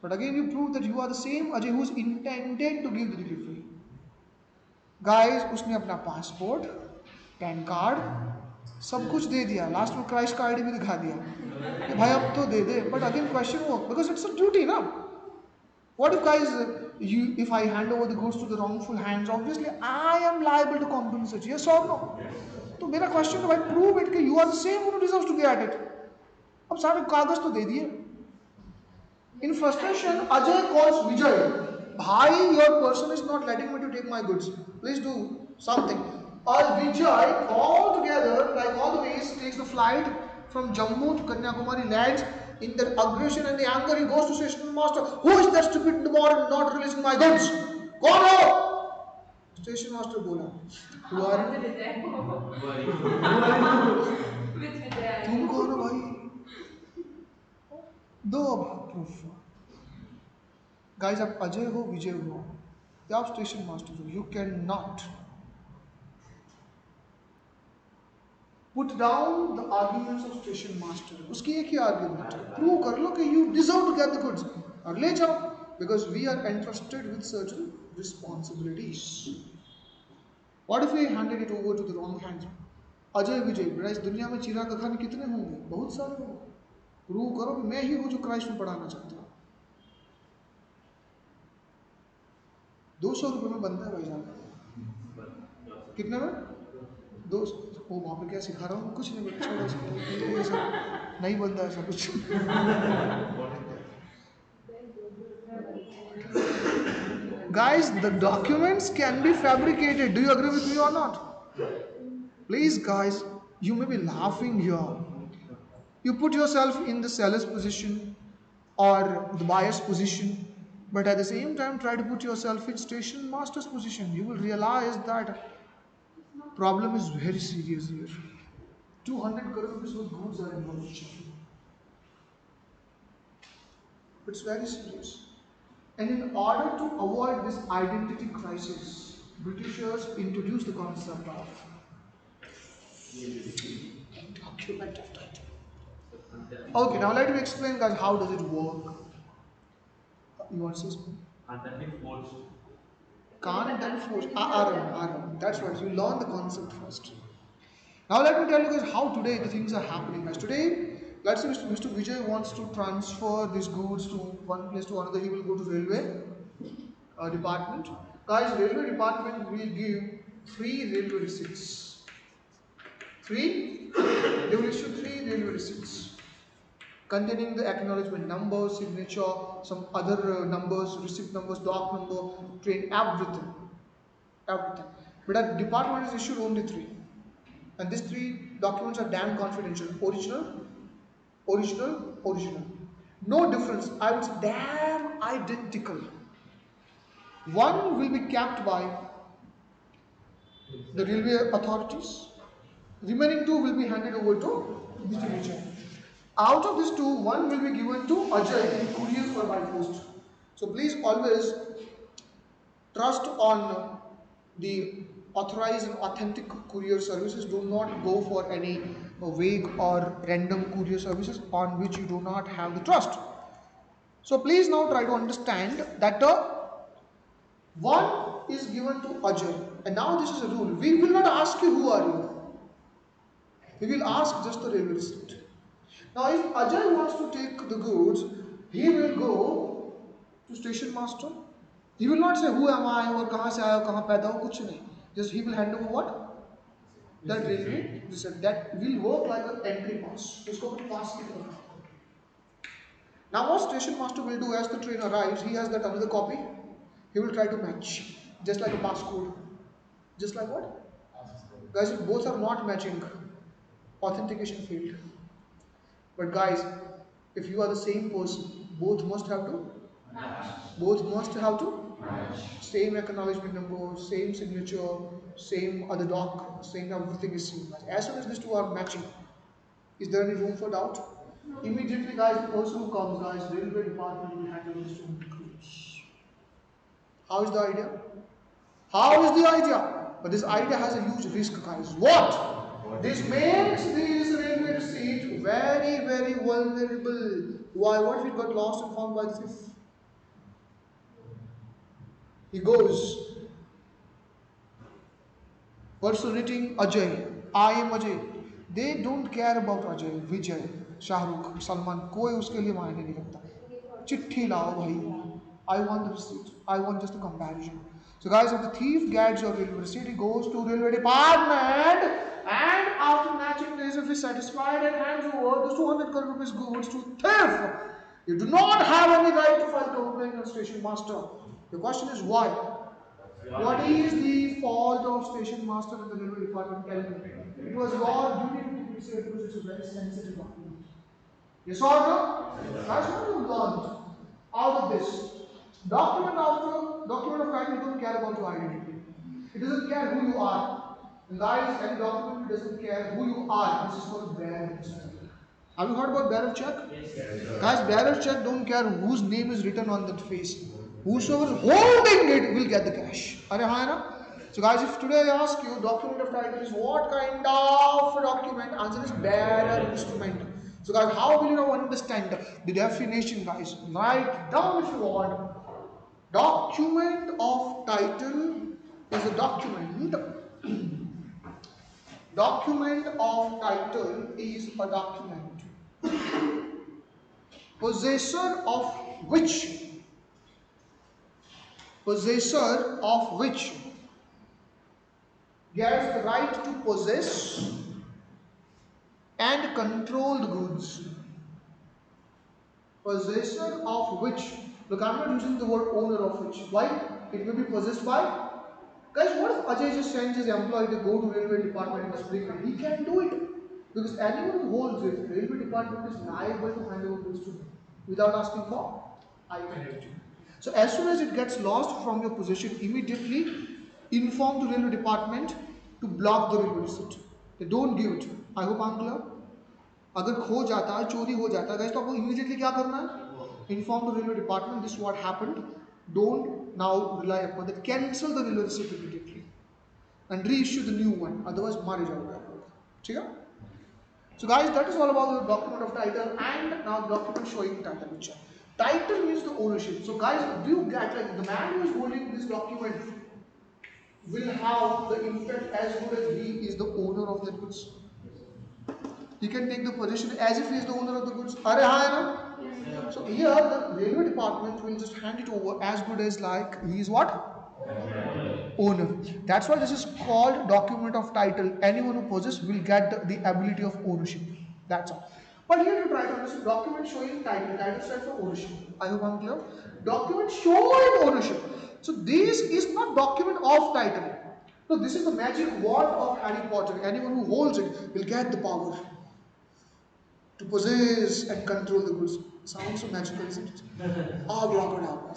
But again you prove that you are the same Ajay who is intended to give the delivery. Guys उसने अपना passport, pan card सब कुछ दे दिया. Last में Christ का ID भी दिखा दिया कि भाई अब तो दे दे. बट अगेन क्वेश्चन वो, बिकॉज इट्स अ ड्यूटी ना. What if guys if I hand over the goods to the wrongful hands, obviously I am liable to compensate. Yes और नो? तो मेरा क्वेश्चन है भाई, प्रूव इट कि you are the same who deserves to get it. अब सारे कागज तो दे दिए. In frustration Ajay calls Vijay. Bhai, your person is not letting me to take my goods. Please do something. All Vijay all together, like all the ways, takes the flight from Jammu to Kanyakumari, lands. In that aggression and the anger, he goes to station master. Who is that stupid in the morning not releasing my goods? Go now! Station master बोला, who are you? तुम कौन हो भाई? दो proof. Guys आप अजय हो, विजय हो, या आप स्टेशन मास्टर हो, you can not put down the arguments of station master. उसकी एक ही आर्ग्यूमेंट, प्रूव कर लो कि you deserve to get the goods और ले जाओ, because we are entrusted with certain responsibilities. What if we handed it over to the wrong hands? Ajay Vijay, बेटा इस दुनिया में चिराग खान कितने होंगे? बहुत सारे होंगे. प्रूव करो कि मैं ही हूँ जो क्राइस्ट में पढ़ाना चाहता हूँ. 200 रुपये में बनता है भाई साहब. कितने में? 200. ओ वहाँ पे क्या सिखा रहा हूँ? कुछ नहीं बच्चा, नहीं बनता ऐसा कुछ. Guys, the documents can be fabricated. Do you agree with me or not? Please guys, you may be laughing here. You put yourself in the seller's position or the buyer's position. But at the same time, try to put yourself in station master's position. You will realize that problem is very serious here. 200 crore rupees worth goods are involved. It's very serious. And in order to avoid this identity crisis, Britishers introduced the concept of Document of title. So content, Okay, now let me explain, guys, how does it work. You want to say something? content is forged. Can't and force. Aaron. That's right. You learn the concept first. Now let me tell you guys how today the things are happening. Guys, today, let's say Mr. Vijay wants to transfer these goods to one place to another. He will go to railway department. Guys, railway department will give free railway receipts. Three, they will issue three railway receipts containing the acknowledgement number, signature, some other numbers, receipt numbers, doc number, train, everything. Everything. But at department is issued only three. And these three documents are damn confidential. Original. No difference. I would say damn identical. One will be kept by the railway authorities. Remaining two will be handed over to Mr. Vijay. Out of these two, one will be given to Ajay in couriers or by post. So please always trust on the authorized and authentic courier services. Do not go for any vague or random courier services on which you do not have the trust. So please now try to understand that one is given to Ajay, and now this is a rule. We will not ask you who are you. We will ask just the railway receipt. Now, if Ajay wants to take the goods, he will go to station master. He will not say who am I or kahan se aaya, kahan paida ho, kuch nahi. Just he will hand over what? That railway receipt. That will work like an entry pass. Usko apne pass ki tarah. Now, what station master will do as the train arrives, he has that another copy. He will try to match, just like a passcode. Just like what? Guys, if both are not matching, authentication failed. But guys, if you are the same person, both must have to same acknowledgement number, same signature, same other doc, same everything is same. As soon as these two are matching, is there any room for doubt? Immediately, guys, the person who comes, guys, railway department will handle this to goods. How is the idea? How is the idea? But this idea has a huge risk, guys. What? This makes this railway receipt very vulnerable. Why? What if it got lost and found by the thief? He goes personating Ajay. I am Ajay. They don't care about Ajay, Vijay, Shahrukh, Salman. कोई उसके लिए मायने नहीं रखता. चिट्ठी लाओ भाई. I want the receipt. I want just a comparison. So guys, if the thief gets your railway receipt, he goes to railway department and after matching this, if he's satisfied and hands over those 200 crore rupees goods to thief, you do not have any right to file complaint on station master. The question is why? What is the fault of station master in the railway department? Tell me. It was your duty to say it because it's a very sensitive document. Yes or no? That's what you learned out of this. Document of title don't care about your identity. It doesn't care who you are. And guys, any document doesn't care who you are. This is called bearer check. Have you heard about bearer check? Yes. Guys, bearer check don't care whose name is written on that face. Whosoever is holding it will get the cash. Are you na? So guys, if today I ask you, document of title is what kind of document? Answer is bearer instrument. So guys, how will you now understand the definition, guys? Write down if you want. Document of title is a document. Document of title is a document. Possessor of which gets the right to possess and control the goods. Possessor of which. Look, I'm not using the word owner of which. Why? It may be possessed by. Guys, what if Ajay just sends his employee to go to railway department and speak it? He can do it. Because anyone who holds it, railway department is liable to hand over goods to him without asking for identity. So as soon as it gets lost from your possession, immediately inform the railway department to block the railway receipt. They don't give it. I hope I'm clear. अगर खो जाता है, चोरी हो जाता है, guys, तो आपको immediately क्या करना है? Inform the railway department. This is what happened. Don't now rely upon that. Cancel the railway receipt immediately and reissue the new one. Otherwise, मारे जाओगे आप लोग. ठीक है? So guys, that is all about the document of title, and now the document showing title picture. Title means the ownership. So guys, do you get, like, the man who is holding this document will have the effect as good as he is the owner of that goods. He can take the position as if he is the owner of the goods. Are hai na? So here the railway department will just hand it over as good as like he is what? Owner. That's why this is called document of title. Anyone who possesses will get the ability of ownership. That's all. But here you try to understand document showing title. Title stands for ownership. I hope I'm clear. Document showing ownership. So this is not document of title. No, this is the magic wand of Harry Potter. Anyone who holds it will get the power to possess and control the goods. Sounds so magical, isn't it? Abracadabra.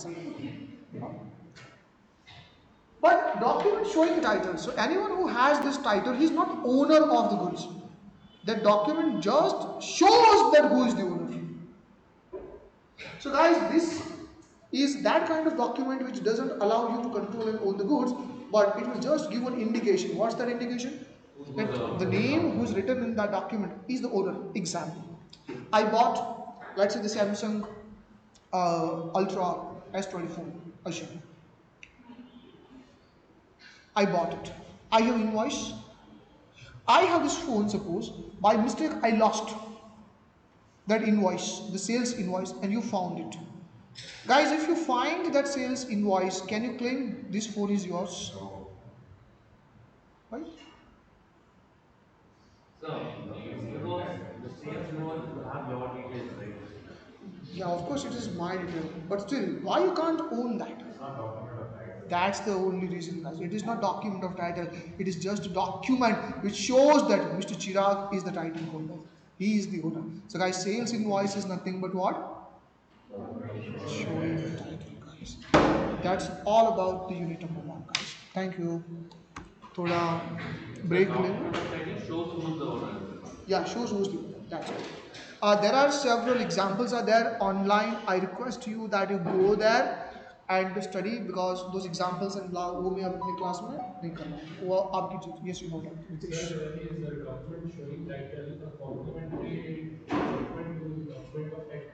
But document showing title. So anyone who has this title, he is not owner of the goods. That document just shows that who is the owner. So guys, this is that kind of document which doesn't allow you to control and own the goods, but it will just give an indication. What's that indication? That the name who is written in that document is the owner. Example. I bought, let's say, the Samsung Ultra S24 Asia. I bought it. I have invoice. I have this phone, suppose, by mistake I lost that invoice, the sales invoice, and you found it. Guys, if you find that sales invoice, can you claim this phone is yours? Right? So, because the sales invoice will have your details, right? Yeah, of course it is my detail, but still, why you can't own that? It's not document of title. That's the only reason, guys. It is not document of title. It is just a document which shows that Mr. Chirag is the title holder. He is the owner. So, guys, sales invoice is nothing but what? Showing the title, guys. That's all about the unit number 1, guys. Thank you. Thoda break le. Title shows who's the owner. Yeah, shows who's the owner. That's all. There are several examples are there online. I request you that you go there and study, because those examples and वो मैं अपने class में नहीं करना वो आपकी चीज. Yes, you know that. Nitish. Sir, is the document showing title a complementary document to document of title?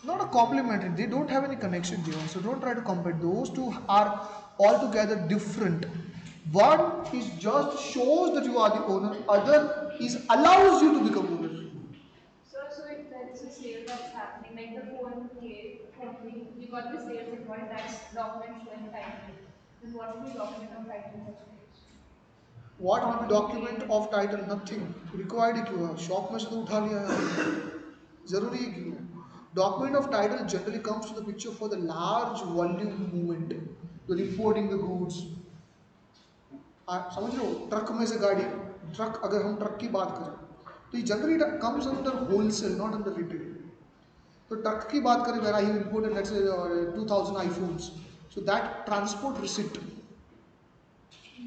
Not a complementary. They don't have any connection there. So don't try to compare. Those two are altogether different. One is just shows that you are the owner. Other is allows you to become owner. So if there is a sale that's happening, like the phone case, you got the sales invoice, that's document showing title. Then what will be document of title in such case? What will be document of title? Nothing. Required ही क्यों है? Shop में से तो उठा लिया है. जरूरी ही क्यों? Document of title generally comes to the picture for the large volume movement. You're importing the goods. समझ रहे हो? ट्रक में से गाड़ी, ट्रक, अगर हम ट्रक की बात करें तो ये generally comes under wholesale, not under retail. तो ट्रक की बात करें, where I have imported, let's say 2000 iPhones, so that transport receipt,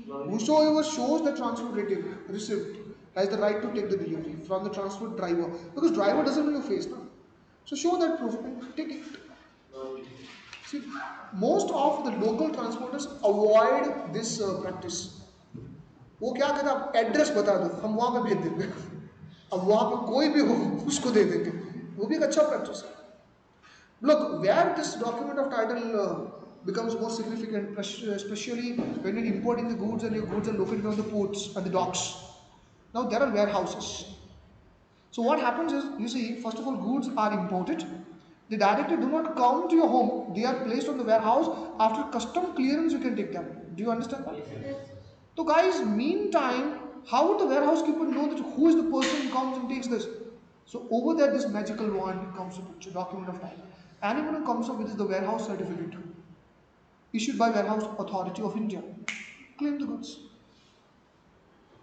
whosoever shows the transport receipt has the right to take the delivery from the transport driver, because driver doesn't know your face, no? So show that proof and take it. See, most of the local transporters avoid this practice. वो क्या कहते हैं, आप address बता दो, हम वहाँ पे भेज देंगे. अब वहाँ पे कोई भी हो उसको दे देंगे. वो भी एक अच्छा प्रैक्टिस है. Look, where this document of title becomes more significant, especially when you're importing the goods and your goods are located on the ports and the docks. Now there are warehouses. So what happens is, you see, first of all, goods are imported. They directly do not come to your home. They are placed on the warehouse. After custom clearance, you can take them. Do you understand that? So guys, meantime, how would the warehouse keeper know that who is the person who comes and takes this? So over there, this magical wand comes to picture, document of title. Anyone who comes up with the warehouse certificate issued by Warehouse Authority of India, claim the goods.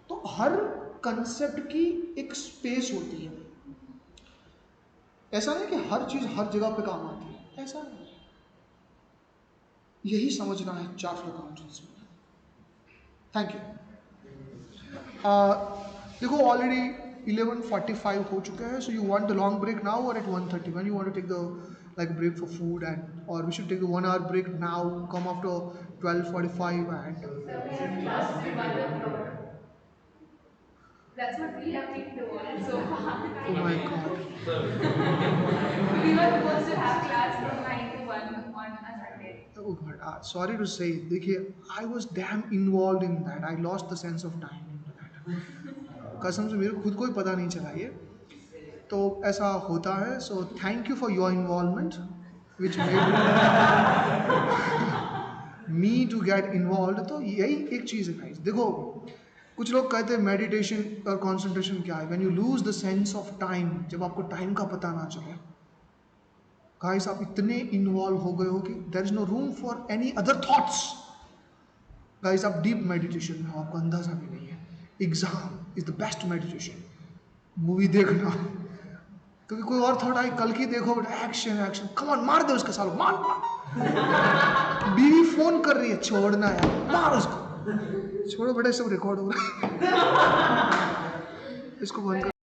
तो हर concept की एक space होती है. ऐसा नहीं कि हर चीज हर जगह पे काम आती है, ऐसा नहीं. यही समझना है चार्टर्ड अकाउंटेंट्स में. Thank you. देखो ऑलरेडी 11:45 हो चुका है. So you want the long break now और at 1:30 when you want to take the like break for food, and or we should take the 1 hour break now, come after 12:45 and That's what we have been told so far. Oh my God. So, We were supposed to have class from 9 to 1 on a Sunday. Oh God. Sorry to say, देखिए, I was damn involved in that. I lost the sense of time into that. कसम से मेरे खुद को ही पता नहीं चला ये. तो ऐसा होता है. So thank you for your involvement, which made me to get involved. तो यही एक चीज़ है guys. देखो, कुछ लोग कहते हैं मेडिटेशन और कंसंट्रेशन क्या है. When you lose the sense of time, जब आपको टाइम का पता ना चले, गाइस आप इतने इन्वॉल्व हो गए हो कि there is no room for any other thoughts. Guys आप डीप मेडिटेशन में हो, आपको अंदाजा भी नहीं है. Exam is the best meditation. Movie देखना, क्योंकि कोई और थॉट आई, कल की देखो बेटा, एक्शन एक्शन, कम ऑन मार दे उसके सालों, मार. बीवी फोन कर रही है, छोड़ना यार, मार उसको. छोड़ो बेटा, सब रिकॉर्ड हो रहा है. इसको बंद कर.